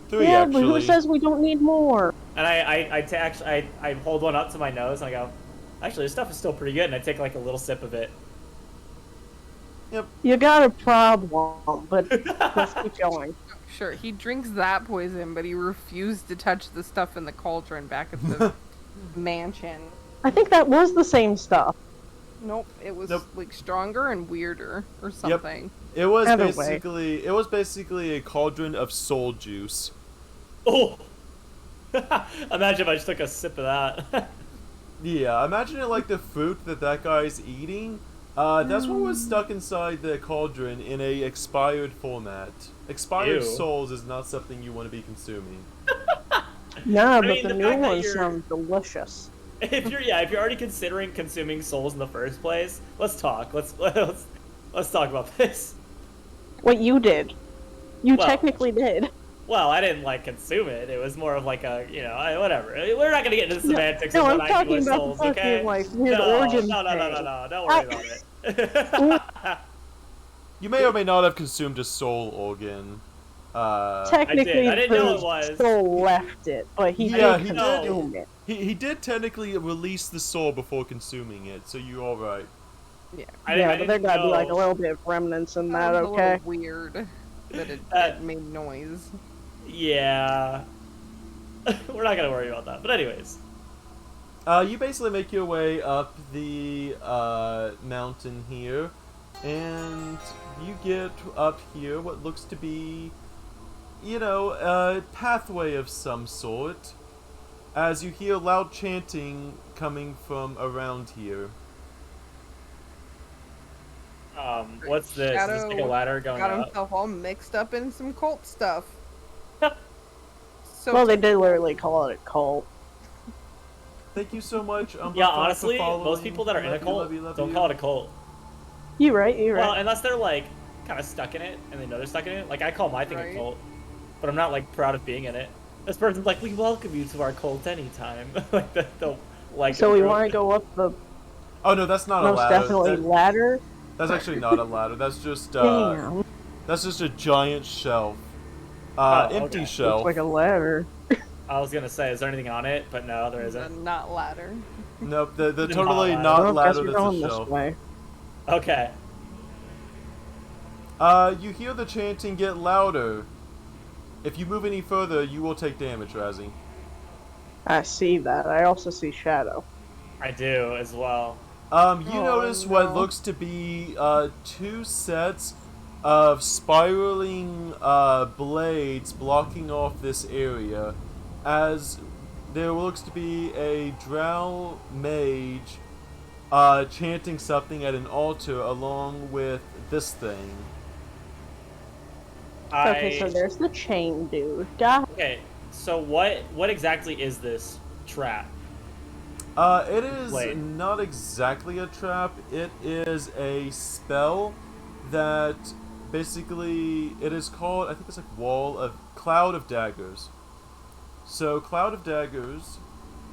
S2: 3
S4: yeah,
S2: actually.
S4: but who says we don't need more?
S1: and I hold one up to my nose and I go, "Actually, this stuff is still pretty good." And I take like a little sip of it.
S2: Yep.
S4: You got a problem, but let's keep going.
S3: Sure, he drinks that poison, but he refused to touch the stuff in the cauldron back at the mansion.
S4: I think that was the same stuff.
S3: Nope, it was
S2: Nope.
S3: like stronger and weirder or something.
S2: It was
S4: Either way.
S2: basically a cauldron of soul juice.
S1: Oh, imagine if I just took a sip of that.
S2: Yeah, imagine it like the fruit that guy's eating. That's what was stuck inside the cauldron in a expired format. Expired
S1: Ew.
S2: souls is not something you want to be consuming.
S4: Nah, but
S1: mean,
S4: the
S1: the
S4: new
S1: fact that
S4: ones
S1: you're-
S4: sound delicious.
S1: if you're already considering consuming souls in the first place, let's talk. Let's talk about this.
S4: What you did. You
S1: Well-
S4: technically did.
S1: Well, I didn't like consume it. It was more of like a, whatever. We're not gonna get into the semantics
S4: no,
S1: of
S4: I'm
S1: what I do
S4: talking
S1: with
S4: about
S1: souls,
S4: the fucking,
S1: okay?
S4: like, weird
S1: no,
S4: origin
S1: no,
S4: thing.
S1: don't worry about it.
S2: You may or may not have consumed a soul organ.
S4: Technically,
S1: I didn't know it
S4: the
S1: was.
S4: soul left it, but he
S2: Yeah,
S4: did
S2: he
S4: consume it.
S2: He did technically release the soul before consuming it, so you're all right.
S3: Yeah.
S4: Yeah, but there gotta be like a little bit of remnants in that,
S3: That was a
S4: okay?
S3: little weird that it made noise.
S1: Yeah. We're not gonna worry about that. But anyways.
S2: You basically make your way up the mountain here, and you get up here what looks to be, you know, a pathway of some sort, as you hear loud chanting coming from around here.
S1: What's this?
S3: Shadow
S1: Is this like a ladder going
S3: got
S1: up?
S3: himself all mixed up in some cult stuff. So
S4: Well, they did literally call it a cult.
S2: Thank you so much.
S1: Yeah, honestly, most people that are in a cult don't call it a cult.
S4: You're right, you're right.
S1: Well, unless they're like kind of stuck in it and they know they're stuck in it. Like I call my thing a cult, but I'm not like proud of being in it. This person's like, we welcome you to our cult anytime. Like they'll like.
S4: So we want to go up the
S2: Oh no, that's not a
S4: most
S2: ladder.
S4: definitely ladder.
S2: That's actually not a ladder. That's just
S4: Damn,
S2: that's just a giant shelf. Empty
S1: okay.
S2: shelf.
S4: looks like a ladder.
S1: I was gonna say, is there anything on it? But no, there isn't.
S3: not ladder.
S2: Nope, the
S1: Not
S2: totally
S1: ladder.
S2: not
S4: Well, guess
S2: ladder.
S4: we're
S2: That's a
S4: going
S2: shelf.
S4: this way.
S1: Okay.
S2: You hear the chanting get louder. If you move any further, you will take damage, Razzie.
S4: I see that. I also see shadow.
S1: I do as well.
S2: You notice what looks to be two sets of spiraling blades blocking off this area, as there looks to be a drow mage chanting something at an altar along with this thing.
S4: Okay, so there's the chain dude. Got
S1: Okay, so what exactly is this trap?
S2: It is
S1: Blade.
S2: not exactly a trap. It is a spell that basically it is called, I think it's like Cloud of Daggers. So Cloud of Daggers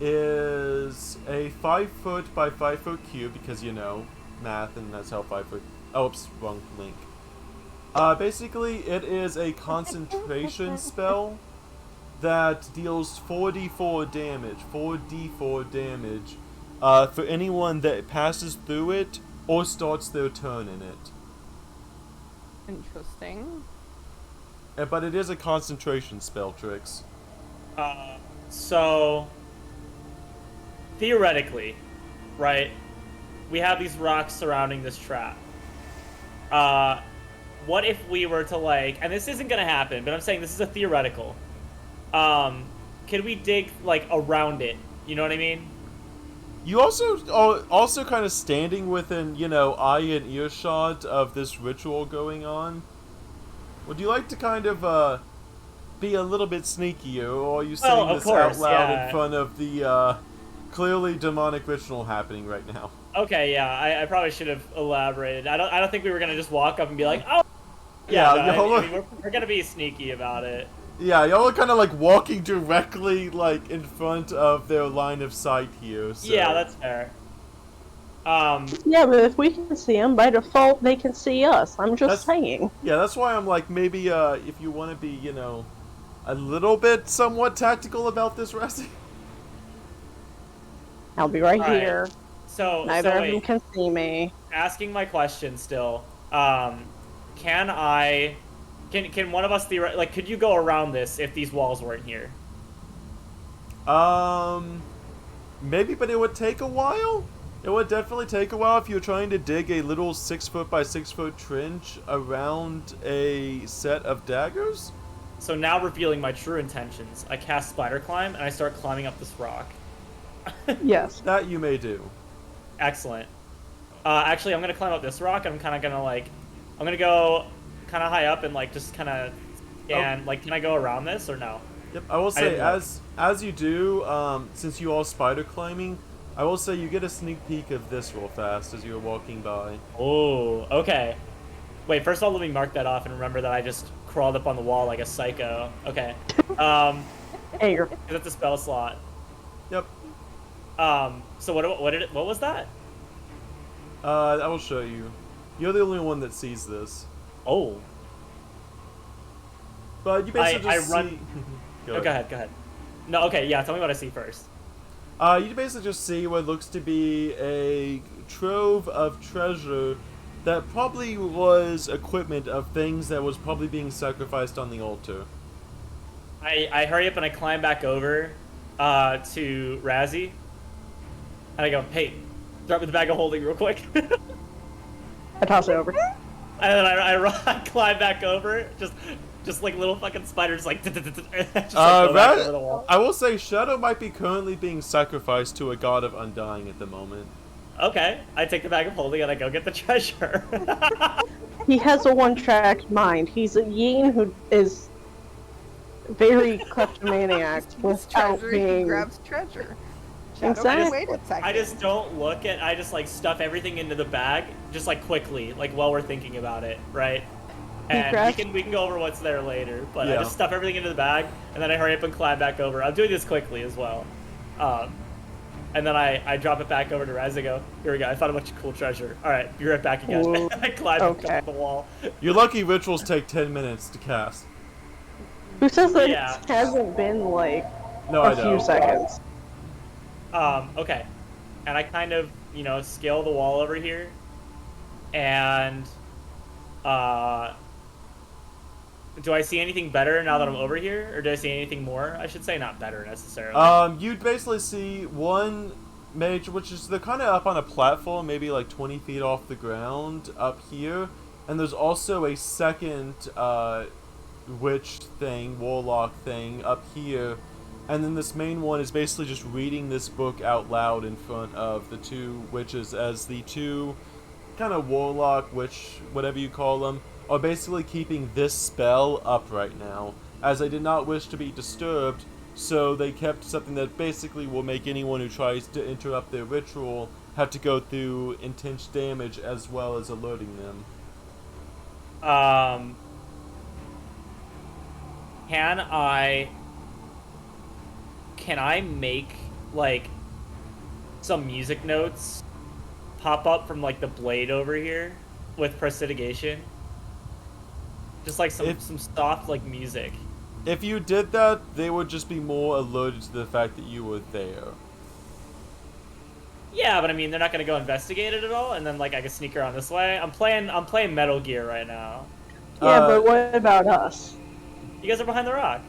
S2: is a 5-foot by 5-foot cube, because you know math, and that's how 5-foot. Oh, oops, wrong link. Basically, it is a concentration spell that deals 4d4 damage, for anyone that passes through it or starts their turn in it.
S3: Interesting.
S2: But it is a concentration spell, Trix.
S1: So theoretically, right? We have these rocks surrounding this trap. What if we were to like, and this isn't gonna happen, but I'm saying this is a theoretical. Can we dig like around it? You know what I mean?
S2: You also kind of standing within, you know, eye and earshot of this ritual going on. Would you like to kind of be a little bit sneakier, or are you saying this out loud in front of the clearly demonic ritual happening right now?
S1: Okay, yeah, I probably should have elaborated. I don't think we were gonna just walk up and be like, oh,
S2: yeah,
S1: no, I mean, we're gonna be sneaky about it.
S2: Yeah, y'all are kind of like walking directly like in front of their line of sight here. So.
S1: Yeah, that's fair.
S4: Yeah, but if we can see them, by default, they can see us. I'm just saying.
S2: Yeah, that's why I'm like, maybe if you want to be, you know, a little bit somewhat tactical about this, Razzie.
S4: I'll be right here.
S1: So
S4: Neither
S1: so
S4: of them can see me.
S1: asking my question still. Can one of us like, could you go around this if these walls weren't here?
S2: Maybe, but it would take a while. It would definitely take a while if you're trying to dig a little 6-foot by 6-foot trench around a set of daggers.
S1: So now revealing my true intentions, I cast Spider Climb and I start climbing up this rock.
S4: Yes.
S2: That you may do.
S1: Excellent. Actually, I'm gonna climb up this rock. I'm kind of gonna like, I'm gonna go kind of high up and like just kind of, and like, can I go around this or no?
S2: Yep, I will say as you do, since you all spider climbing, I will say you get a sneak peek of this real fast as you're walking by.
S1: Oh, okay. Wait, first of all, let me mark that off and remember that I just crawled up on the wall like a psycho. Okay.
S4: Hey, you're...
S1: That's a spell slot.
S2: Yep.
S1: So what was that?
S2: I will show you. You're the only one that sees this.
S1: Oh.
S2: But you basically just
S1: run.
S2: Go
S1: Go ahead. No, okay, yeah. Tell me what I see first.
S2: You basically just see what looks to be a trove of treasure that probably was equipment of things that was probably being sacrificed on the altar.
S1: I hurry up and I climb back over to Razzie. And I go, hey, drop me the bag of holding real quick.
S4: I toss it over.
S1: And then I climb back over, just like little fucking spiders, like just like go back over the wall.
S2: I will say Shadow might be currently being sacrificed to a god of Undying at the moment.
S1: Okay, I take the bag of holding and I go get the treasure.
S4: He has a one-track mind. He's a Yin who is very kleptomaniac without
S3: Treasure,
S4: being...
S3: he grabs treasure. Shadow,
S4: Insane.
S3: wait a second.
S1: I just don't look at. I just like stuff everything into the bag, just like quickly, like while we're thinking about it, right? And we can go over what's there later. But I just stuff everything into the bag, and then I hurry up and climb back over. I'm doing this quickly as well. And then I drop it back over to Raz. I go, here we go. I found a bunch of cool treasure. All right, be right back again. I climb up the wall.
S2: Your lucky rituals take 10 minutes to cast.
S4: Who says that it hasn't been like a few seconds?
S1: Okay. And I kind of, scale the wall over here. And, do I see anything better now that I'm over here? Or do I see anything more? I should say not better, necessarily.
S2: You'd basically see one mage, which is, they're kind of up on a platform, maybe like 20 feet off the ground, up here. And there's also a second, witch thing, warlock thing, up here. And then this main one is basically just reading this book out loud in front of the two witches, as the two kind of warlock, witch, whatever you call them, are basically keeping this spell up right now, as they did not wish to be disturbed, so they kept something that basically will make anyone who tries to interrupt their ritual have to go through intense damage as well as alerting them.
S1: Can I make, like, some music notes pop up from, like, the blade over here with prestidigitation? Just, like, some soft, like, music.
S2: If you did that, they would just be more alerted to the fact that you were there.
S1: Yeah, but I mean, they're not gonna go investigate it at all, and then, like, I can sneak around this way. I'm playing Metal Gear right now.
S4: Yeah, but what about us?
S1: You guys are behind the rock.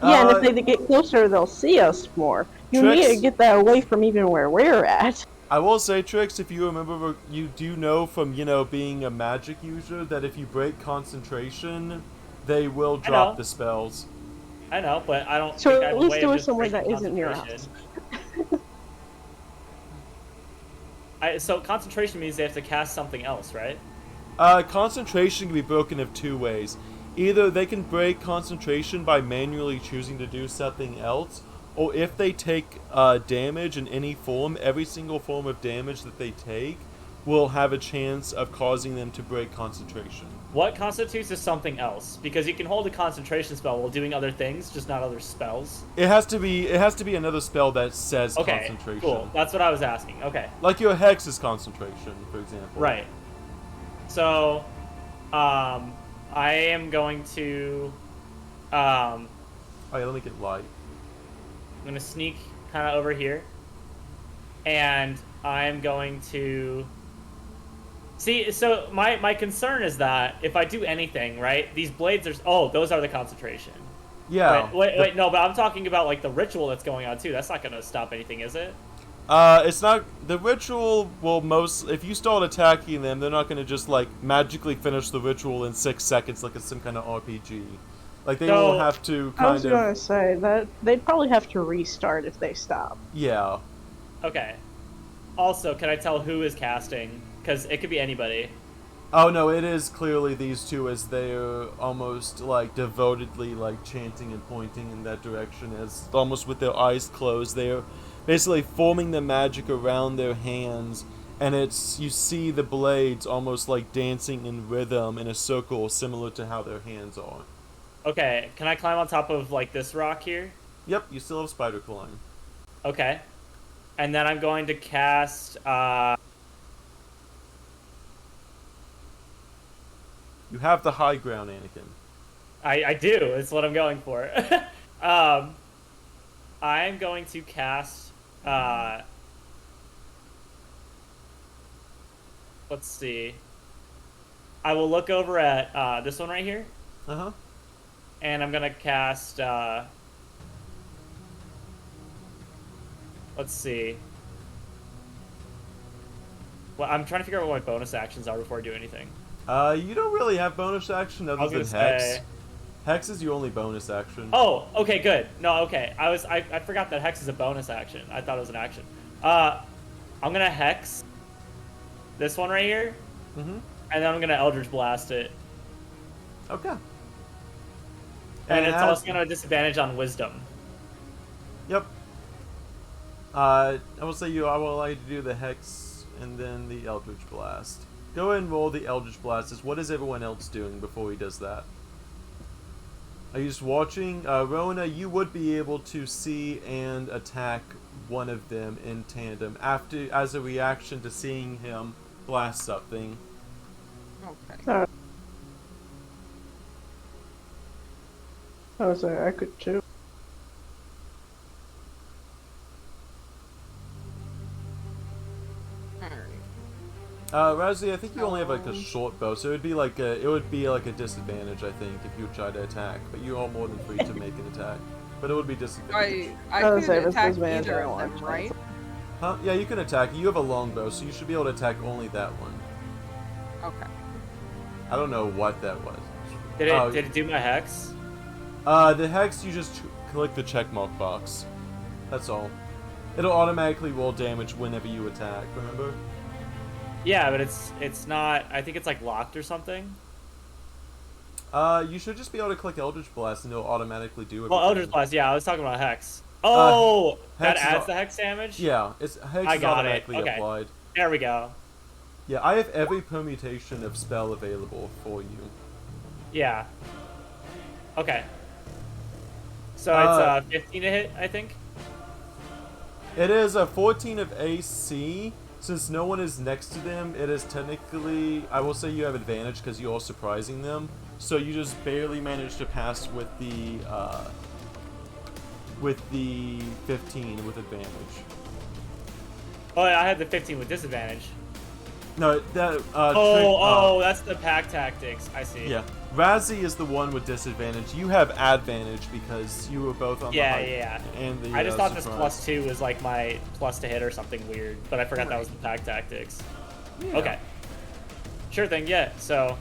S4: Yeah, and if they get closer, they'll see us more. You need to get that away from even where we're at.
S2: I will say, Trix, if you remember, you do know from, being a magic user, that if you break concentration, they will drop the spells.
S1: I know, but I don't
S4: so
S1: think I have
S4: at least
S1: a way
S4: do
S1: of
S4: it
S1: just
S4: somewhere
S1: breaking
S4: that isn't near us.
S1: So concentration means they have to cast something else, right?
S2: Concentration can be broken of two ways. Either they can break concentration by manually choosing to do something else, or if they take damage in any form, every single form of damage that they take will have a chance of causing them to break concentration.
S1: What constitutes as something else? Because you can hold a concentration spell while doing other things, just not other spells.
S2: It has to be another spell that says concentration.
S1: Cool. That's what I was asking. Okay.
S2: Like your hex is concentration, for example.
S1: Right. So, I am going to,
S2: oh yeah, let me get light.
S1: I'm going to sneak kind of over here, and I'm going to... See, so my concern is that if I do anything, right, these blades are... Oh, those are the concentration.
S2: Yeah.
S1: Wait, no, but I'm talking about, like, the ritual that's going on, too. That's not going to stop anything, is it?
S2: It's not... The ritual will if you start attacking them, they're not going to just, like, magically finish the ritual in 6 seconds like it's some kind of RPG. Like, they will have to kind of...
S4: I was going to say, that they'd probably have to restart if they stop.
S2: Yeah.
S1: Okay. Also, can I tell who is casting? Because it could be anybody.
S2: Oh, no, it is clearly these two, as they're almost, like, devotedly, like, chanting and pointing in that direction, as almost with their eyes closed. They're basically forming the magic around their hands, and you see the blades almost, like, dancing in rhythm in a circle similar to how their hands are.
S1: Okay, can I climb on top of, like, this rock here?
S2: Yep, you still have spider climb.
S1: Okay. And then I'm going to cast,
S2: You have the high ground, Anakin.
S1: I do. It's what I'm going for. I'm going to cast. Let's see. I will look over at this one right here.
S2: Uh-huh.
S1: And I'm gonna cast. Let's see. Well, I'm trying to figure out what my bonus actions are before I do anything.
S2: You don't really have bonus action
S1: I
S2: other
S1: was
S2: than
S1: gonna
S2: Hex.
S1: say-
S2: Hex is your only bonus action.
S1: Oh, okay, good. No, okay. I forgot that Hex is a bonus action. I thought it was an action. I'm gonna Hex this one right here,
S2: Mm-hmm.
S1: and then I'm gonna Eldritch Blast it.
S2: Okay.
S1: And it's also gonna have a disadvantage on Wisdom.
S2: Yep. I will say I will allow you to do the Hex and then the Eldritch Blast. Go ahead and roll the Eldritch Blast. What is everyone else doing before he does that? Are you just watching? Rona, you would be able to see and attack one of them in tandem as a reaction to seeing him blast something.
S3: Okay.
S4: I was like, I could too.
S2: Razzie, I think you only have like a short bow, so it would be like a disadvantage, I think, if you try to attack. But you are more than free to make an attack. But it would be disadvantage.
S3: I
S4: I was
S3: could
S4: saying, it's
S3: attack
S4: disadvantage,
S3: either
S4: I don't
S3: of them,
S4: like
S3: right?
S2: Huh? Yeah, you can attack. You have a long bow, so you should be able to attack only that one.
S3: Okay.
S2: I don't know what that was.
S1: Did it do my Hex?
S2: The Hex, you just click the checkmark box. That's all. It'll automatically roll damage whenever you attack, remember?
S1: Yeah, but it's not. I think it's like locked or something.
S2: You should just be able to click Eldritch Blast and it'll automatically do it.
S1: Well, Eldritch Blast. Yeah, I was talking about Hex. Oh, that
S2: Hex is
S1: adds the Hex damage.
S2: Yeah, Hex
S1: I
S2: is
S1: got it.
S2: automatically
S1: Okay.
S2: applied.
S1: There we go.
S2: Yeah, I have every permutation of spell available for you.
S1: Yeah. Okay. So it's 15 to hit, I think.
S2: It is a 14 of AC. Since no one is next to them, it is technically... I will say you have advantage because you are surprising them. So you just barely managed to pass with the 15 with advantage.
S1: Oh, I had the 15 with disadvantage.
S2: No, that...
S1: That's the pack tactics. I see.
S2: Yeah. Razzie is the one with disadvantage. You have advantage because you were both on the height.
S1: Yeah.
S2: And the,
S1: I just thought
S2: surprise.
S1: this +2 was like my plus to hit or something weird, but I forgot that was the pack tactics.
S2: Yeah.
S1: Okay. Sure thing, yeah. So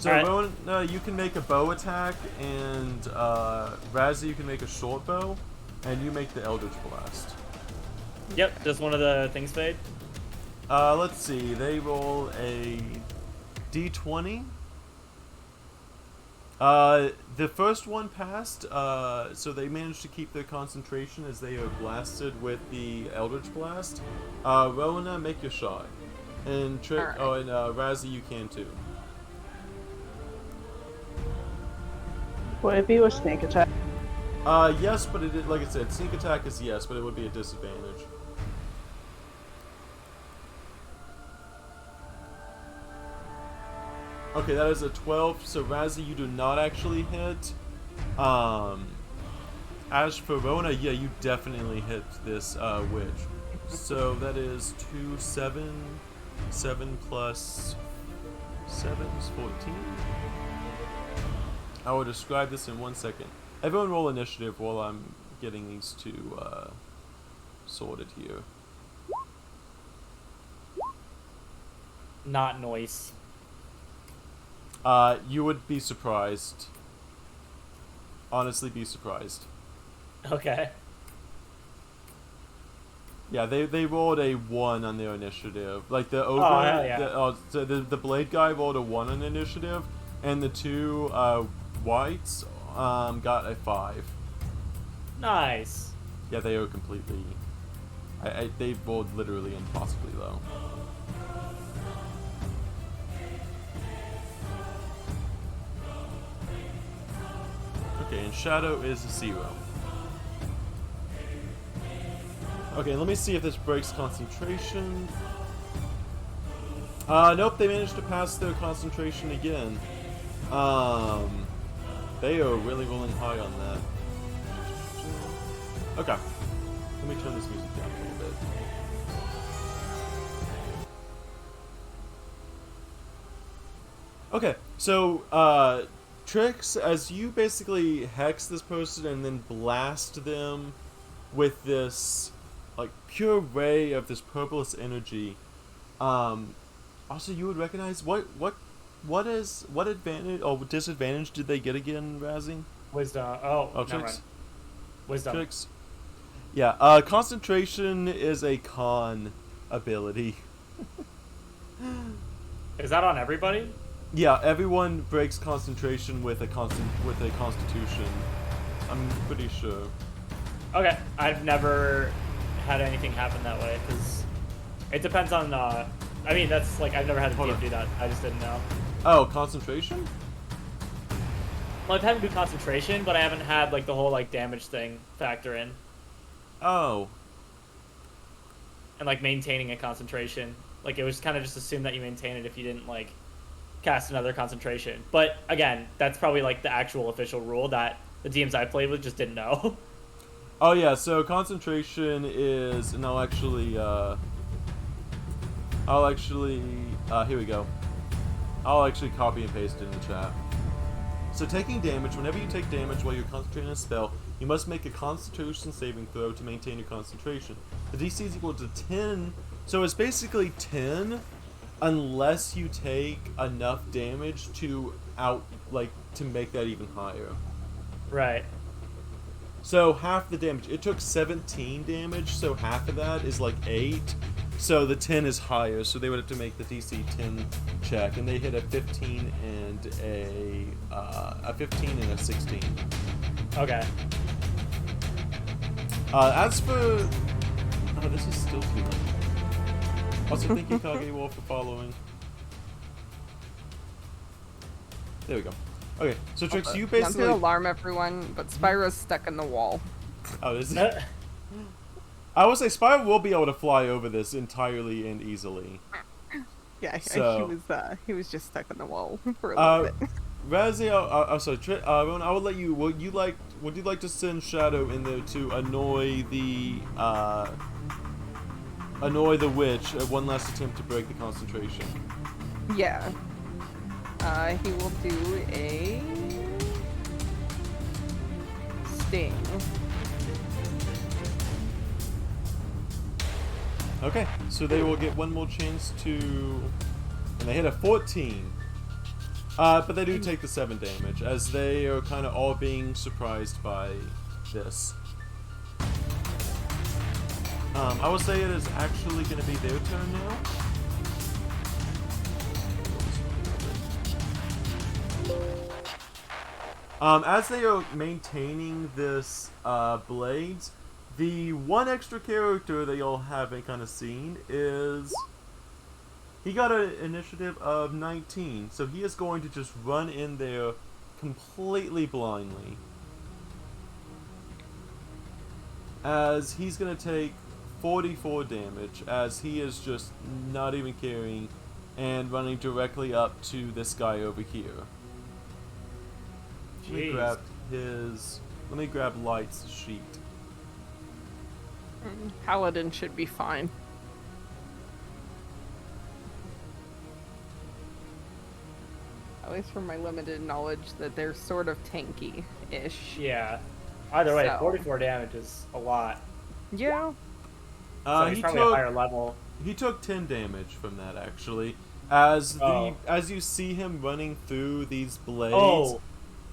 S1: Alright.
S2: Rowan, you can make a bow attack, and Razzie, you can make a short bow, and you make the Eldritch Blast.
S1: Yep, just one of the things fade.
S2: Let's see. They roll a d20. The first one passed, so they managed to keep their concentration as they are blasted with the Eldritch Blast. Rona, make your shot. And
S3: Alright.
S2: and Razzie, you can too.
S4: Would it be with sneak attack?
S2: Yes, but like I said, sneak attack is yes, but it would be a disadvantage. Okay, that is a 12, so Razzie, you do not actually hit. As for Rona, yeah, you definitely hit this witch. So that is 2, 7, 7 plus 7 is 14. I will describe this in 1 second. Everyone roll initiative while I'm getting these two sorted here.
S1: Not noise.
S2: You would be surprised. Honestly, be surprised.
S1: Okay.
S2: Yeah, they rolled a 1 on their initiative. Like the ogre,
S1: hell yeah.
S2: the blade guy rolled a 1 on initiative, and the two whites got a 5.
S1: Nice.
S2: Yeah, they are completely. They rolled literally impossibly low. Okay, and Shadow is a 0. Okay, let me see if this breaks concentration. Nope, they managed to pass their concentration again. They are really rolling high on that. Okay. Let me turn this music down a little bit. Okay, so, Trix, as you basically hex this person and then blast them with this, like, pure ray of this purplish energy, also you would recognize, what advantage, or disadvantage did they get again, Razzie?
S1: Wisdom.
S2: Oh,
S1: never
S2: Trix?
S1: mind. Wisdom.
S2: Trix? Yeah, concentration is a con ability.
S1: Is that on everybody?
S2: Yeah, everyone breaks concentration with a constitution. I'm pretty sure.
S1: Okay, I've never had anything happen that way because it depends on. I mean, that's like I've never had a
S2: Hold
S1: DM
S2: on.
S1: do that. I just didn't know.
S2: Oh, concentration?
S1: Well, I've had to do concentration, but I haven't had like the whole like damage thing factor in
S2: Oh.
S1: and like maintaining a concentration. Like it was kind of just assumed that you maintain it if you didn't like cast another concentration. But again, that's probably like the actual official rule that the DMs I played with just didn't know.
S2: Oh yeah, so concentration is, and I'll actually, here we go. I'll actually copy and paste it in the chat. So taking damage, whenever you take damage while you're concentrating on a spell, you must make a constitution saving throw to maintain your concentration. The DC is equal to 10, so it's basically 10 unless you take enough damage to to make that even higher.
S1: Right.
S2: So half the damage. It took 17 damage, so half of that is like 8. So the 10 is higher, so they would have to make the DC 10 check, and they hit a 15 and a 15 and a 16.
S1: Okay.
S2: As for, oh, this is still too late. Also, thank you, Kage Wolf, for following. There we go. Okay, so Trix, you
S3: Not
S2: basically.
S3: to alarm everyone, but Spyro's stuck in the wall.
S2: Oh, is it? I would say Spyro will be able to fly over this entirely and easily.
S3: Yeah,
S2: So-
S3: he was just stuck in the wall for a little bit.
S2: Razzie, I'm sorry, Rowan, I will let you. Would you like to send Shadow in there to annoy the witch at one last attempt to break the concentration?
S3: Yeah. He will do a sting.
S2: Okay, so they will get one more chance to, and they hit a 14. But they do take the 7 damage, as they are kind of all being surprised by this. I will say it is actually going to be their turn now. As they are maintaining this blades, the one extra character that y'all haven't kind of seen is... He got an initiative of 19, so he is going to just run in there completely blindly. As he's going to take 44 damage, as he is just not even caring and running directly up to this guy over here.
S1: Jeez.
S2: Let me grab Light's sheet.
S3: Paladin should be fine. At least from my limited knowledge that they're sort of tanky-ish.
S1: Yeah. Either way,
S3: So-
S1: 44 damage is a lot.
S3: Yeah.
S1: So he's probably a higher level.
S2: He took 10 damage from that, actually. As you see him running through these blades,
S1: Oh.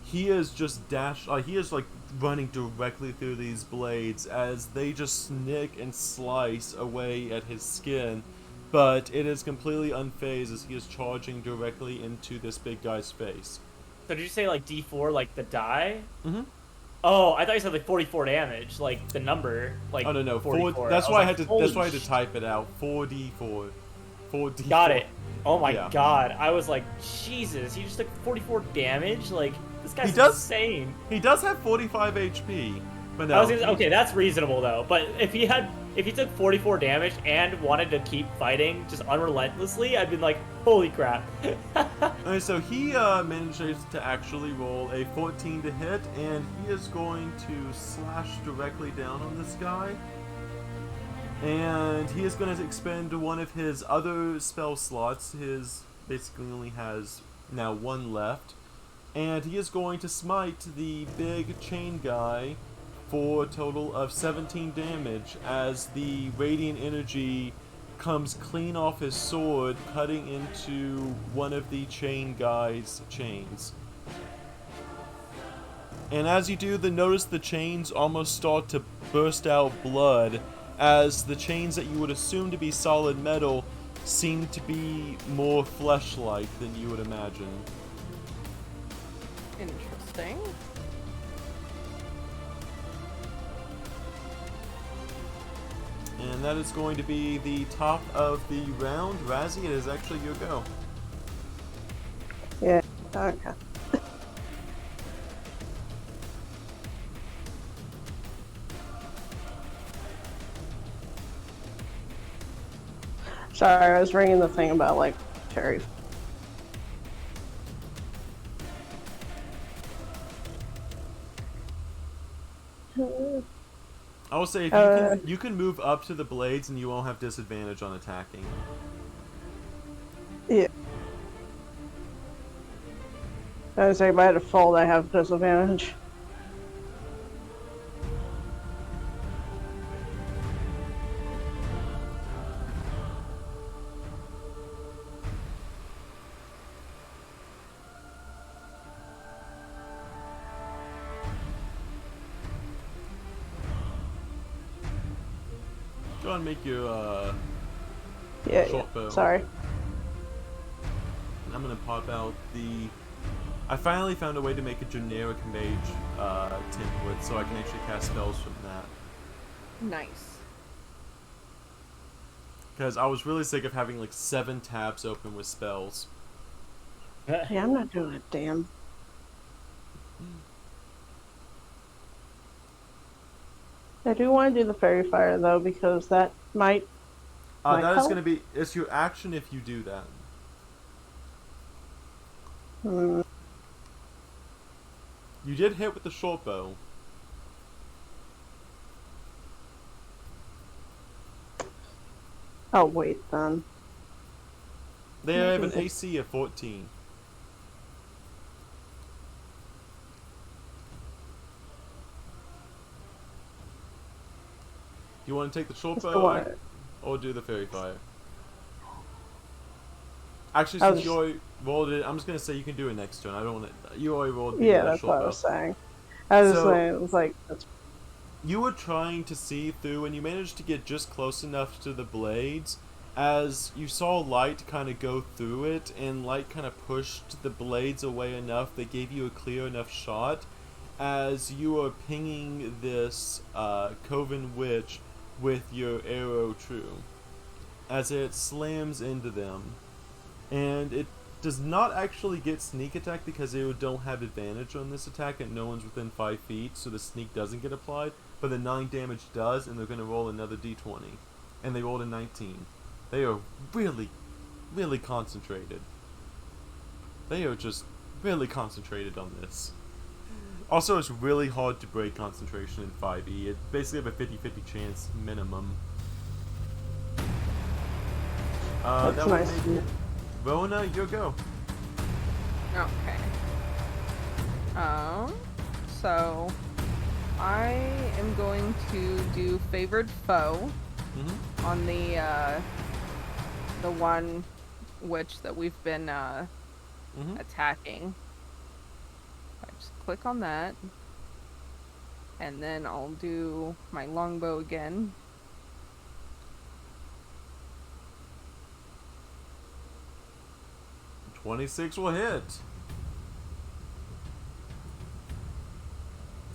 S2: he is just he is like running directly through these blades as they just snick and slice away at his skin, but it is completely unfazed as he is charging directly into this big guy's face.
S1: So did you say like D4, like the die?
S2: Mm-hmm.
S1: Oh, I thought you said like 44 damage, like the number, like.
S2: Oh no,
S1: 44.
S2: that's
S1: I
S2: why
S1: was
S2: I had to.
S1: like,
S2: That's why I had
S1: holy
S2: to type it out. 4d4. 4d4.
S1: Got it. Oh my
S2: Yeah.
S1: god. I was like, Jesus, he just took 44 damage? Like, this guy's
S2: He does-
S1: insane.
S2: He does have 45 HP, but no.
S1: Okay, that's reasonable though. But if he had if he took 44 damage and wanted to keep fighting just unrelentlessly, I'd been like, holy crap.
S2: Alright, so he manages to actually roll a 14 to hit, and he is going to slash directly down on this guy. And he is going to expend one of his other spell slots. His basically only has now one left. And he is going to smite the big chain guy for a total of 17 damage as the radiant energy comes clean off his sword, cutting into one of the chain guy's chains. And as you do, notice the chains almost start to burst out blood, as the chains that you would assume to be solid metal seem to be more flesh-like than you would imagine.
S3: Interesting.
S2: And that is going to be the top of the round. Razzie, it is actually your go.
S4: Yeah. Okay. Sorry, I was reading the thing about like cherry.
S2: I will say if you can move up to the blades and you won't have disadvantage on attacking.
S4: Yeah. I was saying by default I have disadvantage.
S2: Go and make your short bow.
S4: Sorry.
S2: And I'm gonna pop out the. I finally found a way to make a generic mage template, so I can actually cast spells from that.
S3: Nice.
S2: Because I was really sick of having like 7 tabs open with spells.
S4: Yeah, I'm not doing a damn. I do want to do the fairy fire though, because that might
S2: That is
S4: help.
S2: going to be. It's your action if you do that.
S4: Hmm.
S2: You did hit with the short bow.
S4: Oh wait, then.
S2: They have an AC of 14. Do you want to take the short bow or do the fairy fire? Actually, since you already rolled it, I'm just gonna say you can do it next turn. I don't want to. You already rolled the
S4: Yeah, that's
S2: short
S4: what
S2: bow.
S4: I was saying. I was just saying, it was like, that's...
S2: You were trying to see through, and you managed to get just close enough to the blades, as you saw light kind of go through it, and light kind of pushed the blades away enough that gave you a clear enough shot, as you were pinging this Coven Witch with your arrow true, as it slams into them. And it does not actually get sneak attack because they don't have advantage on this attack and no one's within 5 feet, so the sneak doesn't get applied, but the 9 damage does, and they're going to roll another d20. And they rolled a 19. They are really, really concentrated. They are just really concentrated on this. Also, it's really hard to break concentration in 5e. It basically have a 50-50 chance minimum.
S4: That's
S2: that
S4: nice.
S2: would make Rona, your go.
S3: Okay. So I am going to do favored foe on the one witch that we've been attacking. I just click on that, and then I'll do my longbow again.
S2: 26 will hit.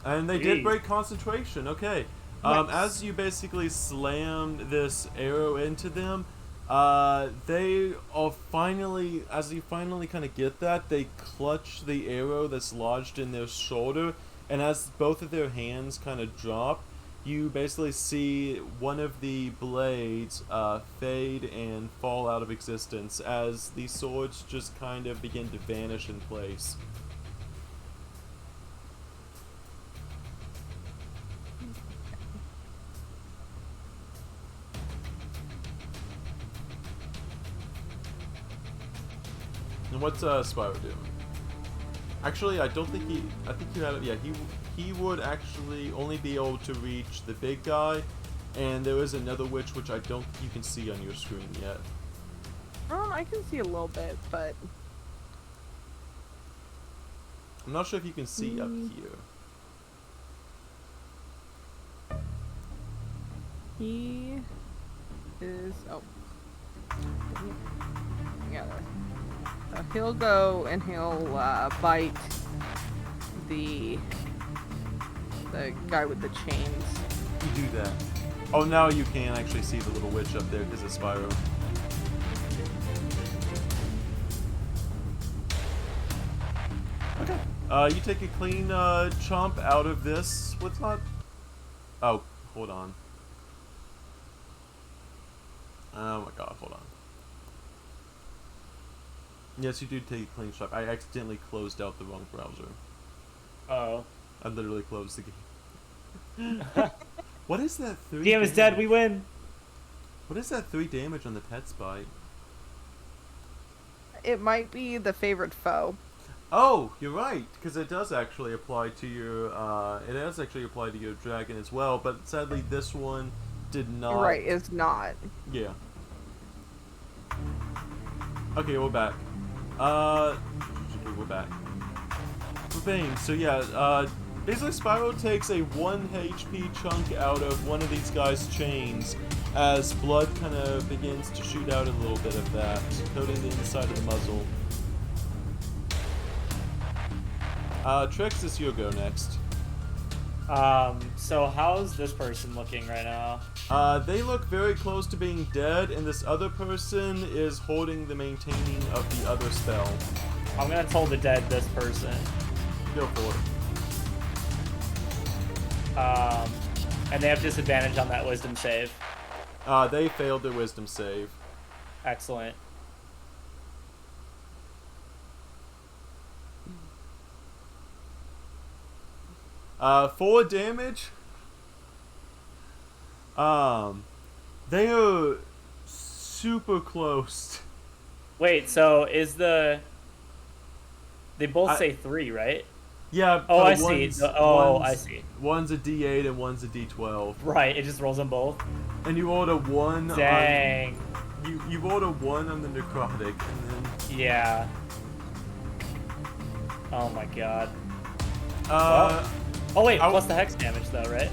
S2: And they did break concentration. Okay.
S3: Nice.
S2: As you basically slammed this arrow into them, they are finally, as you finally kind of get that, they clutch the arrow that's lodged in their shoulder, and as both of their hands kind of drop, you basically see one of the blades fade and fall out of existence as the swords just kind of begin to vanish in place. And what's Spyro doing? Actually, I don't think I think you had it. Yeah, he would actually only be able to reach the big guy, and there is another witch which I don't think you can see on your screen yet.
S3: I can see a little bit, but
S2: I'm not sure if you can see up here.
S3: he is. Oh, yeah. So he'll go and he'll bite the guy with the chains.
S2: You do that. Oh, now you can actually see the little witch up there because of Spyro. Okay. You take a clean chomp out of this. What's not? Oh, hold on. Oh my god, hold on. Yes, you do take a clean chomp. I accidentally closed out the wrong browser.
S1: Oh.
S2: I literally closed the game. What is that 3
S1: DM is dead, we win!
S2: What is that 3 damage on the pet's bite?
S3: It might be the favorite foe.
S2: Oh, you're right, because it does actually apply to your, it does actually apply to your dragon as well, but sadly this one did not.
S3: Right, it's not.
S2: Yeah. Okay, we're back. We're back. We're bang. So yeah, basically Spyro takes a 1 HP chunk out of one of these guys' chains as blood kind of begins to shoot out a little bit of that, coating the inside of the muzzle. Trix, it's your go next.
S1: So how's this person looking right now?
S2: They look very close to being dead, and this other person is holding the maintaining of the other spell.
S1: I'm gonna toll the dead this person.
S2: Go for it.
S1: And they have disadvantage on that wisdom save.
S2: They failed their wisdom save.
S1: Excellent.
S2: For damage, they are super close.
S1: Wait, so is the... They both say 3, right?
S2: Yeah.
S1: Oh, I see. I see.
S2: One's a D8 and one's a D12.
S1: Right, it just rolls them both.
S2: And you rolled a 1
S1: Dang.
S2: on... You rolled a 1 on the necrotic, and then...
S1: Yeah. Oh my god. Oh wait, plus the hex damage though, right?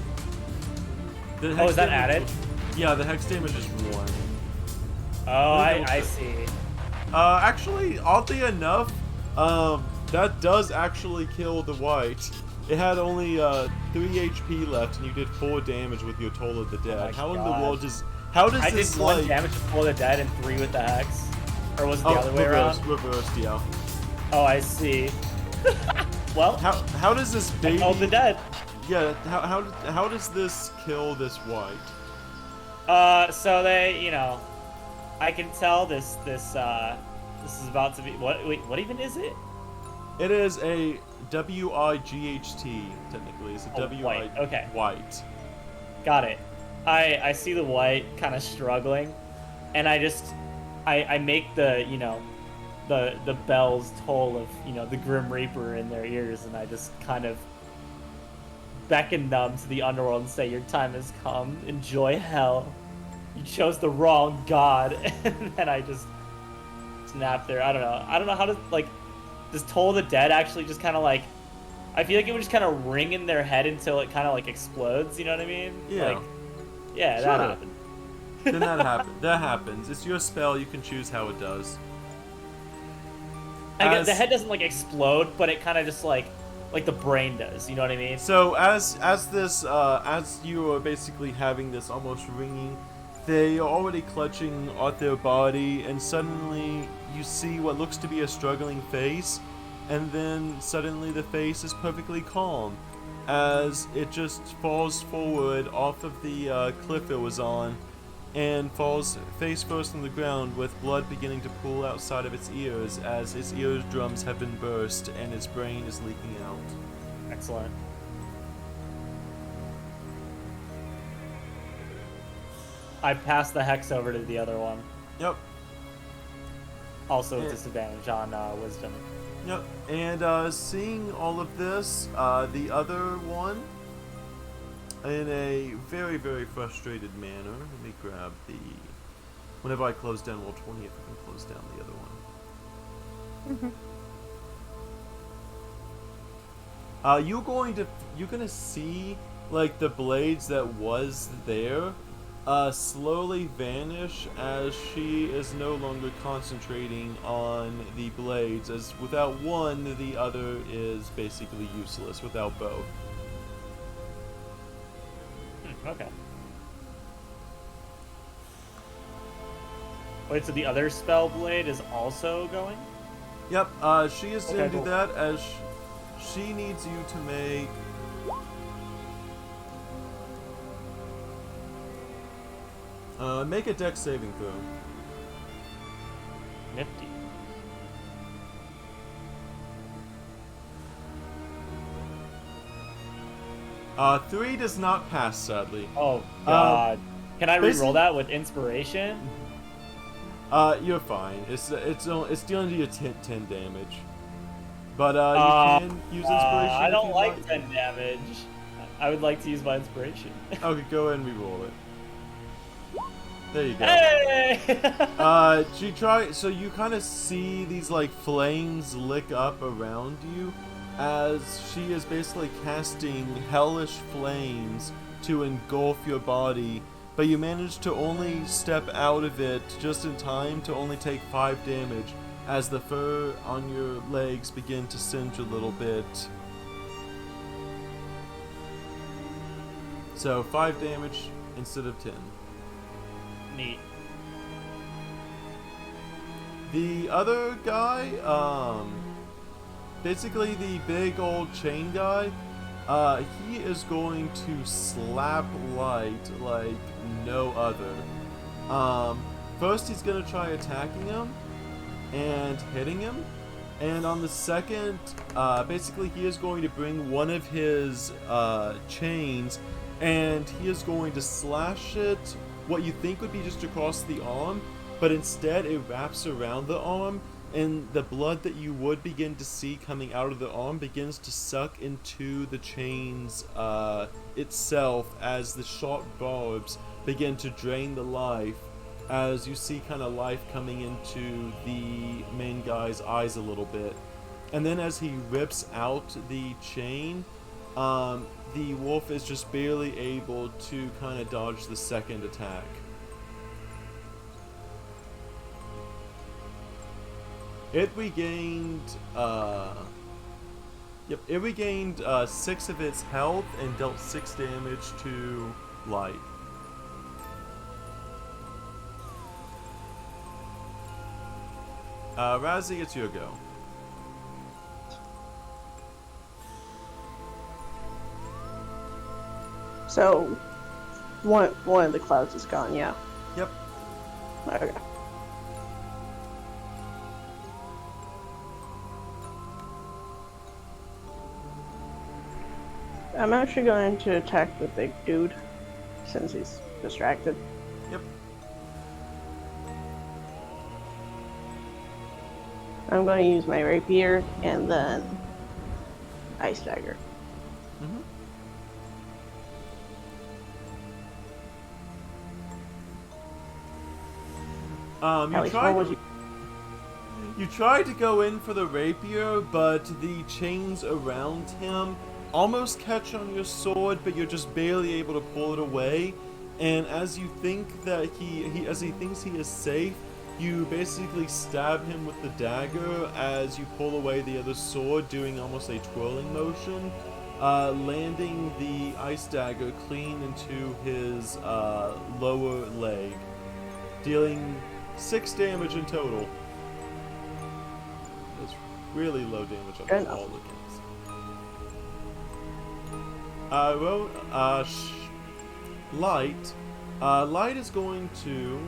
S2: Oh,
S1: is that added?
S2: Yeah, the hex damage is 1.
S1: Oh, I see.
S2: Actually, oddly enough, that does actually kill the white. It had only 3 HP left, and you did 4 damage with your Toll of the Dead. How in the world does... How does this,
S1: did 1 damage with Toll of the Dead and 3 with the hex? Or was it the other way around?
S2: Reversed, yeah.
S1: Oh, I see. Well,
S2: how does this baby...
S1: Toll of the Dead.
S2: Yeah, how does this kill this white?
S1: So they, you know... I can tell this is about to be... What even is it?
S2: It is a W-I-G-H-T, technically. It's a W-I...
S1: White. Okay.
S2: White.
S1: Got it. I see the white kind of struggling, and I make the, you know, the bells toll of, you know, the Grim Reaper in their ears, and I just kind of beckon them to the underworld and say, your time has come, enjoy hell. You chose the wrong god. And then I just snap there. I don't know how to, like, does Toll the Dead actually just kind of like, I feel like it would just kind of ring in their head until it kind of like explodes, you know what I mean?
S2: Yeah.
S1: Like, yeah,
S2: sure.
S1: that happened.
S2: Then that happens. It's your spell, you can choose how it does.
S1: I guess the head doesn't like explode, but it kind of just like the brain does, you know what I mean?
S2: So as you are basically having this almost ringing, they are already clutching at their body, and suddenly you see what looks to be a struggling face, and then suddenly the face is perfectly calm. as it just falls forward off of the cliff it was on and falls face first on the ground with blood beginning to pool outside of its ears as its eardrums have been burst and its brain is leaking out.
S1: Excellent. I passed the hex over to the other one.
S2: Yep.
S1: Also with disadvantage on wisdom.
S2: Yep. And seeing all of this, the other one, in a very, very frustrated manner, let me grab the... Whenever I close down roll 20, if I can close down the other one. You're gonna see, like, the blades that was there slowly vanish as she is no longer concentrating on the blades, as without one, the other is basically useless without both.
S1: Okay. Wait, so the other spell blade is also going?
S2: Yep, she is
S1: Okay,
S2: going to
S1: cool.
S2: do that as she needs you to make... make a dex saving throw.
S1: Nifty.
S2: Three does not pass, sadly.
S1: Oh god. Can I
S2: basi-
S1: re-roll that with inspiration?
S2: You're fine. It's dealing to you 10 damage. But, you can use inspiration
S1: I
S2: if
S1: don't
S2: you'd
S1: like 10 damage. I would like to use my inspiration.
S2: Okay, go ahead and re-roll it. There you go.
S1: Hey!
S2: So you kind of see these like flames lick up around you as she is basically casting hellish flames to engulf your body, but you manage to only step out of it just in time to only take 5 damage as the fur on your legs begin to singe a little bit. So 5 damage instead of 10.
S1: Neat.
S2: The other guy, basically the big old chain guy, he is going to slap Light like no other. First he's going to try attacking him and hitting him, and on the second, basically he is going to bring one of his chains and he is going to slash it what you think would be just across the arm, but instead it wraps around the arm, and the blood that you would begin to see coming out of the arm begins to suck into the chains itself as the sharp barbs begin to drain the life, as you see kind of life coming into the main guy's eyes a little bit. And then as he rips out the chain, the wolf is just barely able to kind of dodge the second attack. It regained, it regained 6 of its health and dealt 6 damage to Light. Razzie, it's your go.
S4: So, one of the clouds is gone, yeah.
S2: Yep.
S4: Okay. I'm actually going to attack the big dude, since he's distracted.
S2: Yep.
S4: I'm going to use my rapier and then ice dagger.
S2: You tried to go in for the rapier, but the chains around him almost catch on your sword, but you're just barely able to pull it away. And as you think that as he thinks he is safe, you basically stab him with the dagger as you pull away the other sword, doing almost a twirling motion, landing the ice dagger clean into his lower leg, dealing 6 damage in total. That's really low damage on all the kills. Light. Light is going to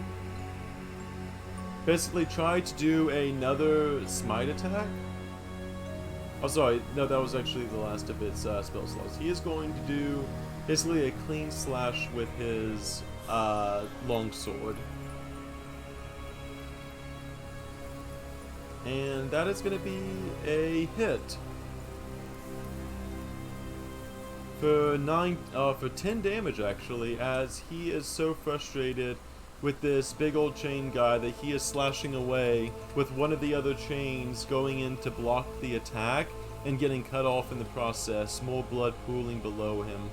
S2: basically try to do another smite attack. Oh, sorry. No, that was actually the last of its spell slots. He is going to do basically a clean slash with his longsword. And that is going to be a hit. For 10 damage actually, as he is so frustrated with this big old chain guy that he is slashing away with one of the other chains going in to block the attack and getting cut off in the process, more blood pooling below him.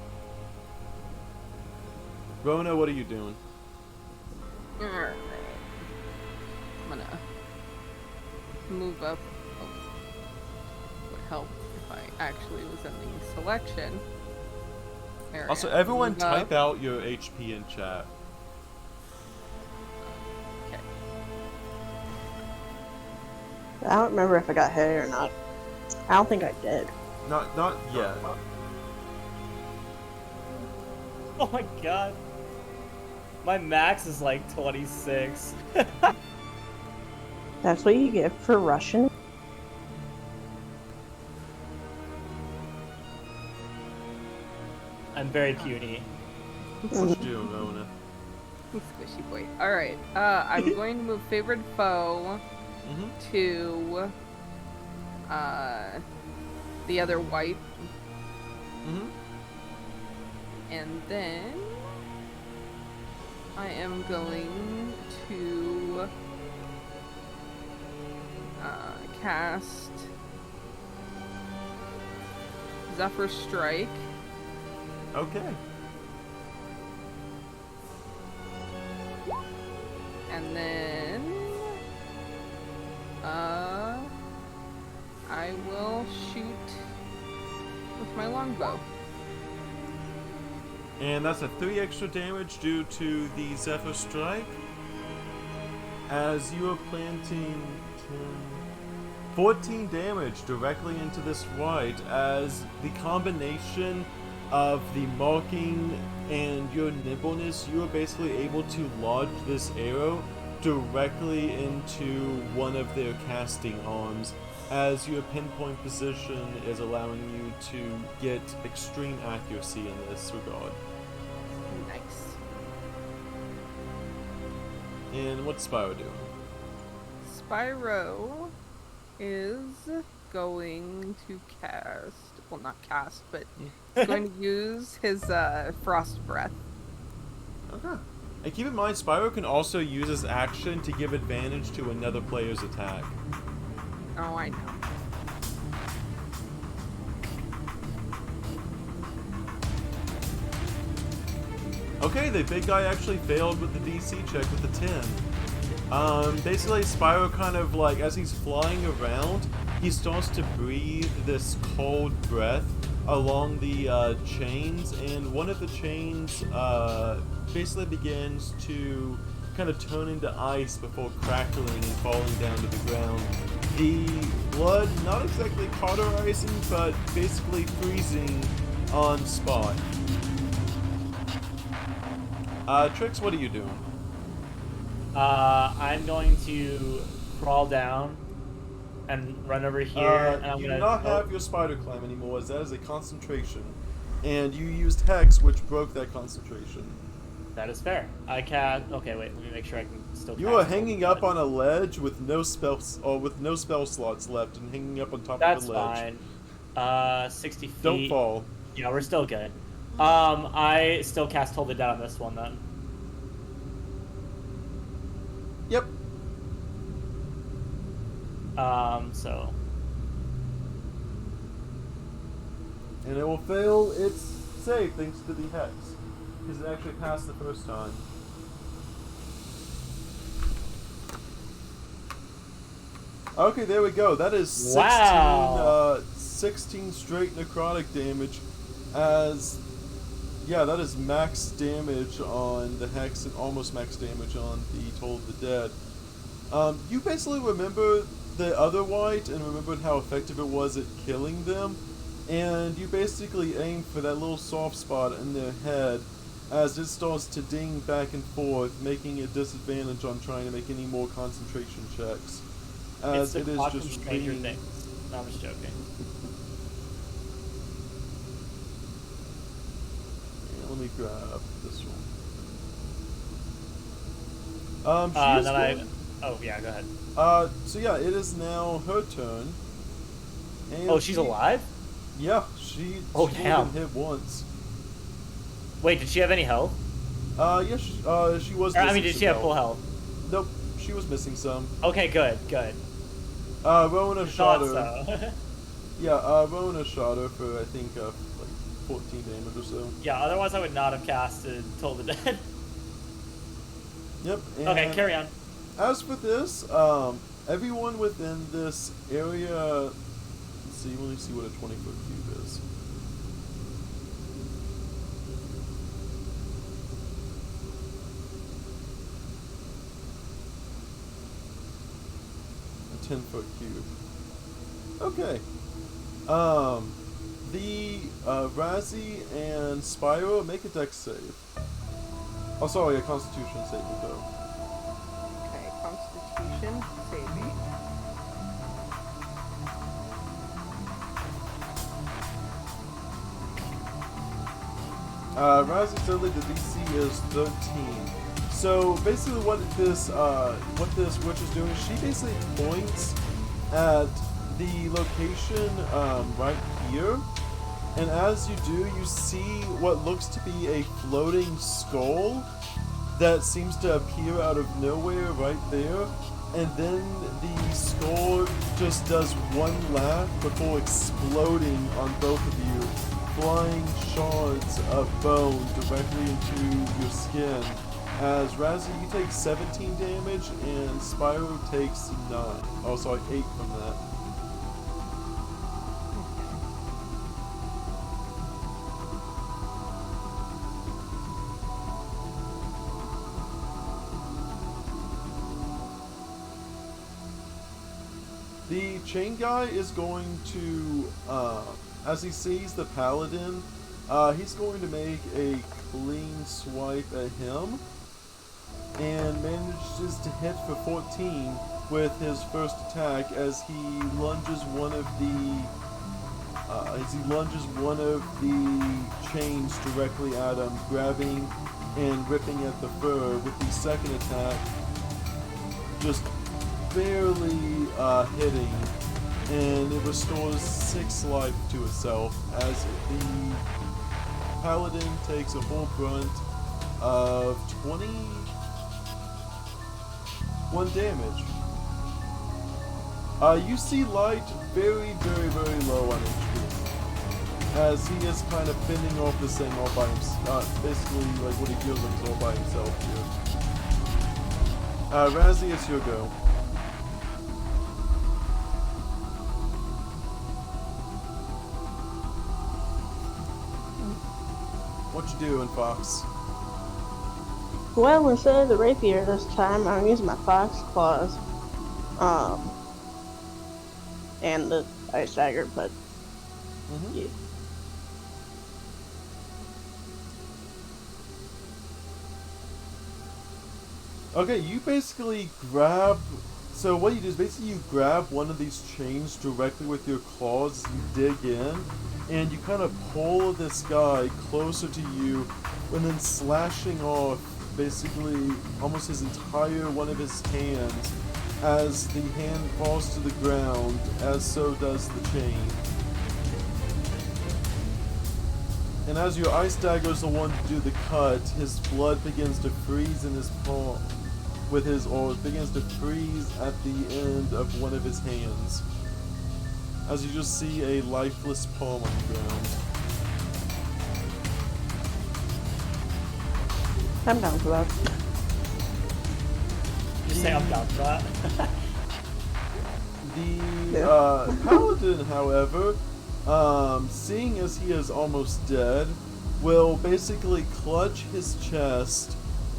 S2: Rona, what are you doing?
S3: Alright. I'm gonna move up. Oh, would help if I actually was in the selection. Area.
S2: Also, everyone
S3: Move
S2: type
S3: up.
S2: out your HP in chat.
S3: Okay.
S4: I don't remember if I got hit or not. I don't think I did.
S2: Not yet.
S1: Oh my god. My max is like 26.
S4: That's what you get for rushing.
S1: I'm very puny.
S2: What you doing, Rona?
S3: Squishy boy. Alright, I'm going to move favored foe to the other white. And then I am going to cast Zephyr Strike.
S2: Okay.
S3: And then I will shoot with my longbow.
S2: And that's a 3 extra damage due to the Zephyr Strike. As you are planting 14 damage directly into this white, as the combination of the marking and your nimbleness, you are basically able to lodge this arrow directly into one of their casting arms, as your pinpoint position is allowing you to get extreme accuracy in this regard.
S3: Nice.
S2: And what's Spyro doing?
S3: Spyro is going to cast, well, not cast, but he's going to use his Frost Breath.
S2: Okay. And keep in mind, Spyro can also use his action to give advantage to another player's attack.
S3: Oh, I know.
S2: Okay, the big guy actually failed with the DC check with the 10. Basically, Spyro kind of like, as he's flying around, he starts to breathe this cold breath along the chains, and one of the chains basically begins to kind of turn into ice before crackling and falling down to the ground. The blood not exactly cauterizing, but basically freezing on spot. Trix, what are you doing?
S1: I'm going to crawl down and run over here. And I'm
S2: you
S1: gonna
S2: do not have your spider climb anymore, as that is a concentration. And you used Hex, which broke that concentration.
S1: That is fair. I can. Okay, wait. Let me make sure I can still.
S2: You are hanging up on a ledge with no spells, or with no spell slots left, and hanging up on top
S1: That's
S2: of the ledge.
S1: fine. 60 feet.
S2: Don't fall.
S1: Yeah, we're still good. I still cast Hold It Down on this one then.
S2: Yep.
S1: So.
S2: And it will fail its save thanks to the Hex, because it actually passed the first time. Okay, there we go. That is 16,
S1: Wow.
S2: 16 straight necrotic damage, as, yeah, that is max damage on the Hex and almost max damage on the Toll of the Dead. You basically remember the other white and remembered how effective it was at killing them, and you basically aim for that little soft spot in their head as it starts to ding back and forth, making it disadvantage on trying to make any more concentration checks. As
S1: it's the
S2: it is
S1: clock
S2: just
S1: from Stranger
S2: ringing.
S1: Things. No, I'm just joking.
S2: Yeah, let me grab this one.
S1: Oh yeah, go ahead.
S2: So yeah, it is now her turn. And
S1: Oh, she's alive?
S2: Yeah, she
S1: Oh,
S2: she
S1: damn.
S2: been hit once.
S1: Wait, did she have any health?
S2: Yeah, she was.
S1: I mean,
S2: missing
S1: did
S2: some
S1: she have
S2: health.
S1: full health?
S2: Nope, she was missing some.
S1: Okay, good.
S2: Rona shot
S1: Thought
S2: her.
S1: so.
S2: Yeah, Rona shot her for I think like 14 damage or so.
S1: Yeah, otherwise I would not have casted Toll the Dead.
S2: Yep. And
S1: Okay, carry on.
S2: as for this, everyone within this area. Let me see what a 20-foot cube is. A 10-foot cube. Okay. The Razzie and Spyro make a dex save. Oh, sorry, a Constitution saving throw.
S3: Okay, Constitution saving.
S2: Razzie Dudley, the DC is 13. So basically, what this witch is doing, she basically points at the location right here, and as you do, you see what looks to be a floating skull that seems to appear out of nowhere right there, and then the skull just does one laugh before exploding on both of you, flying shards of bone directly into your skin. As Razzie, you take 17 damage, and Spyro takes 9. Oh, sorry, 8 from that. The chain guy is going to, as he sees the paladin, he's going to make a clean swipe at him, and manages to hit for 14 with his first attack as he lunges one of the chains directly at him, grabbing and ripping at the fur. With the second attack, just barely hitting, and it restores 6 life to itself as the paladin takes a full brunt of 21 damage. You see Light very, very, very low on HP, as he is kind of fending off this thing all by himself, basically like what he feels like he's all by himself here. Razzie, it's your go. What you doing, Fox?
S4: Well, instead of the rapier this time, I'm using my fox claws. And the ice dagger, but yeah.
S2: Okay, you basically grab. So what you do is basically you grab one of these chains directly with your claws as you dig in, and you kind of pull this guy closer to you, and then slashing off basically almost his entire one of his hands as the hand falls to the ground, as so does the chain. And as your ice dagger is the one to do the cut, his blood begins to freeze in his palm, begins to freeze at the end of one of his hands, as you just see a lifeless palm on the ground.
S4: I'm down for that.
S1: Just say I'm down for that.
S2: The paladin, however, seeing as he is almost dead, will basically clutch his chest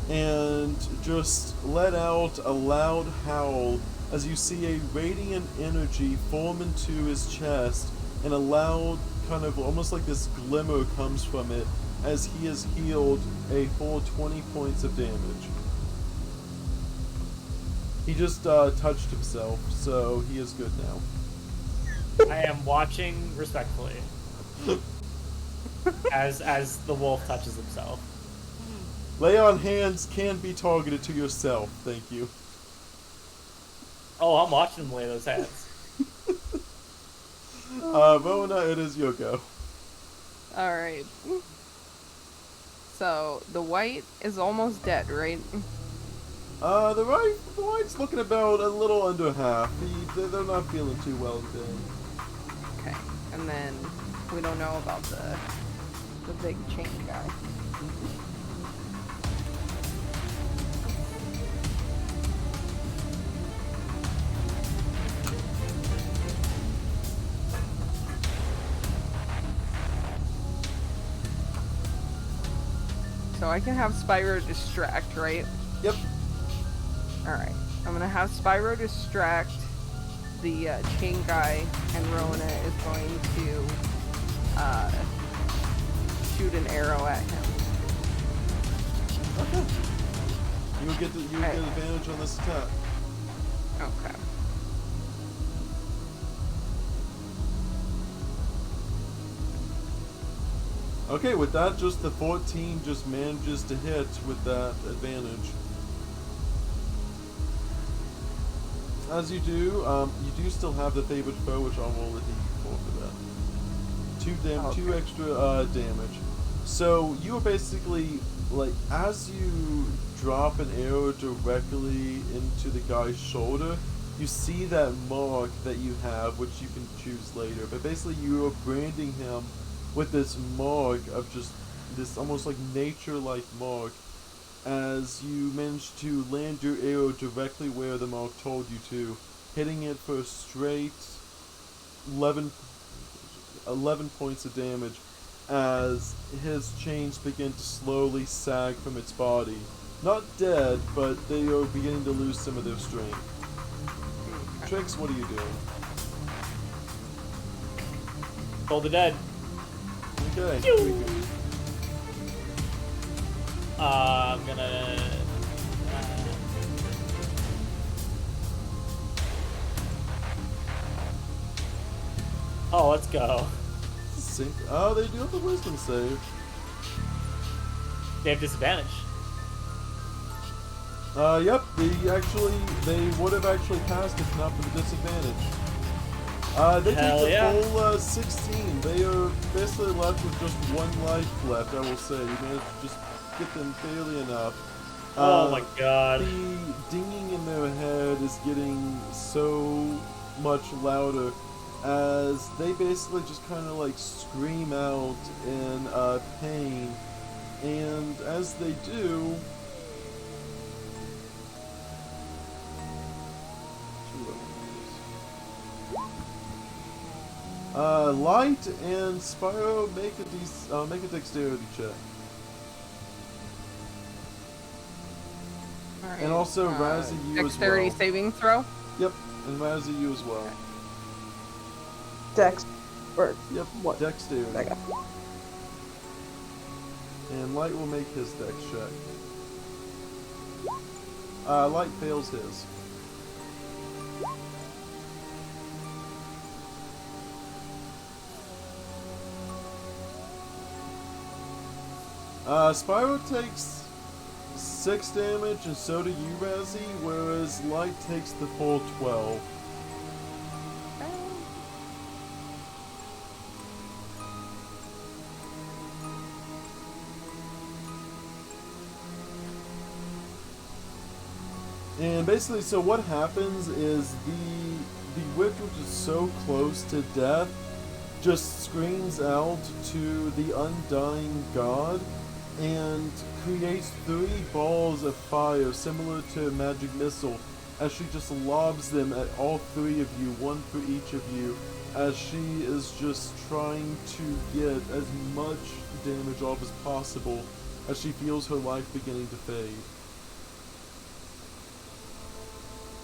S2: and just let out a loud howl as you see a radiant energy form into his chest and a loud kind of almost like this glimmer comes from it as he has healed a full 20 points of damage. He just touched himself, so he is good now.
S1: I am watching respectfully as the wolf touches himself.
S2: Lay on hands can be targeted to yourself, thank you.
S1: Oh, I'm watching him lay those hands.
S2: Rona, it is your go.
S3: Alright. So, the white is almost dead, right?
S2: The white's looking about a little under half. They're not feeling too well today.
S3: Okay. And then we don't know about the big chain guy. So I can have Spyro distract, right?
S2: Yep.
S3: Alright. I'm gonna have Spyro distract the chain guy, and Rona is going to shoot an arrow at him.
S2: Okay. You will get advantage on this attack.
S3: Okay.
S2: Okay, with that, just the 14 just manages to hit with that advantage. As you do still have the favored foe, which I'll roll a d4 for that. 2 extra damage. So you are basically, like, as you drop an arrow directly into the guy's shoulder, you see that mark that you have, which you can choose later. But basically you are branding him with this mark of just this almost like nature-like mark, as you manage to land your arrow directly where the mark told you to, hitting it for a straight 11 points of damage as his chains begin to slowly sag from its body. Not dead, but they are beginning to lose some of their strength. Trix, what are you doing?
S1: Toll the dead.
S2: Okay.
S1: I'm gonna. Oh, let's go.
S2: Oh, they do have the wisdom save.
S1: They have disadvantage.
S2: Yep. They would have actually passed if not for the disadvantage. They take the full 16. They are basically left with just 1 life left, I will say. You managed to just get them barely enough.
S1: Oh my god.
S2: The dinging in their head is getting so much louder as they basically just kind of like scream out in pain. And as they do, Light and Spyro make a dexterity check.
S3: Alright.
S2: And also Razzie, you as well.
S3: Dexterity saving throw?
S2: Yep, and Razzie, you as well.
S4: Dex. Or
S2: Yep,
S4: what?
S2: dexterity.
S4: Okay.
S2: And Light will make his dex check. Light fails his. Spyro takes 6 damage, and so do you, Razzie, whereas Light takes the full 12. And basically, so what happens is the witch, which is so close to death, just screams out to the Undying God and creates 3 balls of fire similar to a magic missile as she just lobs them at all 3 of you, 1 for each of you, as she is just trying to get as much damage off as possible as she feels her life beginning to fade.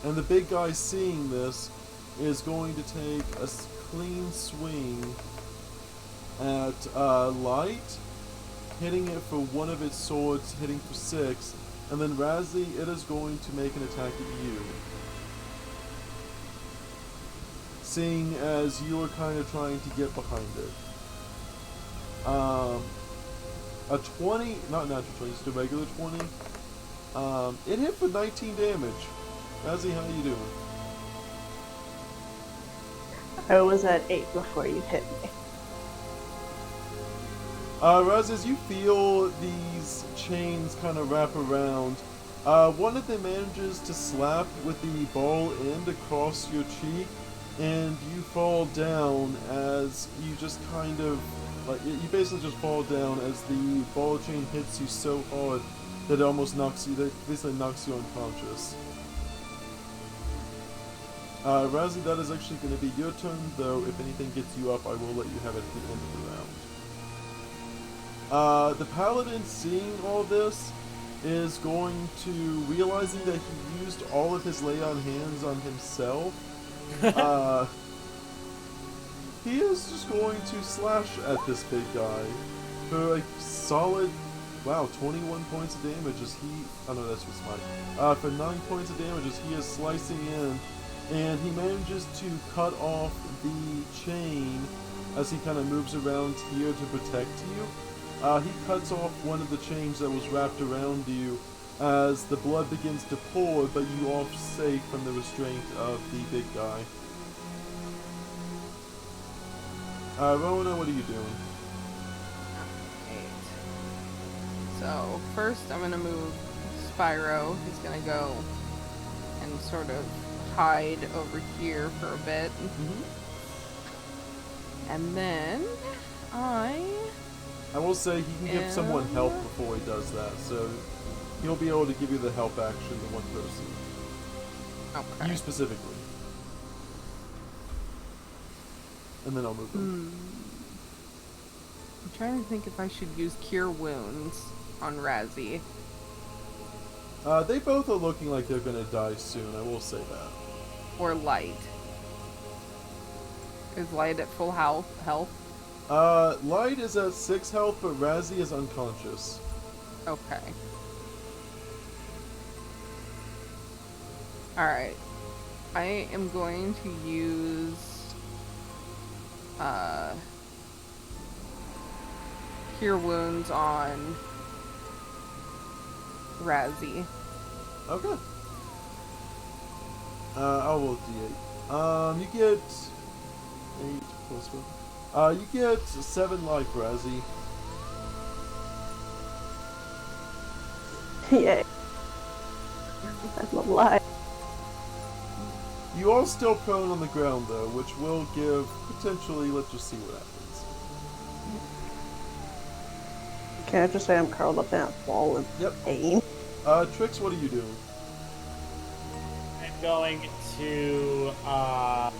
S2: And the big guy, seeing this, is going to take a clean swing at Light, hitting it for one of its swords, hitting for 6, and then Razzie, it is going to make an attack at you. Seeing as you are kind of trying to get behind it. A 20, not natural 20, just a regular 20. It hit for 19 damage. Razzie, how you doing?
S4: I was at 8 before you hit me.
S2: Razzie, as you feel these chains kind of wrap around, one of them manages to slap with the ball end across your cheek, and you fall down as you just kind of, like, you basically just fall down as the ball chain hits you so hard that it almost knocks you, that basically knocks you unconscious. Razzie, that is actually going to be your turn, though if anything gets you up, I will let you have it at the end of the round. The Paladin, seeing all this, is going to, realizing that he used all of his lay on hands on himself, he is just going to slash at this big guy for a solid, wow, 21 points of damage as he, oh no, that's what's mine. For 9 points of damage as he is slicing in, and he manages to cut off the chain as he kind of moves around here to protect you. He cuts off one of the chains that was wrapped around you as the blood begins to pour, but you are safe from the restraint of the big guy. Rona, what are you doing?
S3: So first I'm gonna move Spyro. He's gonna go and sort of hide over here for a bit. And then I
S2: will say he can give someone help before he does that, so he'll be able to give you the help action to one person.
S3: Okay.
S2: You specifically. And then I'll move them.
S3: I'm trying to think if I should use Cure Wounds on Razzie.
S2: They both are looking like they're gonna die soon, I will say that.
S3: Or Light. Is Light at full health?
S2: Light is at 6 health, but Razzie is unconscious.
S3: Okay. Alright. I am going to use Cure Wounds on Razzie.
S2: Okay. I'll roll D8. You get 8 plus 1. You get 7 life, Razzie.
S4: Yay. I'm alive.
S2: You are still prone on the ground, though, which will give, potentially, let's just see what happens.
S4: Can I just say I'm curled up in a ball of pain?
S2: Trix, what are you doing?
S1: I'm going to, I'm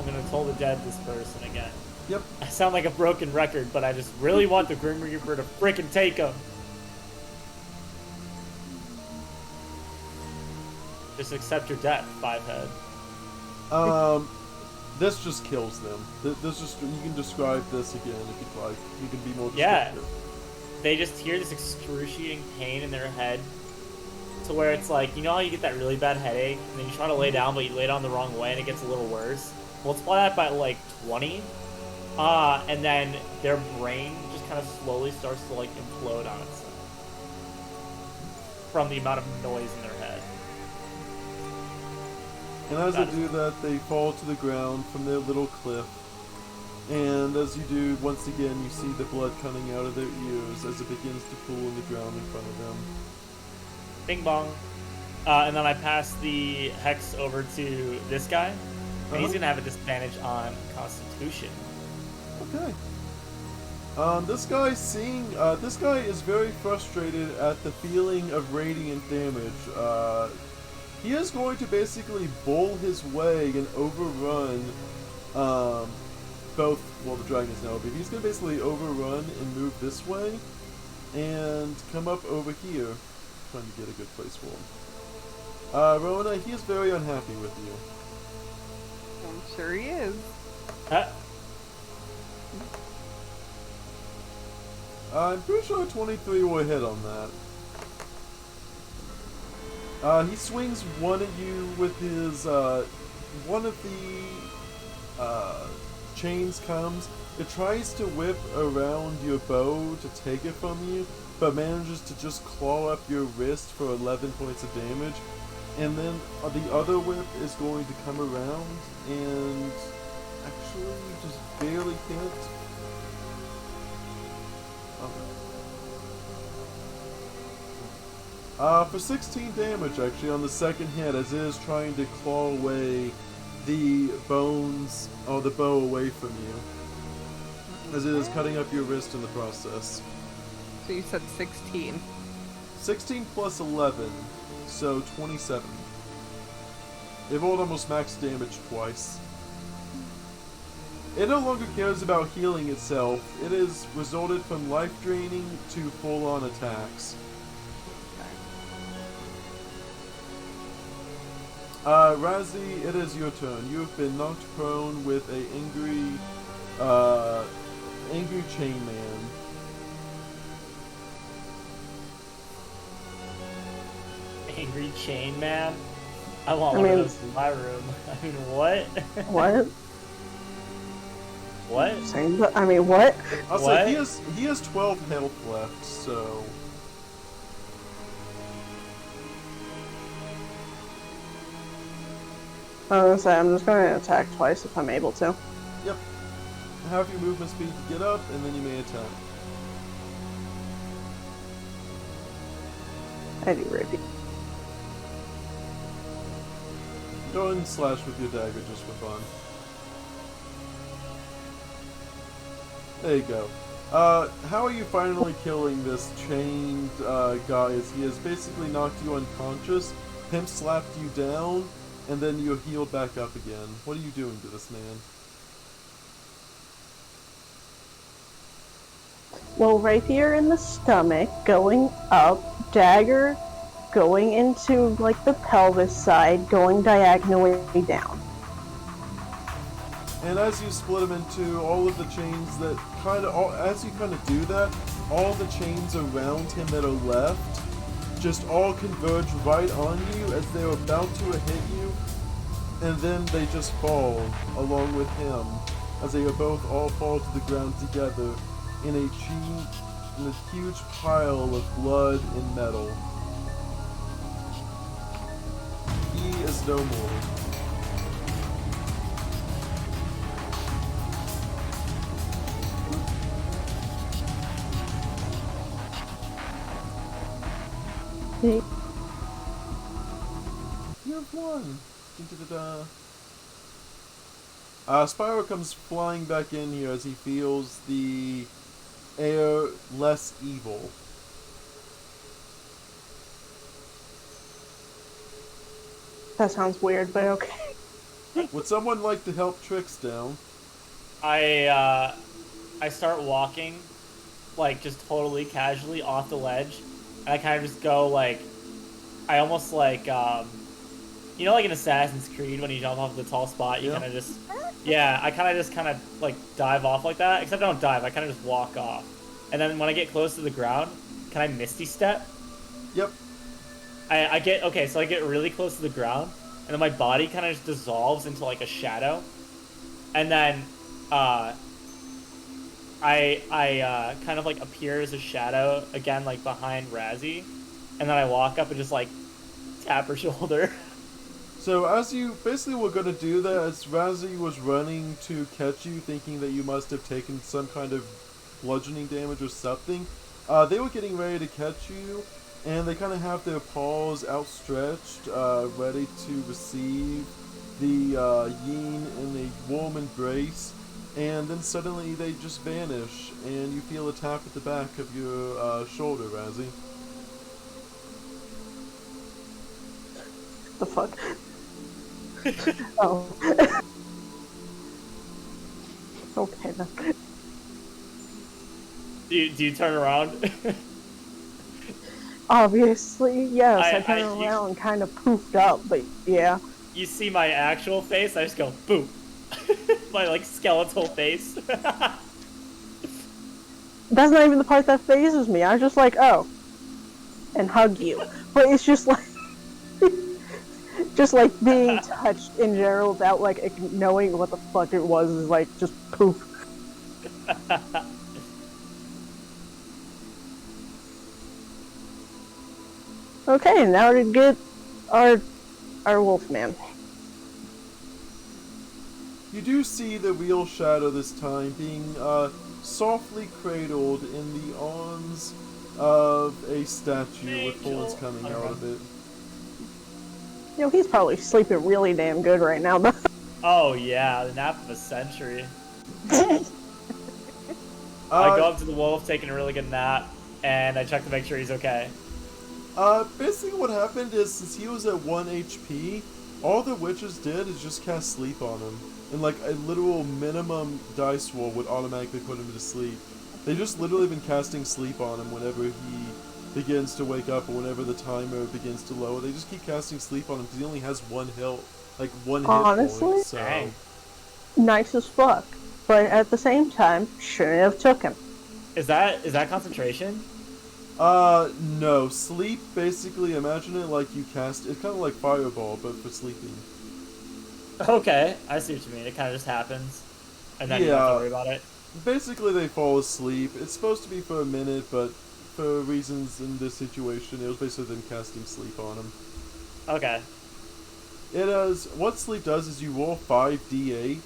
S1: gonna Toll the Dead this person again.
S2: Yep.
S1: I sound like a broken record, but I just really want the Grim Reaper to frickin' take him. Just accept your death, 5 head.
S2: This just kills them. This just, you can describe this again if you'd like. You can be more descriptive.
S1: Yeah. They just hear this excruciating pain in their head to where it's like, you know how you get that really bad headache and then you try to lay down but you lay down the wrong way and it gets a little worse? Multiply that by like 20 and then their brain just kind of slowly starts to like implode on itself from the amount of noise in their head.
S2: And as they do that, they fall to the ground from their little cliff. And as you do, once again, you see the blood coming out of their ears as it begins to pool in the ground in front of them.
S1: Bing bong. And then I pass the hex over to this guy. And he's going to have a disadvantage on Constitution.
S2: Okay. This guy is very frustrated at the feeling of radiant damage. He is going to basically bull his way and overrun both, well, the dragon is now over. He's going to basically overrun and move this way and come up over here. Trying to get a good place for him. Rona, he is very unhappy with you.
S3: I'm sure he is.
S2: I'm pretty sure 23 will hit on that. He swings one at you with his, one of the, chains comes. It tries to whip around your bow to take it from you, but manages to just claw up your wrist for 11 points of damage. And then the other whip is going to come around and actually just barely hit. For 16 damage actually on the second hit, as it is trying to claw away the bones or the bow away from you, as it is cutting up your wrist in the process.
S3: So you said 16.
S2: 16 plus 11, so 27. It rolled almost max damage twice. It no longer cares about healing itself. It has resulted from life draining to full-on attacks. Razi, it is your turn. You have been knocked prone with a angry chain man.
S1: Angry chain man? I want one of those in my room. I mean, what?
S4: What?
S1: What?
S4: Same, but I mean, what?
S2: I'll say he has 12 health left, so.
S4: I was gonna say, I'm just gonna attack twice if I'm able to.
S2: Yep. Have your movement speed to get up, and then you may attack.
S4: Eddie Rippy.
S2: Go ahead and slash with your dagger just for fun. There you go. How are you finally killing this chained guy as he has basically knocked you unconscious, pimp slapped you down, and then you're healed back up again? What are you doing to this man?
S4: Well, rapier in the stomach, going up, dagger going into, like, the pelvis side, going diagonally down.
S2: And as you split him into all of the chains that as you kind of do that, all the chains around him that are left just all converge right on you as they're about to hit you, and then they just fall along with him as they both all fall to the ground together in a huge pile of blood and metal. He is no more.
S4: Hey.
S2: You have won. Spyro comes flying back in here as he feels the air less evil.
S4: That sounds weird, but okay.
S2: Would someone like to help Trix down?
S1: I start walking, like, just totally casually off the ledge, and I kind of just go, like, I almost like, you know, like in Assassin's Creed when you jump off the tall spot, you kind of just, I kind of like dive off like that, except I don't dive, I kind of just walk off. And then when I get close to the ground, can I Misty Step?
S2: Yep.
S1: I get really close to the ground, and then my body kind of just dissolves into like a shadow, and then I kind of like appear as a shadow again, like behind Razzie, and then I walk up and just like tap her shoulder.
S2: So as you basically were going to do that, as Razzie was running to catch you, thinking that you must have taken some kind of bludgeoning damage or something, they were getting ready to catch you. And they kind of have their paws outstretched, ready to receive the yin in a warm embrace. And then suddenly they just vanish, and you feel a tap at the back of your shoulder, Razzie.
S4: The fuck? Oh. Okay then.
S1: Do you turn around?
S4: Obviously, yes. I turned around and kind of poofed up, but yeah.
S1: You see my actual face? I just go boom. My like skeletal face.
S4: That's not even the part that phases me. I'm just like, oh, and hug you. But it's just like, just like being touched in general without like knowing what the fuck it was is like just poof. Okay, now to get our wolfman.
S2: You do see the real Shadow this time being softly cradled in the arms of a statue with horns coming out of it.
S4: You know, he's probably sleeping really damn good right now, though.
S1: Oh yeah, the nap of a century. I go up to the wolf, taking a really good nap, and I check to make sure he's okay.
S2: Basically what happened is, since he was at 1 HP, all the witches did is just cast sleep on him. And like a literal minimum dice roll would automatically put him to sleep. They just literally been casting sleep on him whenever he begins to wake up or whenever the timer begins to lower. They just keep casting sleep on him because he only has one hit point. So.
S1: Dang.
S4: Nice as fuck. But at the same time, shouldn't have took him.
S1: Is that concentration?
S2: No. Sleep, basically, imagine it like you cast... It's kind of like Fireball, but for sleeping.
S1: Okay, I see what you mean. It kind of just happens. And then you don't have to worry about it.
S2: Basically, they fall asleep. It's supposed to be for a minute, but for reasons in this situation, it was basically them casting sleep on him.
S1: Okay.
S2: What sleep does is you roll 5d8,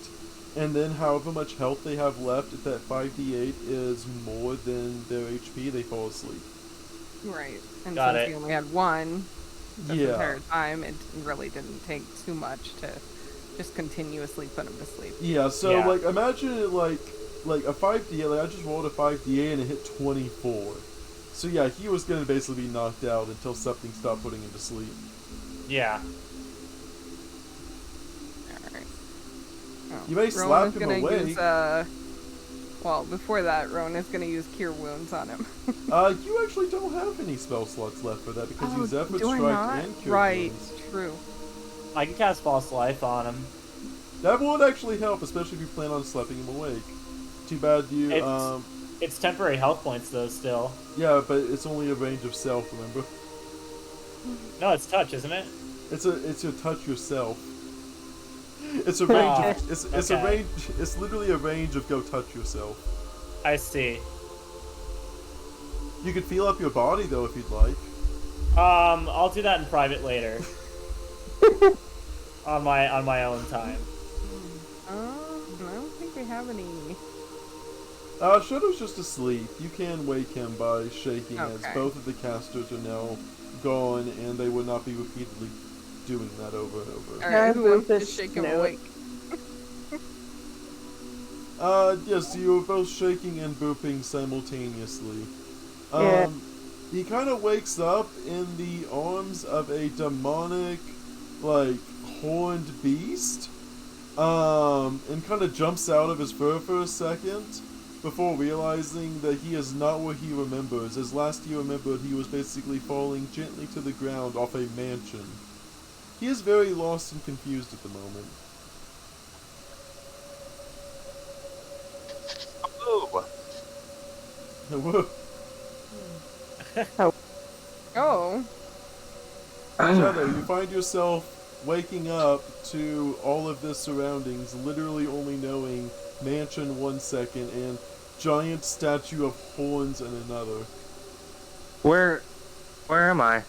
S2: and then however much health they have left, if that 5d8 is more than their HP, they fall asleep.
S3: Right. And
S1: Got
S3: since
S1: it.
S3: we only had one the
S2: Yeah.
S3: entire time, it really didn't take too much to just continuously put him to sleep.
S2: Yeah, so
S1: Yeah.
S2: like imagine it like a 5d8, like I just rolled a 5d8 and it hit 24. So yeah, he was gonna basically be knocked out until something stopped putting him to sleep.
S1: Yeah.
S3: Alright. Oh,
S2: You may slap him awake.
S3: Use, well, before that, Rowan is going to use Cure Wounds on him.
S2: You actually don't have any spell slots left for that because you Zephyr
S3: do I
S2: Strike
S3: not?
S2: and Cure
S3: Right,
S2: Wounds.
S3: true.
S1: I can cast False Life on him.
S2: That would actually help, especially if you plan on slapping him awake. Too bad you,
S1: It's temporary health points, though, still.
S2: yeah, but it's only a range of self, remember?
S1: No, it's touch, isn't it?
S2: It's your touch yourself. It's a range of, it's a range, it's literally a range of go touch yourself.
S1: I see.
S2: You could feel up your body though if you'd like.
S1: I'll do that in private later. on my own time.
S3: I don't think we have any.
S2: Shadow's just asleep. You can wake him by shaking, as both of the casters are now gone, and they would not be repeatedly doing that over and over.
S3: Alright, who wants to shake him awake?
S2: Yes, you were both shaking and booping simultaneously.
S4: Yeah.
S2: He kind of wakes up in the arms of a demonic, like, horned beast, and kind of jumps out of his fur for a second, before realizing that he is not what he remembers, as last he remembered he was basically falling gently to the ground off a mansion. He is very lost and confused at the moment.
S6: Hello.
S3: Oh.
S2: Shadow, you find yourself waking up to all of this surroundings, literally only knowing mansion 1 second and giant statue of horns in another.
S6: Where am I?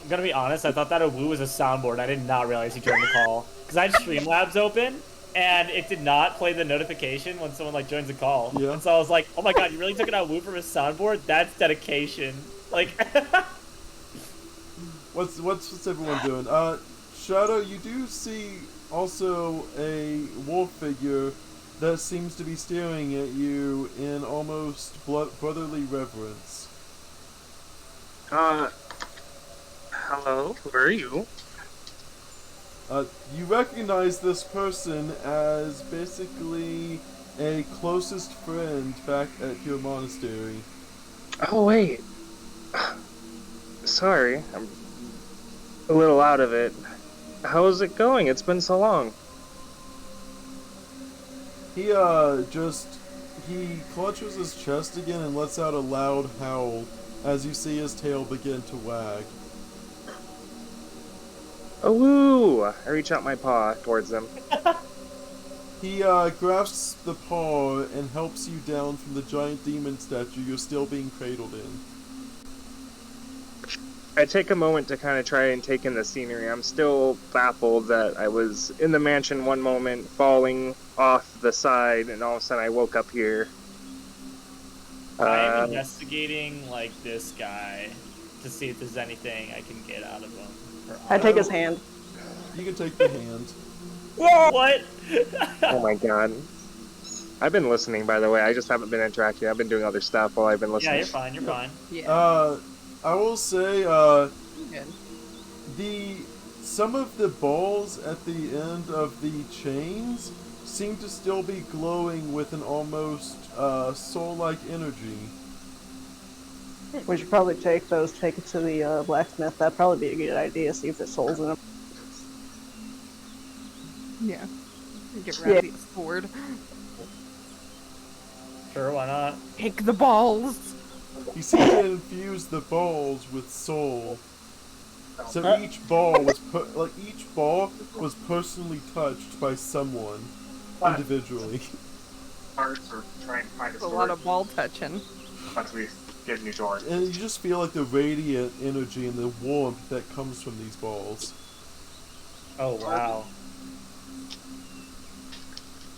S1: I'm gonna be honest, I thought that Awu was a soundboard. I did not realize he joined the call. Because I had Streamlabs open, and it did not play the notification when someone, like, joins the call.
S2: Yeah.
S1: And so I was like, oh my god, you really took an Awu from his soundboard? That's dedication. Like...
S2: What's everyone doing? Shadow, you do see also a wolf figure that seems to be staring at you in almost brotherly reverence.
S6: Hello, who are you?
S2: You recognize this person as basically a closest friend back at your monastery.
S6: Oh, wait. Sorry, I'm a little out of it. How's it going? It's been so long.
S2: He He clutches his chest again and lets out a loud howl as you see his tail begin to wag.
S6: Oh, woo! I reach out my paw towards him.
S2: He grasps the paw and helps you down from the giant demon statue you're still being cradled in.
S6: I take a moment to kind of try and take in the scenery. I'm still baffled that I was in the mansion one moment, falling off the side, and all of a sudden I woke up here.
S1: I'm investigating, like, this guy to see if there's anything I can get out of him.
S4: I take his hand.
S2: You can take the hand.
S4: Yeah!
S1: What?
S6: Oh my god. I've been listening, by the way. I just haven't been interacting. I've been doing other stuff while I've been listening.
S1: Yeah, you're fine, you're fine.
S3: Yeah.
S2: I will say,
S3: Good.
S2: some of the balls at the end of the chains seem to still be glowing with an almost soul-like energy.
S4: We should probably take those, take it to the blacksmith. That'd probably be a good idea, see if there's souls in them.
S3: Yeah. Get Razzie's sword.
S1: Sure, why not?
S3: Take the balls.
S2: You seem to infuse the balls with soul. So each ball was personally touched by someone individually.
S7: Parts or trying to find
S3: A lot of ball touching.
S7: once we get new doors.
S2: And you just feel like the radiant energy and the warmth that comes from these balls.
S1: Oh, wow.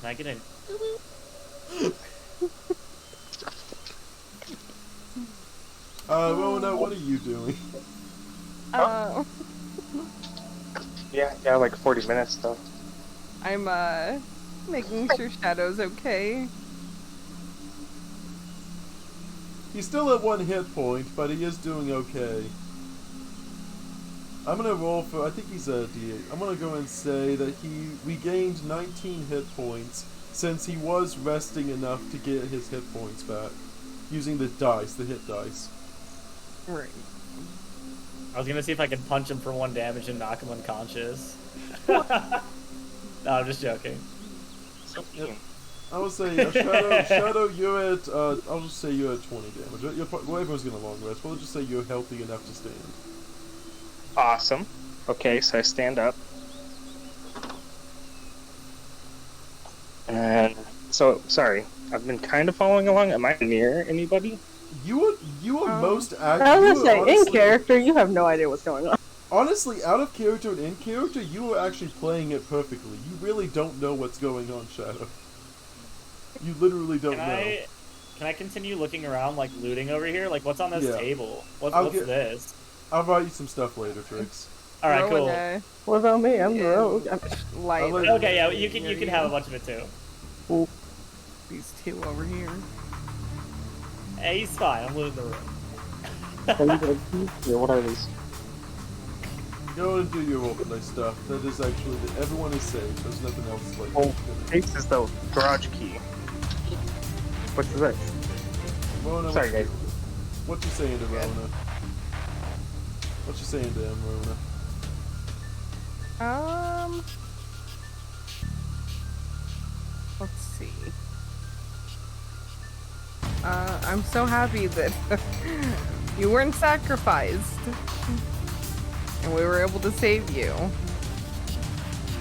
S1: Can I get in?
S2: Rona, what are you doing?
S6: Yeah, like 40 minutes though.
S3: I'm making sure Shadow's okay.
S2: He's still at 1 hit point, but he is doing okay. I'm gonna roll for, I think he's a D8. I'm gonna go and say that he regained 19 hit points since he was resting enough to get his hit points back. Using the dice, the hit dice.
S3: Right.
S1: I was gonna see if I could punch him for 1 damage and knock him unconscious. No, I'm just joking.
S2: Yep. I would say, Shadow, you're at, I'll just say you're at 20 damage. Well, everyone's gonna long rest. We'll just say you're healthy enough to stand.
S6: Awesome. Okay, so I stand up. And so, sorry, I've been kind of following along. Am I near anybody?
S2: You are most active.
S4: I was gonna say, in character, you have no idea what's going on.
S2: Honestly, out of character and in character, you are actually playing it perfectly. You really don't know what's going on, Shadow. You literally don't know.
S1: Can I continue looking around, like, looting over here? Like, what's on this table? What's this?
S2: I'll write you some stuff later, Trix.
S1: Alright, cool.
S4: What about me? I'm the rogue.
S3: Light.
S1: Okay, yeah, you can have a bunch of it too.
S4: Cool.
S3: These two over here.
S1: Hey, he's fine. I'm looting the room.
S6: What are these?
S2: Go and do your roll for nice stuff. That is actually everyone is safe. There's nothing else like.
S6: Oh, this is the garage key. What's this?
S2: Rona,
S6: Sorry, guys.
S2: What you saying to Rona? What you saying to him, Rona?
S3: Let's see. I'm so happy that you weren't sacrificed. And we were able to save you.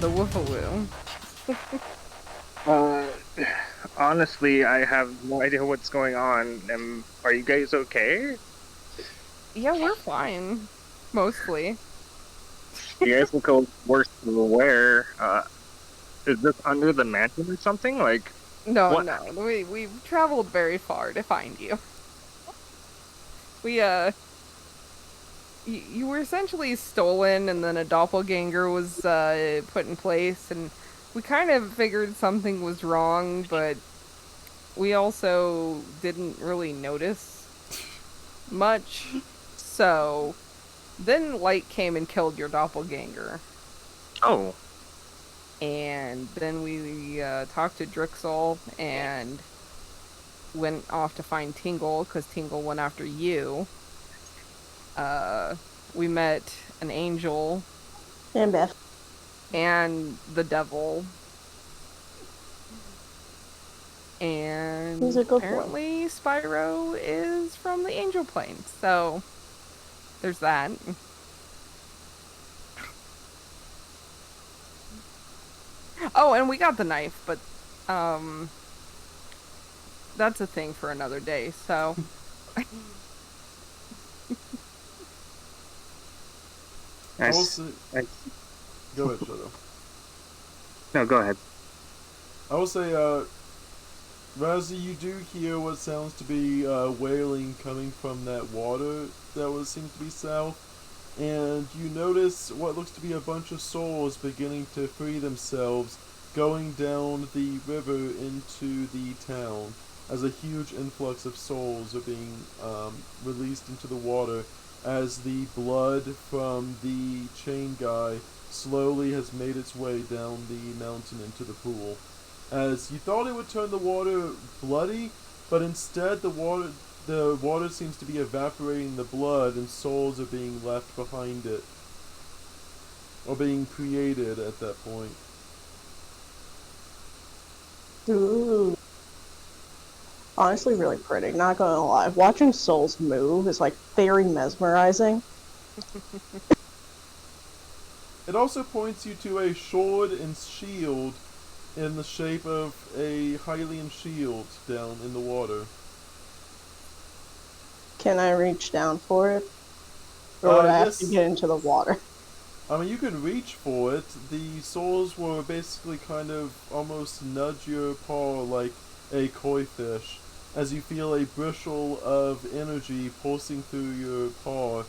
S3: The Woofaloo.
S6: Honestly, I have no idea what's going on. Are you guys okay?
S3: Yeah, we're fine. Mostly.
S6: You guys look worse than where. Is this under the mansion or something? Like,
S3: No,
S6: what?
S3: no. We've traveled very far to find you. You were essentially stolen, and then a doppelganger was put in place, and we kind of figured something was wrong, but we also didn't really notice much. So then Light came and killed your doppelganger.
S6: Oh.
S3: And then we talked to Drixel and went off to find Tingle, because Tingle went after you. We met an angel.
S4: And Beth.
S3: And the devil. And
S4: He's a good boy.
S3: apparently Spyro is from the Angel Plane, so there's that. Oh, and we got the knife, but that's a thing for another day, so
S2: Also, go ahead, Shadow.
S6: No, go ahead.
S2: I will say, Razzie, you do hear what sounds to be wailing coming from that water that seems to be south, and you notice what looks to be a bunch of souls beginning to free themselves, going down the river into the town, as a huge influx of souls are being released into the water, as the blood from the chain guy slowly has made its way down the mountain into the pool. As you thought it would turn the water bloody, but instead the water seems to be evaporating the blood, and souls are being left behind it, or being created at that point.
S4: Ooh. Honestly, really pretty. Not gonna lie. Watching souls move is like very mesmerizing.
S2: It also points you to a sword and shield in the shape of a Hylian shield down in the water.
S4: Can I reach down for it? Or would I have to
S2: Yes.
S4: get into the water?
S2: I mean, you can reach for it. The souls will basically kind of almost nudge your paw like a koi fish, as you feel a bristle of energy pulsing through your paw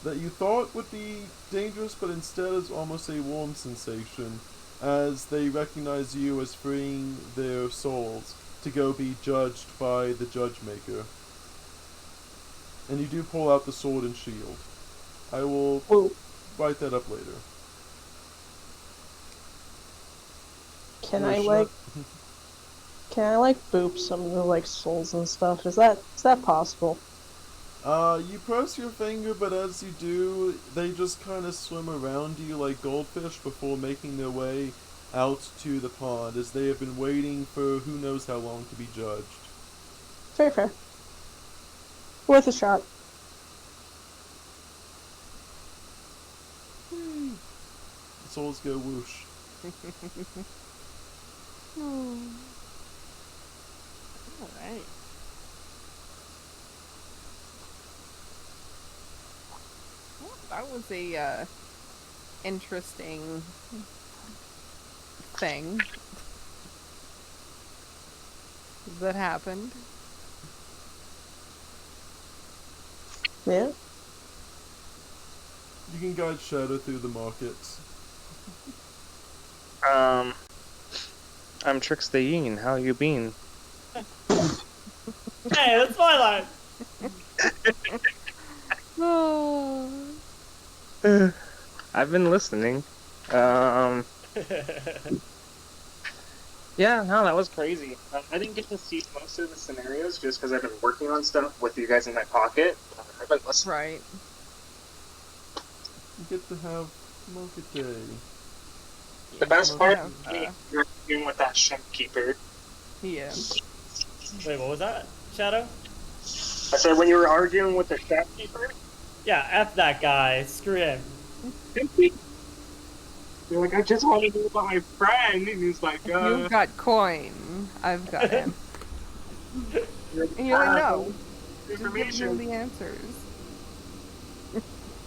S2: that you thought would be dangerous, but instead is almost a warm sensation, as they recognize you as freeing their souls to go be judged by the Judge Maker. And you do pull out the sword and shield. I will write that up later.
S4: Can I boop some of the like souls and stuff? Is that possible?
S2: You press your finger, but as you do, they just kind of swim around you like goldfish before making their way out to the pond, as they have been waiting for who knows how long to be judged.
S4: Fair. Worth a shot.
S2: The souls go whoosh.
S3: Alright. Well, that was a interesting thing that happened.
S4: Yeah.
S2: You can guide Shadow through the markets.
S6: I'm Trickster how you been?
S1: Hey, that's my line.
S6: I've been listening. Yeah, no, that was crazy. I didn't get to see most of the scenarios just because I've been working on stuff with you guys in my pocket. I've been listening.
S3: Right.
S2: You get to have market day.
S6: The best part is
S3: Yeah.
S6: you're dealing with that shopkeeper.
S3: Yeah.
S1: Wait, what was that, Shadow?
S6: I said when you were arguing with the shopkeeper,
S1: Yeah, F that guy. Screw him.
S6: you're like, I just want to know about my friend, and he's like,
S3: You've got coin. I've got him. And you're like, no. Just give me
S6: information.
S3: the answers.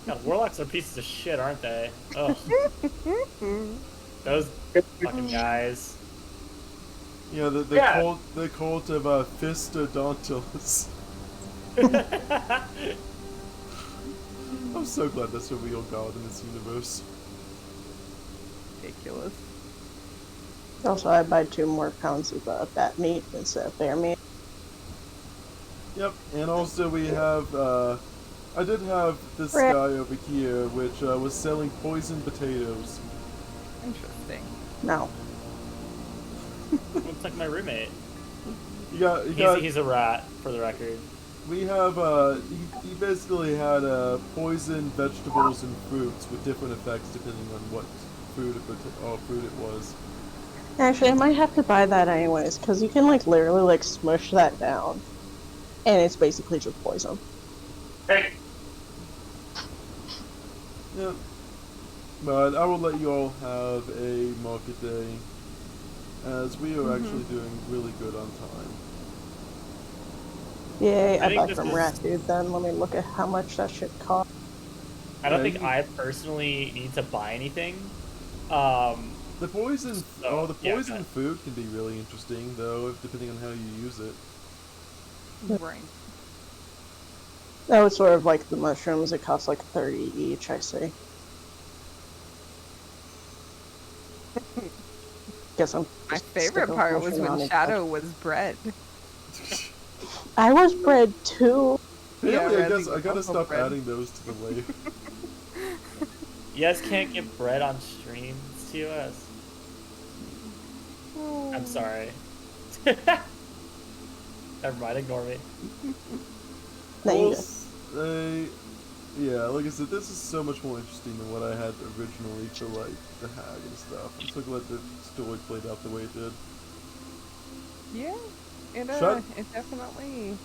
S1: God, warlocks are pieces of shit, aren't they? Ugh. Those fucking guys.
S2: Yeah, the
S6: Yeah.
S2: cult of Fistodontus. I'm so glad that's a real god in this universe.
S3: Ridiculous.
S4: Also, I buy 2 more pounds of bat meat instead of bear meat.
S2: Yep, and also we have, I did have this
S4: Rip.
S2: guy over here, which was selling poisoned potatoes.
S3: Interesting.
S4: No.
S1: Looks like my roommate.
S2: He's
S1: He's a rat, for the record.
S2: We have, he basically had poisoned vegetables and fruits with different effects depending on what fruit it was.
S4: Actually, I might have to buy that anyways, because you can, like, literally, like, smush that down. And it's basically just poison.
S7: Hey,
S2: Yeah. But I will let you all have a market day, as we are actually doing really good on time.
S4: Yay,
S1: I
S4: I
S1: think
S4: buy
S1: this
S4: from
S1: is-
S4: Rat Dude then. Let me look at how much that shit cost.
S1: I don't
S2: Yeah,
S1: think
S2: you-
S1: I personally need to buy anything.
S2: The poison, the
S1: yeah,
S2: poison
S1: okay.
S2: food can be really interesting, though, depending on how you use it.
S3: Right.
S4: That was sort of like the mushrooms. It costs like 30 each, I see. Guess I'm
S3: My
S4: just
S3: favorite
S4: sticking with
S3: part was
S4: mushroom
S3: when
S4: on it.
S3: Shadow was bred.
S4: I was bred too.
S2: Apparently,
S3: Yeah,
S2: I guess
S3: Razzie
S2: I gotta
S3: was also
S2: stop
S3: bred.
S2: adding those to the wave.
S1: You guys can't get bread on stream. It's TOS. I'm sorry. Never mind, ignore me.
S4: No, you
S2: Well,
S4: did.
S2: yeah, like I said, this is so much more interesting than what I had originally for, like, the hag and stuff. I'm so glad the story played out the way it did.
S3: Yeah,
S2: Shut-
S3: it definitely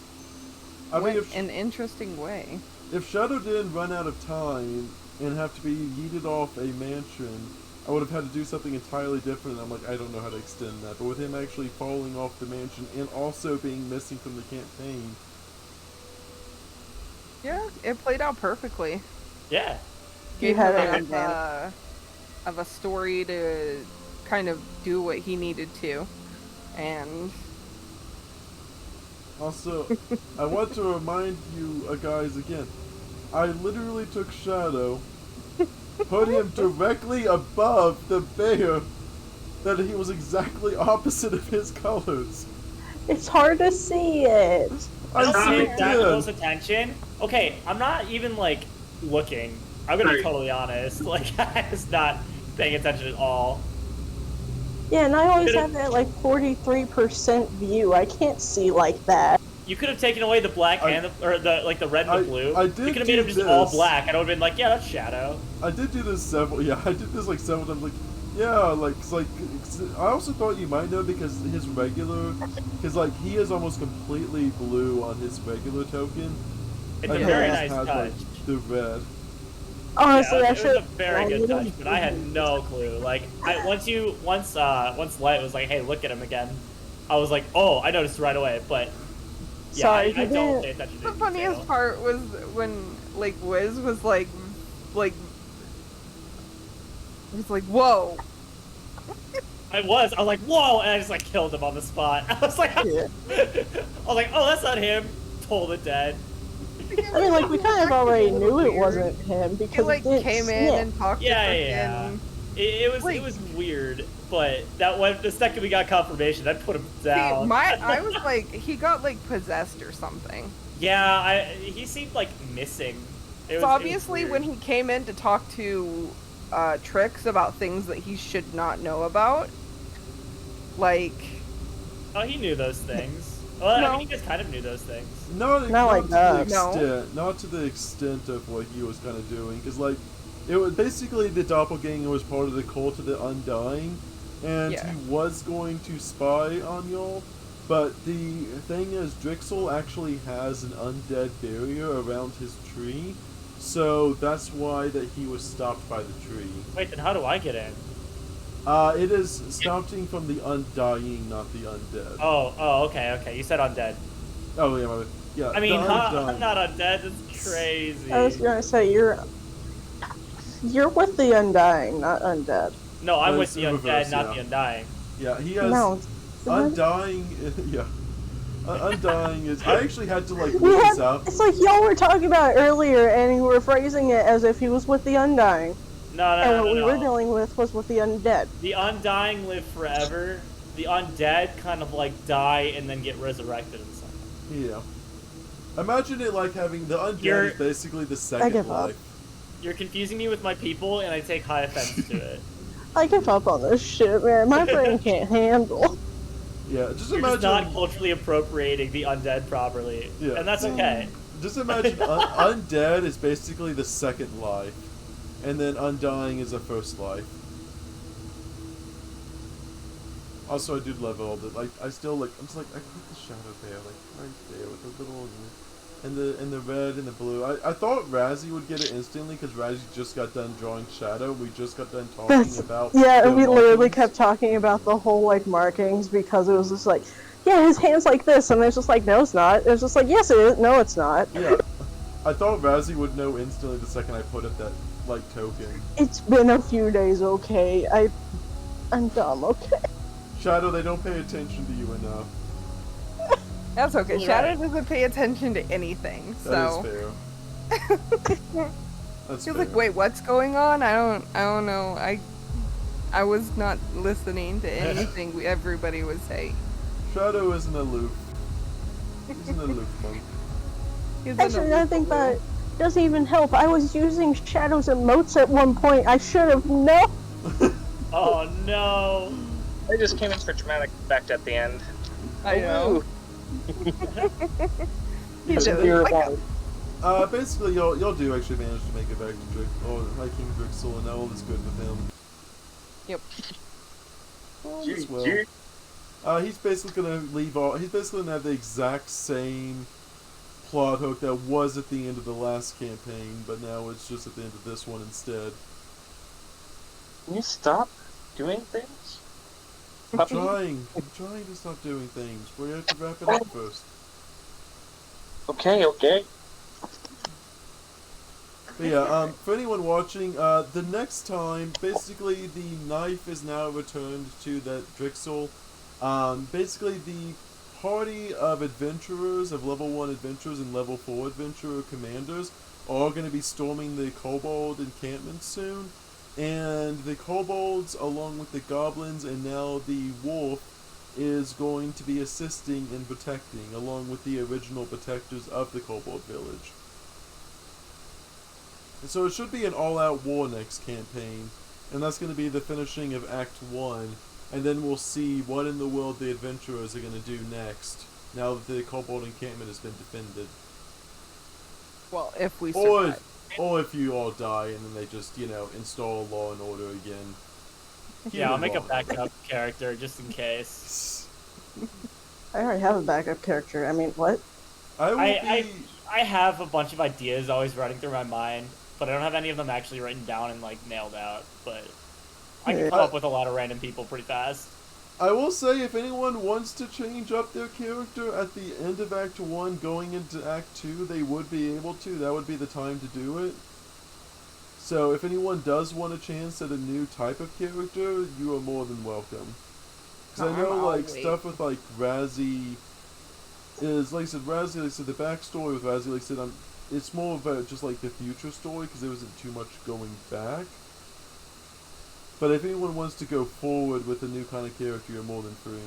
S2: I mean,
S3: went
S2: if
S3: an interesting way.
S2: Shadow didn't run out of time and have to be yeeted off a mansion, I would have had to do something entirely different. I'm like, I don't know how to extend that. But with him actually falling off the mansion and also being missing from the campaign,
S3: Yeah, it played out perfectly.
S1: Yeah.
S4: You
S3: Gave
S4: had
S3: him
S4: it
S3: enough of a story to kind of do what he needed to, and
S2: also, I want to remind you guys again, I literally took Shadow, put him directly above the bear, that he was exactly opposite of his colors.
S4: It's hard to see it.
S2: I
S1: Pay
S2: see
S1: that close
S2: it.
S1: attention. Okay, I'm not even like looking. I'm gonna be
S7: Right.
S1: totally honest. Like I was not paying attention at all.
S4: Yeah, and I always
S1: Could've-
S4: have that like 43% view. I can't see like that.
S1: You could have taken away the black and the red and the blue.
S2: I did
S1: You could have
S2: do
S1: made him just all
S2: this.
S1: black, and I would have been like, yeah, that's Shadow.
S2: I did do this several. Yeah, I did this like several times. Like, yeah, like, it's like I also thought you might know because his regular, because like he is almost completely blue on his regular token.
S1: It's a
S2: and
S1: very
S2: his
S1: nice
S2: has,
S1: touch.
S2: like, the red.
S4: Honestly,
S1: Yeah,
S4: I
S1: it
S4: should.
S1: was a very good touch, but I had no clue. Like, once Light was like, "Hey, look at him again," I was like, "Oh, I noticed right away." But yeah,
S4: Sorry,
S1: I
S4: you
S1: don't
S4: didn't-
S1: pay attention to
S3: the
S1: detail.
S3: funniest part was when like Wiz was like, whoa.
S1: I was like, "Whoa!" and I just like killed him on the spot. I was like,
S4: Yeah.
S1: I was like, "Oh, that's not him." Told it dead.
S4: I mean, like we kind of already knew it
S3: Weird.
S4: wasn't him
S3: He
S4: because
S3: like
S4: it didn't
S3: came in
S4: snip.
S3: and talked
S1: Yeah,
S3: to
S1: yeah.
S3: frickin'.
S1: It
S3: Like-
S1: was weird, but that when the second we got confirmation, I put him
S3: See,
S1: down.
S3: I was like, he got like possessed or something.
S1: Yeah, he seemed like missing. It
S3: So
S1: was
S3: obviously,
S1: weird.
S3: when he came in to talk to Trix about things that he should not know about, like,
S1: Oh, he knew those things. Well,
S3: No.
S1: I mean, you guys kind of knew those things.
S2: Not
S4: like
S2: to
S4: that.
S2: the
S3: No.
S2: extent, not to the extent of what he was kind of doing, because like it was basically the doppelganger was part of the cult of the Undying, and
S3: Yeah.
S2: he was going to spy on y'all. But the thing is, Drixel actually has an undead barrier around his tree, so that's why that he was stopped by the tree.
S1: Wait, then how do I get in?
S2: It is stopping from the Undying, not the undead.
S1: Oh, okay. You said undead.
S2: Oh yeah, yeah.
S1: I mean,
S2: the
S1: I'm
S2: Undying.
S1: not undead. That's crazy.
S4: I was gonna say you're with the Undying, not undead.
S1: No, I'm
S2: But
S1: with
S2: it's
S1: the
S2: in
S1: undead,
S2: reverse,
S1: not
S2: yeah.
S1: the undying.
S2: Yeah, he has.
S4: No.
S2: Undying, yeah. Undying is. I actually had to like
S4: We
S2: look
S4: had,
S2: this up.
S4: it's like y'all were talking about it earlier, and you were phrasing it as if he was with the Undying,
S1: No,
S4: and what we
S1: no.
S4: were dealing with was with the undead.
S1: The undying live forever. The undead kind of like die and then get resurrected and stuff.
S2: Yeah. Imagine it like having the undead
S1: You're-
S2: is basically the
S4: I
S2: second
S4: give up.
S2: life.
S1: You're confusing me with my people, and I take high offense to it.
S4: I give up on this shit, man. My brain can't handle.
S2: Yeah, just
S1: You're
S2: imagine.
S1: just not culturally appropriating the undead properly,
S2: Yeah.
S1: and that's okay.
S2: Just imagine undead is basically the second life, and then undying is the first life. Also, I do love all the like. I still like. I'm just like I put the shadow there, like right there with the little and the red and the blue. I thought Razzie would get it instantly because Razzie just got done drawing shadow. We just got done talking about
S4: yeah, and
S2: the
S4: we literally
S2: markings.
S4: kept talking about the whole like markings because it was just like, yeah, his hand's like this, and it's just like, no, it's not. It's just like, yes, it is. No, it's not.
S2: Yeah, I thought Razzie would know instantly the second I put up that like token.
S4: It's been a few days, okay. I'm dumb, okay.
S2: Shadow, they don't pay attention to you enough.
S3: That's okay.
S1: Right.
S3: Shadow doesn't pay attention to anything, so.
S2: That is fair. That's
S3: He was
S2: fair.
S3: like, "Wait, what's going on? I don't know. I was not listening to anything everybody was saying."
S2: Shadow is an aloof. He's an aloof monk.
S3: He's
S4: Actually, I think that doesn't even help. I was using Shadow's emotes at one point. I should have known.
S1: Oh no!
S6: I just came in for dramatic effect at the end.
S3: I know. He's
S6: Ooh.
S3: just like,
S2: Basically, y'all do actually manage to make it back to High King Drixel, and all is good with him.
S3: Yep.
S2: All is well. He's basically gonna leave all. He's basically gonna have the exact same plot hook that was at the end of the last campaign, but now it's just at the end of this one instead.
S6: Can you stop doing things?
S2: I'm trying to stop doing things. We have to wrap it up first.
S6: Okay.
S2: But yeah, for anyone watching, the next time, basically the knife is now returned to that Drixel. Basically the party of adventurers, of level 1 adventurers and level 4 adventurer commanders, are going to be storming the Kobold encampment soon. And the Kobolds, along with the Goblins and now the Wolf, is going to be assisting in protecting, along with the original protectors of the Kobold village. And so it should be an all-out war next campaign, and that's going to be the finishing of Act 1, and then we'll see what in the world the adventurers are going to do next, now that the Kobold encampment has been defended.
S3: well, if we survive.
S2: Or if you all die and then they just, install law and order again.
S1: Yeah, I'll make a backup character just in case.
S4: I already have a backup character. I mean, what?
S1: I have a bunch of ideas always running through my mind, but I don't have any of them actually written down and like nailed out. But I can come up with a lot of random people pretty fast.
S2: I will say, if anyone wants to change up their character at the end of Act 1 going into Act 2, they would be able to. That would be the time to do it. So if anyone does want a chance at a new type of character, you are more than welcome. Because I know, like, stuff with, like, Razzie is, like I said, Razzie, like I said, the backstory with Razzie, like I said, it's more about just, like, the future story, because there isn't too much going back. But if anyone wants to go forward with a new kind of character, you're more than free.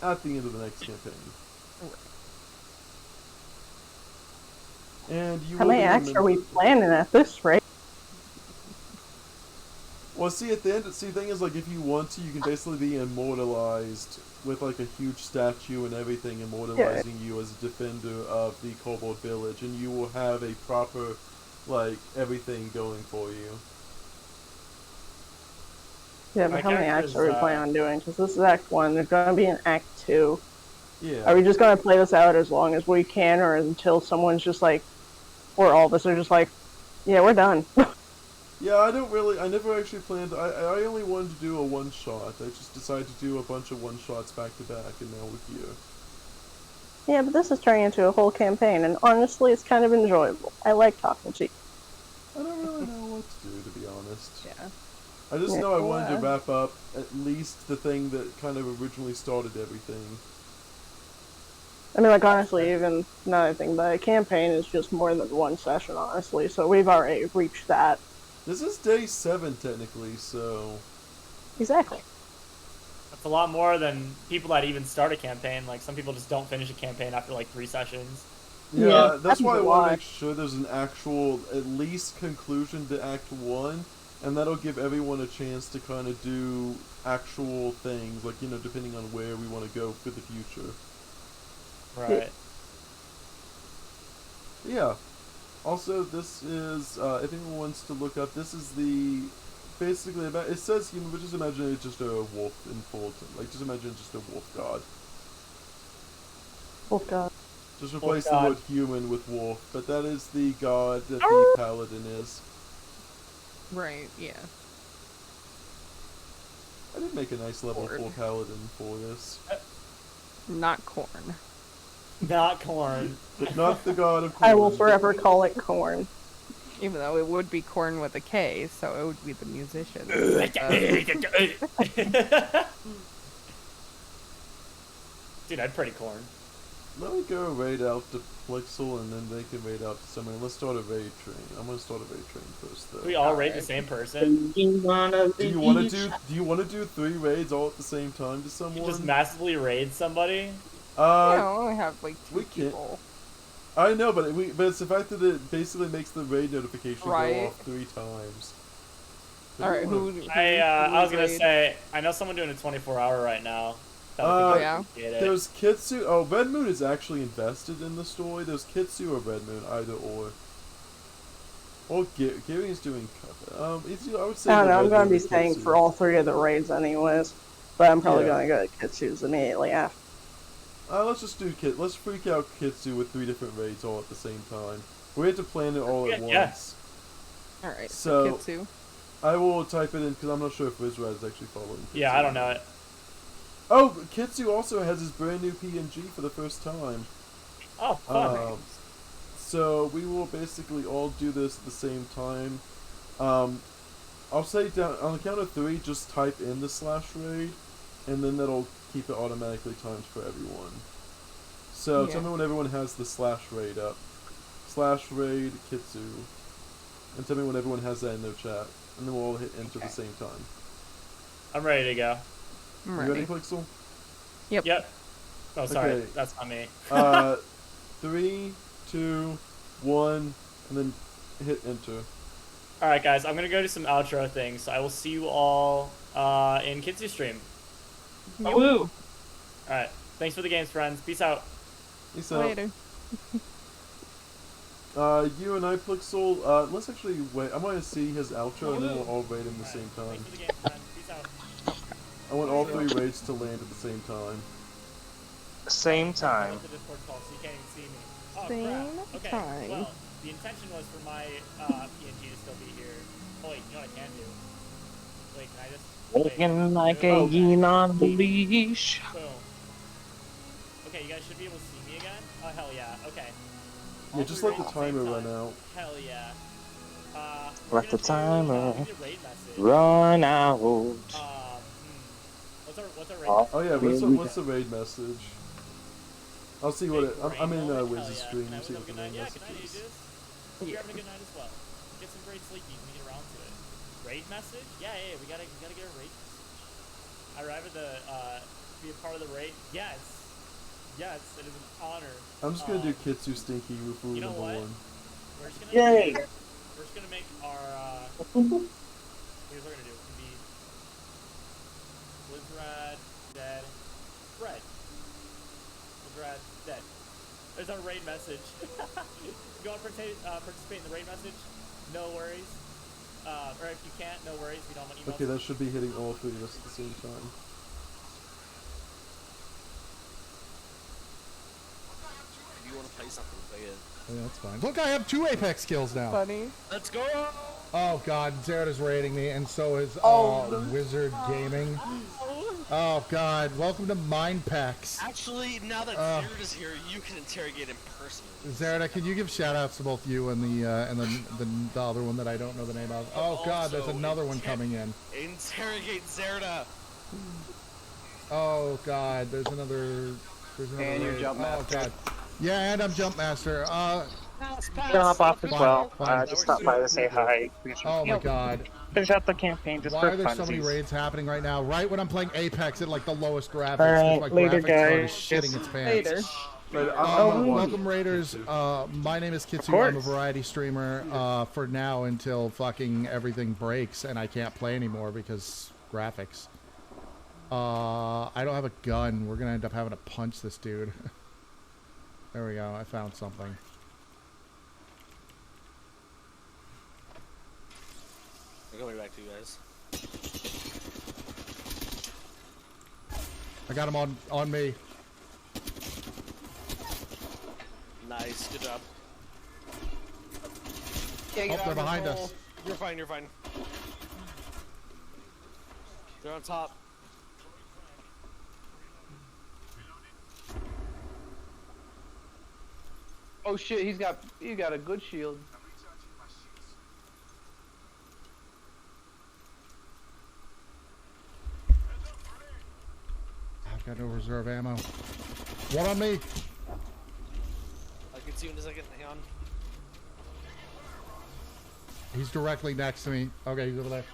S2: At the end of the next campaign. And you
S4: How many acts are we planning at this rate?
S2: Well, see, at the end, the thing is, like, if you want to, you can basically be immortalized with, like, a huge statue and everything, immortalizing you as a defender of the Kobold village, and you will have a proper, like, everything going for you.
S4: Yeah, but how many acts are we planning on doing? Because this is Act 1, there's going to be an Act 2.
S2: Yeah.
S4: Are we just going to play this out as long as we can, or until someone's just like, or all of us are just like, yeah, we're done.
S2: Yeah, I never actually planned, I only wanted to do a one-shot. I just decided to do a bunch of one-shots back-to-back, and now we're here.
S4: Yeah, but this is turning into a whole campaign, and honestly, it's kind of enjoyable. I like talking to you.
S2: I don't really know what to do, to be honest.
S3: Yeah.
S2: I just know I wanted to wrap up at least the thing that kind of originally started everything.
S4: I mean, like, honestly, even another thing, but a campaign is just more than one session, honestly, so we've already reached that.
S2: This is day 7, technically, so...
S4: Exactly.
S1: That's a lot more than people that even start a campaign. Like, some people just don't finish a campaign after, like, 3 sessions.
S2: Yeah, that's why I want to make sure there's an actual, at least, conclusion to Act 1, and that'll give everyone a chance to kind of do actual things, like, depending on where we want to go for the future.
S1: Right.
S2: Yeah. Also, this is, if anyone wants to look up, this is the basically, it says human, but just imagine it's just a wolf in full. Like, just imagine it's just a wolf god.
S4: Wolf god.
S2: Just replace the
S1: god.
S2: word human with wolf, but that is the god that the paladin is.
S3: Right, yeah.
S2: I did make a nice level
S3: Lord.
S2: 4 paladin for this.
S3: Not corn.
S1: Not corn.
S2: Not the god of corn.
S4: I will forever call it corn.
S3: Even though it would be corn with a K, so it would be the musician.
S1: Dude, I'd pretty corn.
S2: Let me go raid out to Plixel and then they can raid out to someone. Let's start a raid train. I'm gonna start a raid train first though.
S1: We all rate the same person.
S2: Do you want to do 3 raids all at the same time to someone?
S1: Just massively raid somebody.
S3: I only have like 2
S2: we can't.
S3: people.
S2: I know, but it's the fact that it basically makes the raid notification go off 3 times.
S3: Alright, who
S1: I was gonna say, I know someone doing a 24-hour right now. That would be
S3: yeah.
S2: There's Kitsu. Oh, Red Moon is actually invested in the story. There's Kitsu or Red Moon, either or. Well, Gary is doing. I would say.
S4: I don't know. I'm
S2: Red
S4: going to
S2: Moon
S4: be
S2: or
S4: staying
S2: Kitsu.
S4: for all 3 of the raids anyways, but I'm probably
S2: Yeah.
S4: going to go to Kitsu's immediately after.
S2: Let's just do Let's freak out Kitsu with 3 different raids all at the same time. We have to plan it all at once.
S3: Alright,
S2: So
S3: Kitsu.
S2: I will type it in because I'm not sure if Wizrad is actually following. Kitsu.
S1: Yeah, I don't know it.
S2: Oh, Kitsu also has his brand new PNG for the first time.
S1: Oh, fun.
S2: So we will basically all do this at the same time. I'll say down on the count of 3, just type in the /raid, and then that'll keep it automatically timed for everyone. So tell me when everyone has the /raid up. /raid Kitsu. And tell me when everyone has that in their chat. And then we'll all hit enter at the same time.
S1: I'm ready to go.
S3: I'm
S2: You ready, Plixel?
S3: Yep.
S1: Oh, sorry.
S2: Okay.
S1: That's not me.
S2: 3, 2, 1, and then hit enter.
S1: Alright, guys. I'm going to go do some outro things. So I will see you all in Kitsu stream.
S6: Woo!
S1: Alright. Thanks for the games, friends. Peace out.
S2: Peace out.
S3: Later.
S2: You and I, Plixel, let's actually wait. I want to see his outro, and then we'll all raid at the same time.
S1: Thanks for the games, friends. Peace out.
S2: I want all 3 raids to land at the same time.
S6: Same time.
S1: The Discord call, so you can't even see me. Oh,
S3: Same
S1: crap. Okay,
S3: time.
S1: well, the intention was for my PNG to still be here. Oh, wait, you know what I can do? Wait, can I just...
S6: Walking like a yen on the leash.
S1: Boom. Okay, you guys should be able to see me again? Oh, hell yeah. Okay.
S2: Yeah, just let the timer run out.
S1: Hell yeah.
S6: Let the timer
S1: raid message.
S6: run out.
S1: What's our raid
S6: Oh.
S1: message?
S2: Oh yeah, what's the raid message? I'll see what it. I'm in Wiz's stream.
S1: Can I
S2: See
S1: have
S2: what
S1: a
S2: the
S1: good night?
S2: main
S1: Yeah,
S2: message
S1: good night,
S2: is.
S1: Aegis. Hope you're having a good night as well. Get some great sleep when we get around to it. Raid message? Yeah, we gotta get a raid message. I arrive at the be a part of the raid. Yes, it is an honor.
S2: I'm just gonna do Kitsu Stinky Rufu
S1: You know
S2: number
S1: what?
S2: 1.
S1: We're just gonna
S6: Yay!
S1: We're just gonna make our here's what we're gonna do. It's gonna be Wizrad, dead, Fred. Wizrad, dead. There's our raid message. If you want to participate in the raid message, no worries. Or if you can't, no worries. We don't want emails.
S2: Okay, that should be hitting all 3 of us at the same time.
S8: If you want to play something, play it.
S9: Yeah, that's fine. Look, I have 2 Apex skills now.
S3: Funny.
S8: Let's go!
S9: Oh god, Zerda's raiding me, and so is Wizard Gaming. Oh god, welcome to Mind Packs.
S8: Actually, now that Zerd is here, you can interrogate him personally.
S9: Zerda, can you give shout-outs to both you and the other one that I don't know the name of? Oh god, there's another one coming in.
S8: Interrogate Zerda!
S9: Oh god, there's another
S6: And you're
S9: raid.
S6: Jump
S9: Oh god. Yeah, and I'm Jump Master.
S6: I'm gonna hop off as well.
S9: Fine.
S6: Just stop by to say hi.
S9: Oh my god.
S6: Finish out the campaign just
S9: Why
S6: for
S9: are there so many
S6: funsies.
S9: raids happening right now? Right when I'm playing Apex at like the lowest graphics.
S6: Alright,
S9: my
S6: later,
S9: graphics card is
S6: guys.
S9: shitting its pants.
S3: Later.
S2: But I'm
S9: Welcome Raiders. My name is Kitsu. I'm a variety streamer for now until fucking everything breaks and I can't play anymore because graphics. I don't have a gun. We're gonna end up having to punch this dude. There we go. I found something.
S8: I'm coming back to you guys.
S9: I got him on me.
S8: Nice, good job.
S9: Oh, they're behind us.
S8: You're fine, you're fine. They're on top.
S10: Oh shit, he's got a good shield.
S9: I've got no reserve ammo. One on me.
S8: I can see you in a second. Hang on.
S9: He's directly next to me. Okay, he's over there.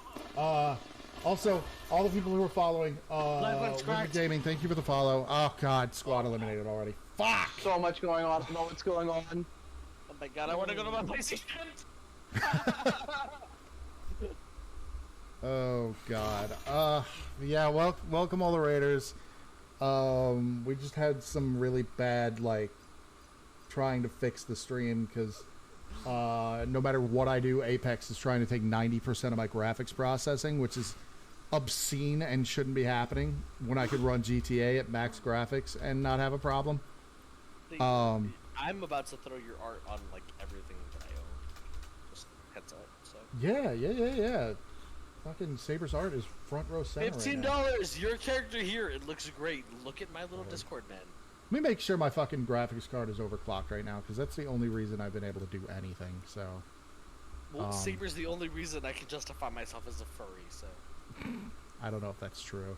S9: Also, all the people who are following, Woodward Gaming, thank you for the follow. Oh god, squad eliminated already. Fuck!
S10: So much going on. I don't know what's going on.
S8: Oh my god, I want to go to my PlayStation.
S9: Oh god. Yeah, welcome all the raiders. We just had some really bad, like, trying to fix the stream, because no matter what I do, Apex is trying to take 90% of my graphics processing, which is obscene and shouldn't be happening when I could run GTA at max graphics and not have a problem.
S8: I'm about to throw your art on, like, everything that I own. Just heads up, so.
S9: Yeah. Fucking Saber's art is front row center.
S8: $15.
S9: Right,
S8: your character here. It looks great. Look at my little Discord, man.
S9: let me make sure my fucking graphics card is overclocked right now, because that's the only reason I've been able to do anything. So.
S8: Well, Saber's the only reason I can justify myself as a furry. So.
S9: I don't know if that's true.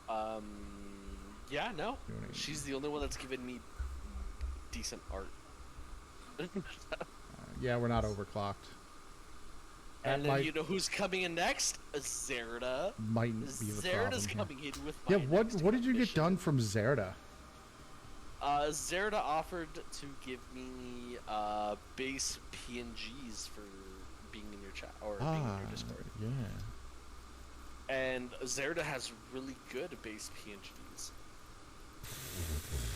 S8: Yeah, no. She's the only one that's given me decent art.
S9: Yeah, we're not overclocked.
S8: And then you know who's coming in next? Zerda.
S9: Might be the
S8: Zerda's
S9: problem
S8: coming in with my
S9: what did you get done from Zerda?
S8: Zerda offered to give me base PNGs for being in your chat or being in your Discord.
S9: Yeah.
S8: And Zerda has really good base PNGs.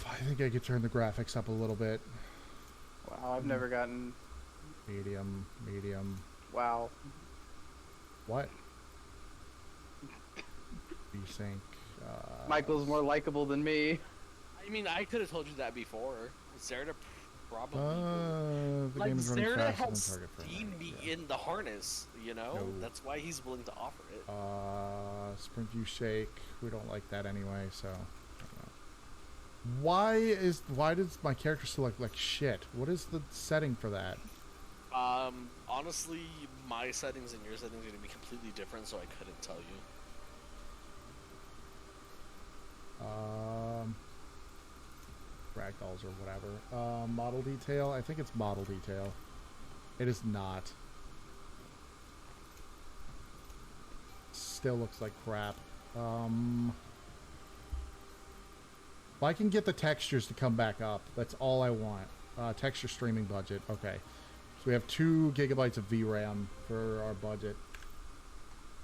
S9: I think I could turn the graphics up a little bit.
S10: Wow, I've never gotten...
S9: Medium.
S10: Wow.
S9: What? Desync.
S10: Michael's more likable than me.
S8: I mean, I could have told you that before. Zerda probably
S9: the game is running
S8: Zerda
S9: faster
S8: has
S9: than target frame
S8: seen
S9: rate,
S8: me
S9: yeah.
S8: in the harness, you know?
S9: No.
S8: That's why he's willing to offer it.
S9: Sprint view shake. We don't like that anyway, so I don't know. Why does my character still look like shit? What is the setting for that?
S8: Honestly, my settings and your settings are going to be completely different, so I couldn't tell you.
S9: Ragdolls or whatever. Model detail? I think it's model detail. It is not. Still looks like crap. If I can get the textures to come back up, that's all I want. Texture streaming budget. Okay. So we have 2 gigabytes of VRAM for our budget.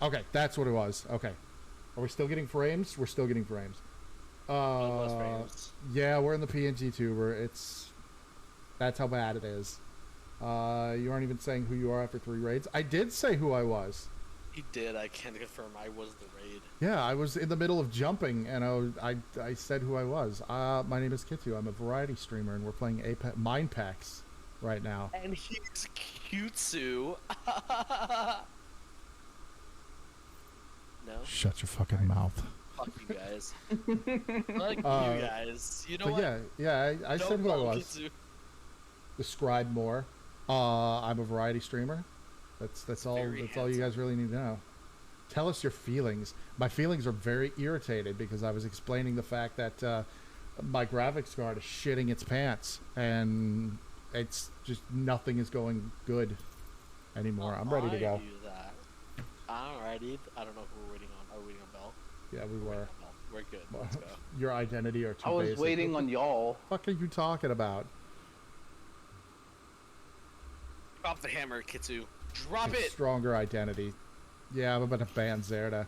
S9: Okay, that's what it was. Okay. Are we still getting frames? We're still getting frames. Yeah, we're in the PNG tuber. That's how bad it is. You aren't even saying who you are after 3 raids. I did say who I was.
S8: He did. I can confirm I was the raid.
S9: Yeah, I was in the middle of jumping, and I said who I was. My name is Kitsu. I'm a variety streamer, and we're playing Mind Packs right now.
S8: And he's Cutesue. No?
S9: Shut your fucking mouth.
S8: Fuck you guys. Fuck you guys. You know what?
S9: Yeah, I said who I was. Describe more. I'm a variety streamer. That's all you guys really need to know. Tell us your feelings. My feelings are very irritated because I was explaining the fact that my graphics card is shitting its pants, and it's just nothing is going good anymore. I'm ready to go.
S8: Alrighty. I don't know who we're waiting on. Are we waiting on Bell?
S9: Yeah, we were.
S8: We're good. Let's go.
S9: Your identity or too
S10: I was
S9: basic.
S10: waiting on y'all.
S9: What the fuck are you talking about?
S8: Drop the hammer, Kitsu. Drop it.
S9: Stronger identity. Yeah, I'm about to ban Zerda.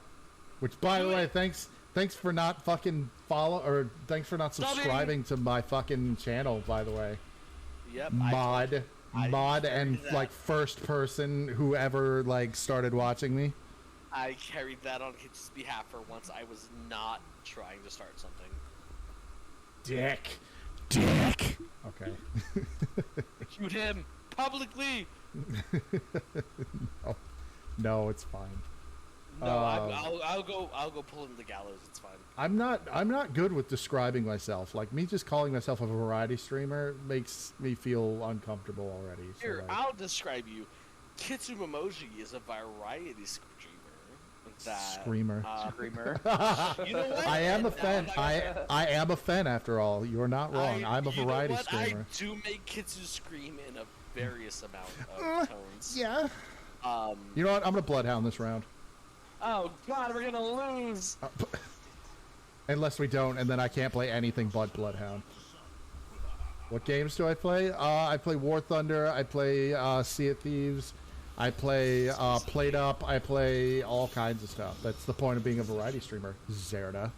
S9: Which, by the way, thanks for not fucking thanks for not subscribing to my fucking channel, by the way.
S8: Yep.
S9: Mod. mod and like first person who ever like started watching me.
S8: I carried that on Kitsch's behalf for once I was not trying to start something.
S9: Dick. Okay.
S8: Shoot him publicly.
S9: No, it's fine.
S8: No, I'll go pull him to the gallows. It's fine.
S9: I'm not good with describing myself. Like me just calling myself a variety streamer makes me feel uncomfortable already. So
S8: Here,
S9: like,
S8: I'll describe you. Kitsumomoji is a variety streamer.
S9: Screamer.
S10: Screamer.
S8: You know what?
S9: I am a fan. I am a fan after all. You're not wrong. I'm a variety streamer.
S8: I do make Kitsu scream in a various amount of tones.
S9: Yeah. You know what? I'm gonna bloodhound this round.
S8: Oh God, we're gonna lose.
S9: Unless we don't, and then I can't play anything but bloodhound. What games do I play? I play War Thunder. I play Sea of Thieves. I play Played Up. I play all kinds of stuff. That's the point of being a variety streamer. Zerda.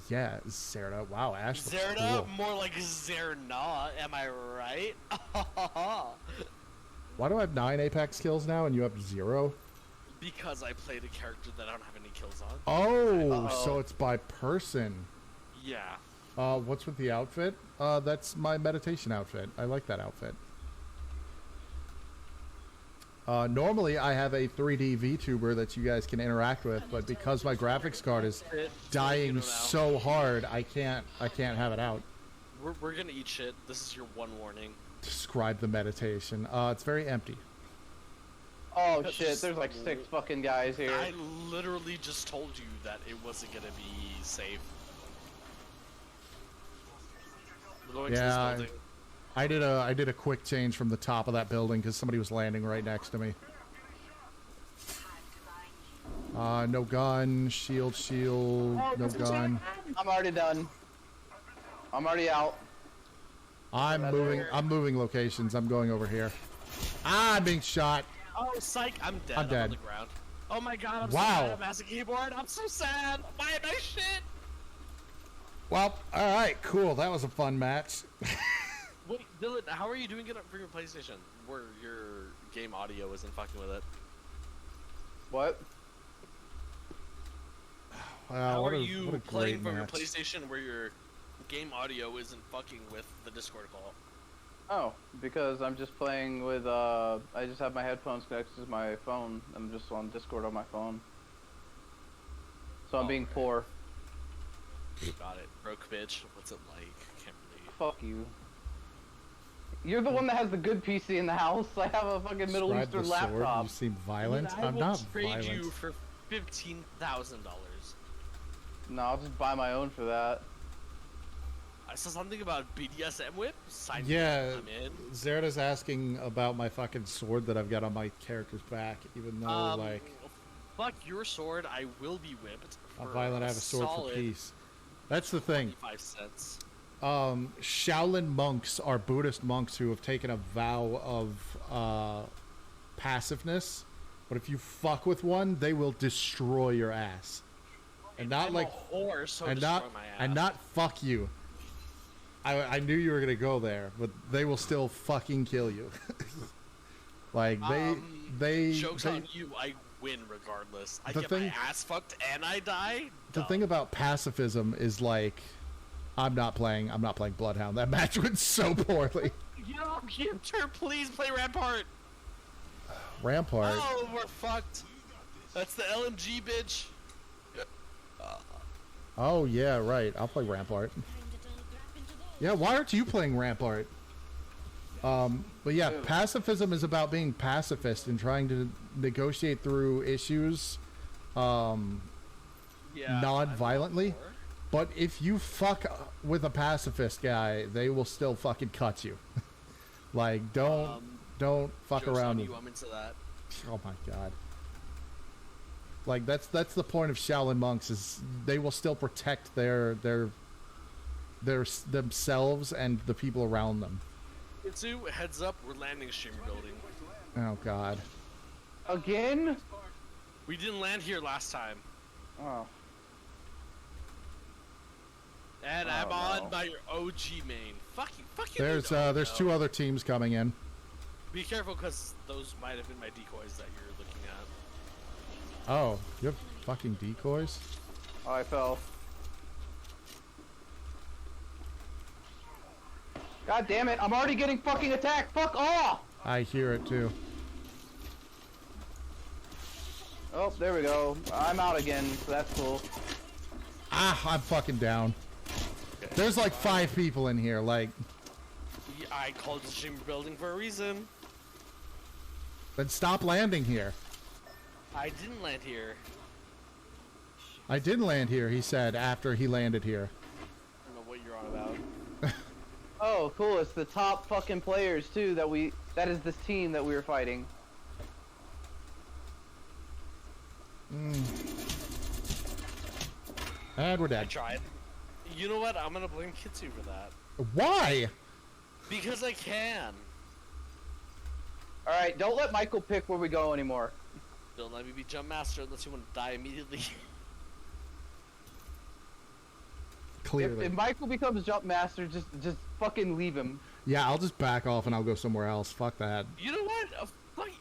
S9: Yeah, Zerda. Wow, Ash looks
S8: Zerda,
S9: cool.
S8: more like Zerna. Am I right?
S9: Why do I have 9 Apex kills now and you have 0?
S8: Because I played a character that I don't have any kills on.
S9: Oh, so it's by person.
S8: Yeah.
S9: What's with the outfit? That's my meditation outfit. I like that outfit. Normally, I have a 3D VTuber that you guys can interact with, but because my graphics card is dying so hard, I can't have it out.
S8: We're gonna eat shit. This is your one warning.
S9: Describe the meditation. It's very empty.
S10: Oh shit! There's like 6 fucking guys here.
S8: I literally just told you that it wasn't gonna be safe. We're going to this building.
S9: I did a quick change from the top of that building because somebody was landing right next to me. No gun, shield, no gun.
S10: I'm already done. I'm already out.
S9: I'm moving locations. I'm going over here. I'm being shot.
S8: Oh, psych! I'm dead.
S9: I'm dead.
S8: On the ground. Oh my God! I'm so
S9: Wow.
S8: sad. I'm as a keyboard. I'm so sad. Why my shit?
S9: Well, all right, cool. That was a fun match.
S8: Wait, Dylan, how are you doing it for your PlayStation? Where your game audio isn't fucking with it?
S10: What?
S9: Wow,
S8: how
S9: what
S8: are
S9: a
S8: you
S9: great
S8: playing from your
S9: match.
S8: PlayStation where your game audio isn't fucking with the Discord call?
S10: Oh, because I'm just playing with, I just have my headphones connected to my phone. I'm just on Discord on my phone. So I'm being poor.
S8: Got it. Broke bitch. What's it like? Can't believe.
S10: Fuck you. You're the one that has the good PC in the house. I have a fucking Middle
S9: Describe
S10: Eastern
S9: the sword.
S10: laptop.
S9: You seem violent.
S8: I
S9: I'm
S8: will
S9: not
S8: trade
S9: violent.
S8: you for $15,000.
S10: No, I'll just buy my own for that.
S8: I saw something about BDSM whip. Sign
S9: Yeah,
S8: me up, I'm in.
S9: Zerda's asking about my fucking sword that I've got on my character's back, even though, like...
S8: Fuck your sword, I will be whipped for
S9: I'm violent, I have a sword for peace. That's the thing.
S8: 25 cents.
S9: Shaolin monks are Buddhist monks who have taken a vow of passiveness, but if you fuck with one, they will destroy your ass. And not
S8: I'm
S9: like...
S8: a whore, so
S9: and
S8: destroy
S9: not,
S8: my ass.
S9: and not fuck you. I knew you were gonna go there, but they will still fucking kill you. Like
S8: Joke's on you, I win regardless. I get my ass fucked and I die?
S9: The thing about pacifism is like I'm not playing Bloodhound. That match went so poorly.
S8: Yo, Ginter, please play Rampart.
S9: Rampart.
S8: Oh, we're fucked. That's the LMG bitch.
S9: Oh yeah, right. I'll play Rampart. Yeah, why aren't you playing Rampart? But yeah, pacifism is about being pacifist and trying to negotiate through issues non-violently. But if you fuck with a pacifist guy, they will still fucking cut you. Like, don't fuck around with...
S8: I'm into that.
S9: Oh my god. Like, that's the point of Shaolin monks, is they will still protect their themselves and the people around them.
S8: Itsu, heads up, we're landing streamer building.
S9: Oh god.
S10: Again?
S8: We didn't land here last time.
S10: Oh.
S8: And I'm on my OG main. Fuck you.
S9: There's two other teams coming in.
S8: Be careful, because those might have been my decoys that you're looking at.
S9: Oh, you have fucking decoys?
S10: Oh, I fell. God damn it, I'm already getting fucking attacked! Fuck off!
S9: I hear it too.
S10: Oh, there we go. I'm out again, so that's cool.
S9: Ah, I'm fucking down.
S8: Okay.
S9: There's like 5 people in here, like...
S8: Yeah, I called the chamber building for a reason.
S9: Then stop landing here.
S8: I didn't land here.
S9: I did land here, he said, after he landed here.
S8: I don't know what you're on about.
S10: Oh, cool, it's the top fucking players, too, that is this team that we were fighting.
S9: And we're
S8: I
S9: dead.
S8: tried. You know what? I'm gonna blame Kitsu for that.
S9: Why?
S8: Because I can.
S10: Alright, don't let Michael pick where we go anymore.
S8: Don't let me be jump master unless you want to die immediately.
S9: Clearly.
S10: If Michael becomes jump master, just fucking leave him.
S9: Yeah, I'll just back off and I'll go somewhere else. Fuck that.
S8: You know what?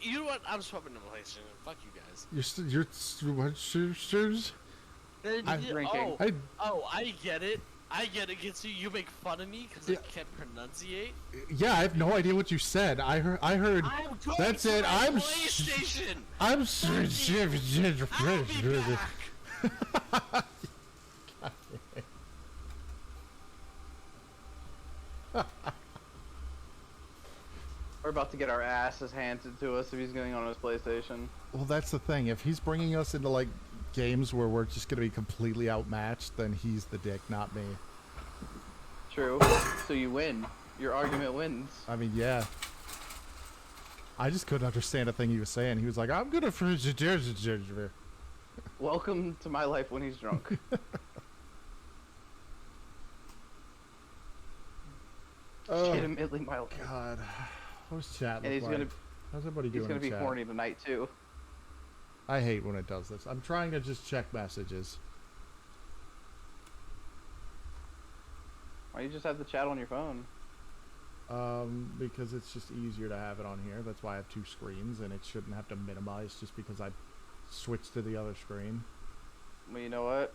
S8: You know what? I'm swapping the PlayStation. Fuck you guys.
S10: I'm drinking.
S8: I get it. I get it, Kitsu. You make fun of me because I can't pronunciate.
S9: Yeah, I have no idea what you said. I heard.
S8: I'm going
S9: That's
S8: to
S9: it.
S8: my
S9: I'm.
S8: PlayStation.
S9: I'm.
S8: I'll be back.
S10: We're about to get our asses handed to us if he's going on his PlayStation.
S9: Well, that's the thing. If he's bringing us into like games where we're just gonna be completely outmatched, then he's the dick, not me.
S10: True. So you win. Your argument wins.
S9: I mean, yeah. I just couldn't understand a thing he was saying. He was like, "I'm gonna."
S10: Welcome to my life when he's drunk. Legitimately my life.
S9: God. What's chat
S10: And
S9: look
S10: he's
S9: like? How's everybody doing?
S10: He's gonna
S9: in
S10: be
S9: chat?
S10: horny tonight too.
S9: I hate when it does this. I'm trying to just check messages.
S10: Why you just have the chat on your phone?
S9: Because it's just easier to have it on here. That's why I have 2 screens, and it shouldn't have to minimize just because I switched to the other screen.
S10: Well, you know what?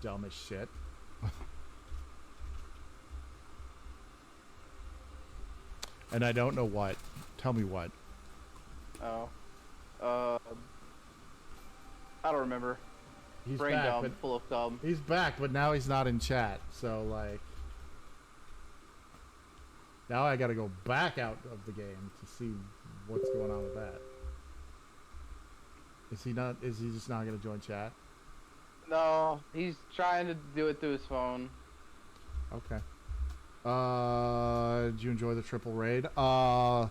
S9: Dumb as shit. And I don't know what. Tell me what.
S10: Oh. I don't remember.
S9: He's
S10: Brain
S9: back,
S10: dumb,
S9: but
S10: full of dumb.
S9: he's back, but now he's not in chat. So like, now I got to go back out of the game to see what's going on with that. Is he not? Is he just not going to join chat?
S10: No, he's trying to do it through his phone.
S9: Okay. Did you enjoy the triple raid? I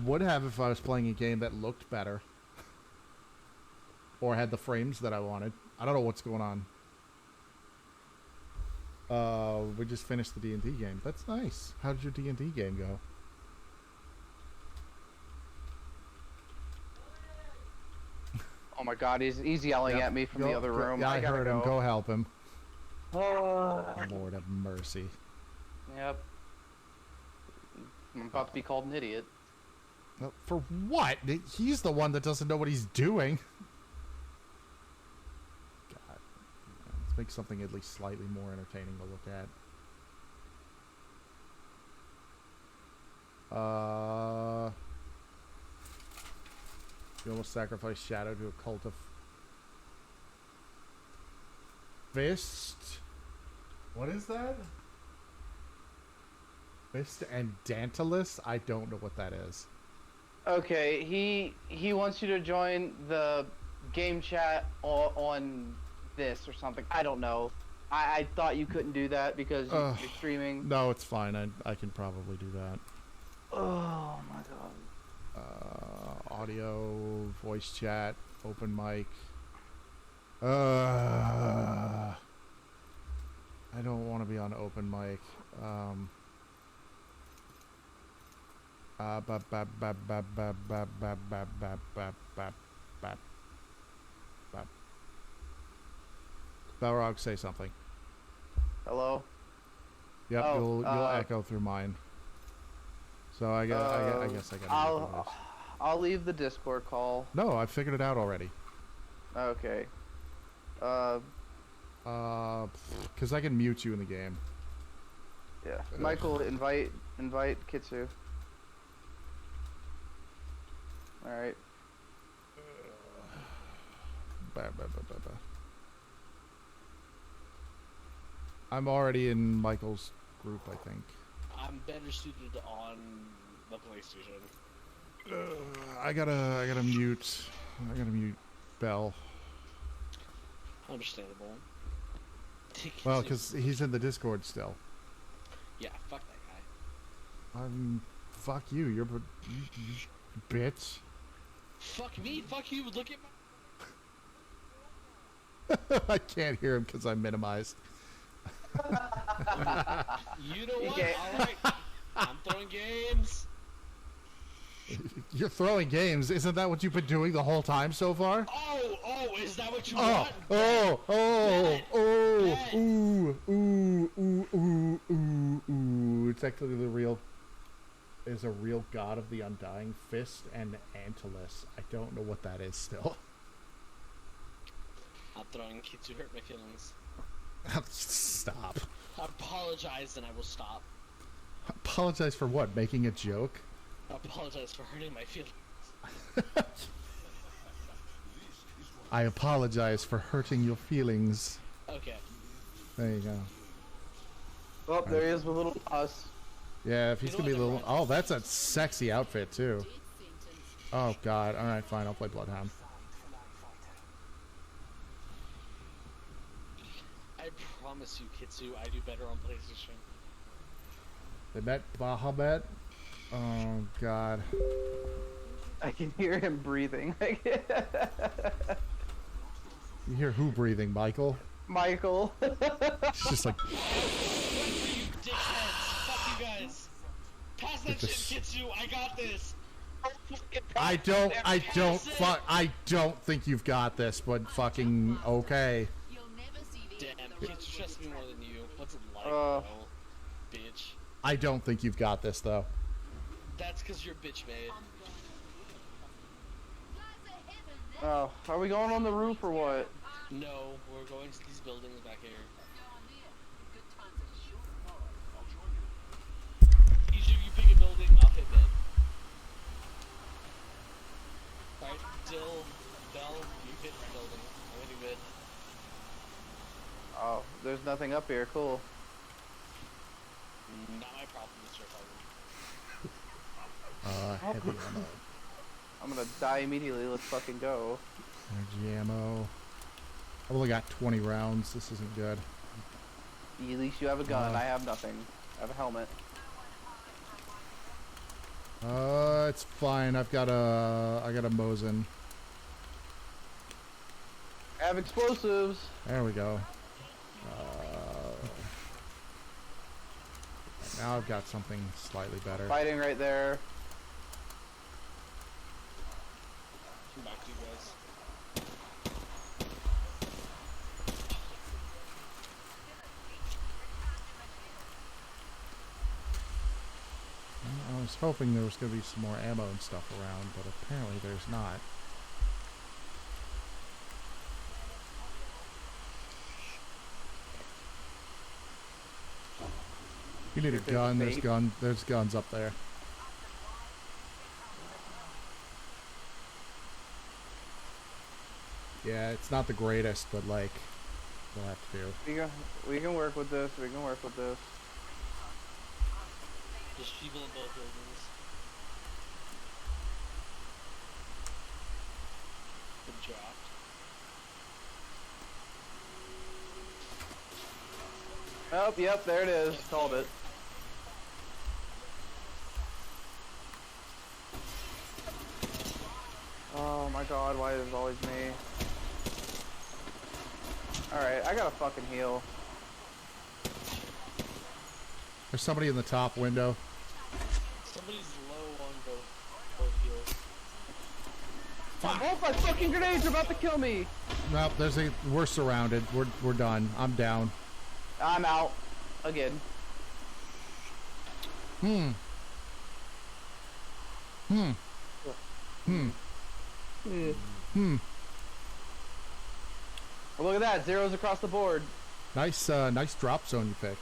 S9: would have if I was playing a game that looked better. Or had the frames that I wanted. I don't know what's going on. We just finished the D&D game. That's nice. How did your D&D game go?
S10: Oh my god, he's yelling at me from the other room.
S9: Yeah, I heard him. Go help him.
S10: Oh.
S9: Lord have mercy.
S10: Yep. I'm about to be called an idiot.
S9: For what? He's the one that doesn't know what he's doing. God. Let's make something at least slightly more entertaining to look at. You almost sacrificed Shadow to a cult of Fist. What is that? Fist and Dantalus? I don't know what that is.
S10: Okay, he wants you to join the game chat on this or something. I don't know. I thought you couldn't do that because you're streaming.
S9: No, it's fine. I can probably do that.
S10: Oh my god.
S9: Audio, voice chat, open mic. I don't want to be on open mic. Balrog, say something.
S10: Hello?
S9: Yep,
S10: Oh,
S9: you'll echo through mine. So I guess I gotta
S10: I'll leave the Discord call.
S9: No, I figured it out already.
S10: Okay.
S9: Because I can mute you in the game.
S10: Yeah. Michael, invite Kitsu. Alright.
S9: I'm already in Michael's group, I think.
S8: I'm better suited on the PlayStation.
S9: I gotta mute Bell.
S8: Understandable.
S9: Well, because he's in the Discord still.
S8: Yeah, fuck that guy.
S9: Fuck you. You bitch.
S8: Fuck me. Fuck you. Look at my.
S9: I can't hear him because I'm minimized.
S8: You know what? Alright. I'm throwing games.
S9: You're throwing games. Isn't that what you've been doing the whole time so far?
S8: Oh, is that what you want?
S9: Ooh. It's actually is a real god of the Undying, Fist and Antilus. I don't know what that is still.
S8: I'm throwing kids who hurt my feelings.
S9: Stop.
S8: I apologize and I will stop.
S9: Apologize for what? Making a joke?
S8: I apologize for hurting my feelings.
S9: I apologize for hurting your feelings.
S8: Okay.
S9: There you go.
S10: Oh, there he is with little us.
S9: Yeah, if he's gonna be a little... Oh, that's a sexy outfit, too. Oh, God. Alright, fine. I'll play Bloodhound.
S8: I promise you, Kitsu, I do better on PlayStation.
S9: They met Bahamut. Oh, God.
S10: I can hear him breathing.
S9: You hear who breathing, Michael?
S10: Michael.
S9: It's just like...
S8: You dickheads. Fuck you guys. Pass that shit, Kitsu. I got this.
S9: I don't think you've got this, but fucking okay.
S8: Damn, Kitsu trusts me more than you. What's it like, bro? Bitch.
S9: I don't think you've got this, though.
S8: That's because you're bitch made.
S10: Oh, are we going on the roof or what?
S8: No, we're going to these buildings back here. You pick a building, I'll hit mid. Alright, Dill, Bell, you hit the building. I'm hitting mid.
S10: Oh, there's nothing up here. Cool.
S8: Not my problem, Mr. Harvard.
S9: Heavy ammo.
S10: I'm gonna die immediately. Let's fucking go.
S9: Energy ammo. I've only got 20 rounds. This isn't good.
S10: At least you have a gun. I have nothing. I have a helmet.
S9: It's fine. I got a Mosin.
S10: I have explosives.
S9: There we go. Now I've got something slightly better.
S10: Fighting right there.
S8: Come back to you guys.
S9: I was hoping there was going to be some more ammo and stuff around, but apparently there's not. You need a gun. There's guns up there. Yeah, it's not the greatest, but like, we'll have to do.
S10: We can work with this. We can work with this.
S8: There's people in both buildings. Been dropped.
S10: Oh, yep, there it is. Called it. Oh my god, why is it always me? Alright, I gotta fucking heal.
S9: There's somebody in the top window.
S8: Somebody's low on both heals.
S10: Oh, my fucking grenades are about to kill me!
S9: No, we're surrounded. We're done. I'm down.
S10: I'm out. Again.
S9: Hmm.
S10: Well, look at that. Zeros across the board.
S9: Nice drop zone you picked.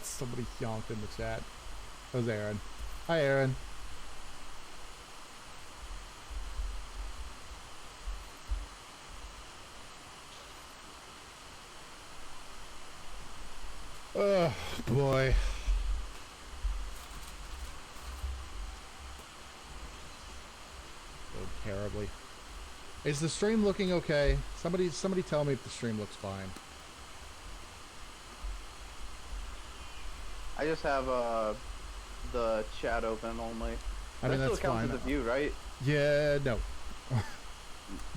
S9: Somebody yonked in the chat. That was Aaron. Hi, Aaron. Oh, boy. So terribly. Is the stream looking okay? Somebody tell me if the stream looks fine.
S10: I just have the chat open only.
S9: I mean,
S10: that
S9: that's
S10: still counts
S9: fine.
S10: as a view, right?
S9: Yeah, no.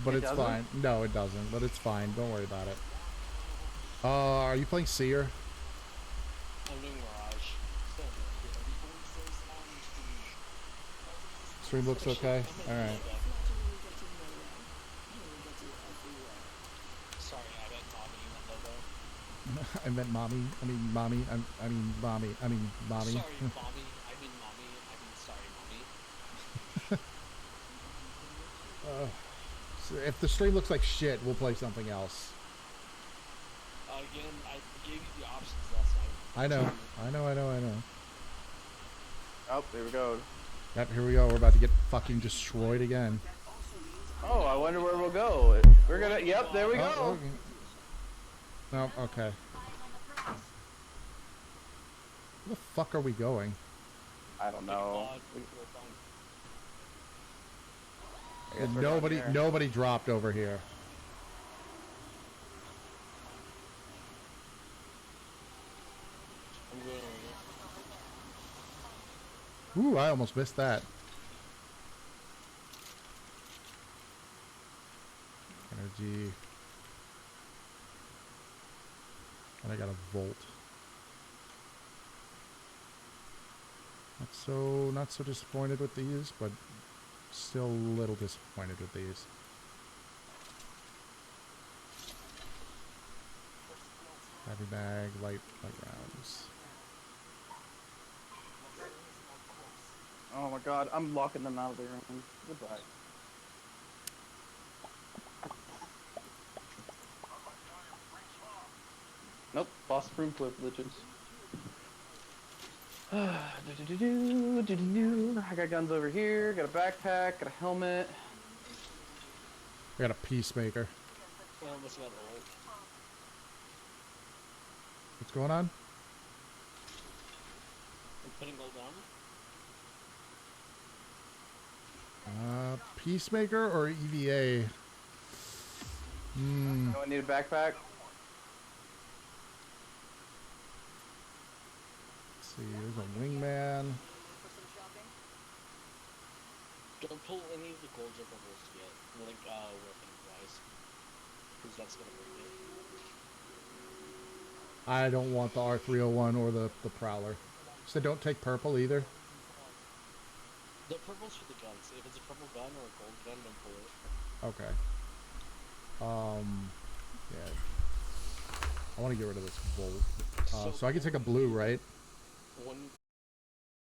S9: But it's
S10: doesn't?
S9: fine. No, it doesn't. But it's fine. Don't worry about it. Are you playing Seer?
S8: I'm doing Mirage.
S9: Stream looks okay? Alright.
S8: Sorry,
S9: I meant mommy. I mean mommy. I mean mommy. I mean mommy.
S8: Sorry, mommy. I mean mommy. I mean sorry, mommy.
S9: So if the stream looks like shit, we'll play something else.
S8: Again, I gave you the options last night.
S9: I know.
S10: Oh, there we go.
S9: Yep, here we go. We're about to get fucking destroyed again.
S10: Oh, I wonder where we'll go. We're gonna. Yep, there we go.
S9: Oh, okay. No, okay. Where the fuck are we going?
S10: I don't know.
S9: Nobody dropped over here. Ooh, I almost missed that. Energy. And I got a volt. Not so disappointed with these, but still a little disappointed with these. Heavy bag, light rounds.
S10: Oh my god, I'm locking them out of the room. Goodbye. Nope, boss room privileges. I got guns over here, got a backpack, got a helmet.
S9: I got a peacemaker.
S8: Almost got old.
S9: What's going on?
S8: I'm putting gold on.
S9: Peacemaker or EVA?
S10: Do I need a backpack?
S9: Let's see, there's a wingman.
S8: Don't pull any of the gold or bubbles yet, like weapon wise, because that's gonna bring it.
S9: I don't want the R301 or the Prowler. So don't take purple either.
S8: The purple's for the guns. If it's a purple gun or a gold gun, don't pull it.
S9: Okay. Yeah. I want to get rid of this volt. So I can take a blue, right?
S8: One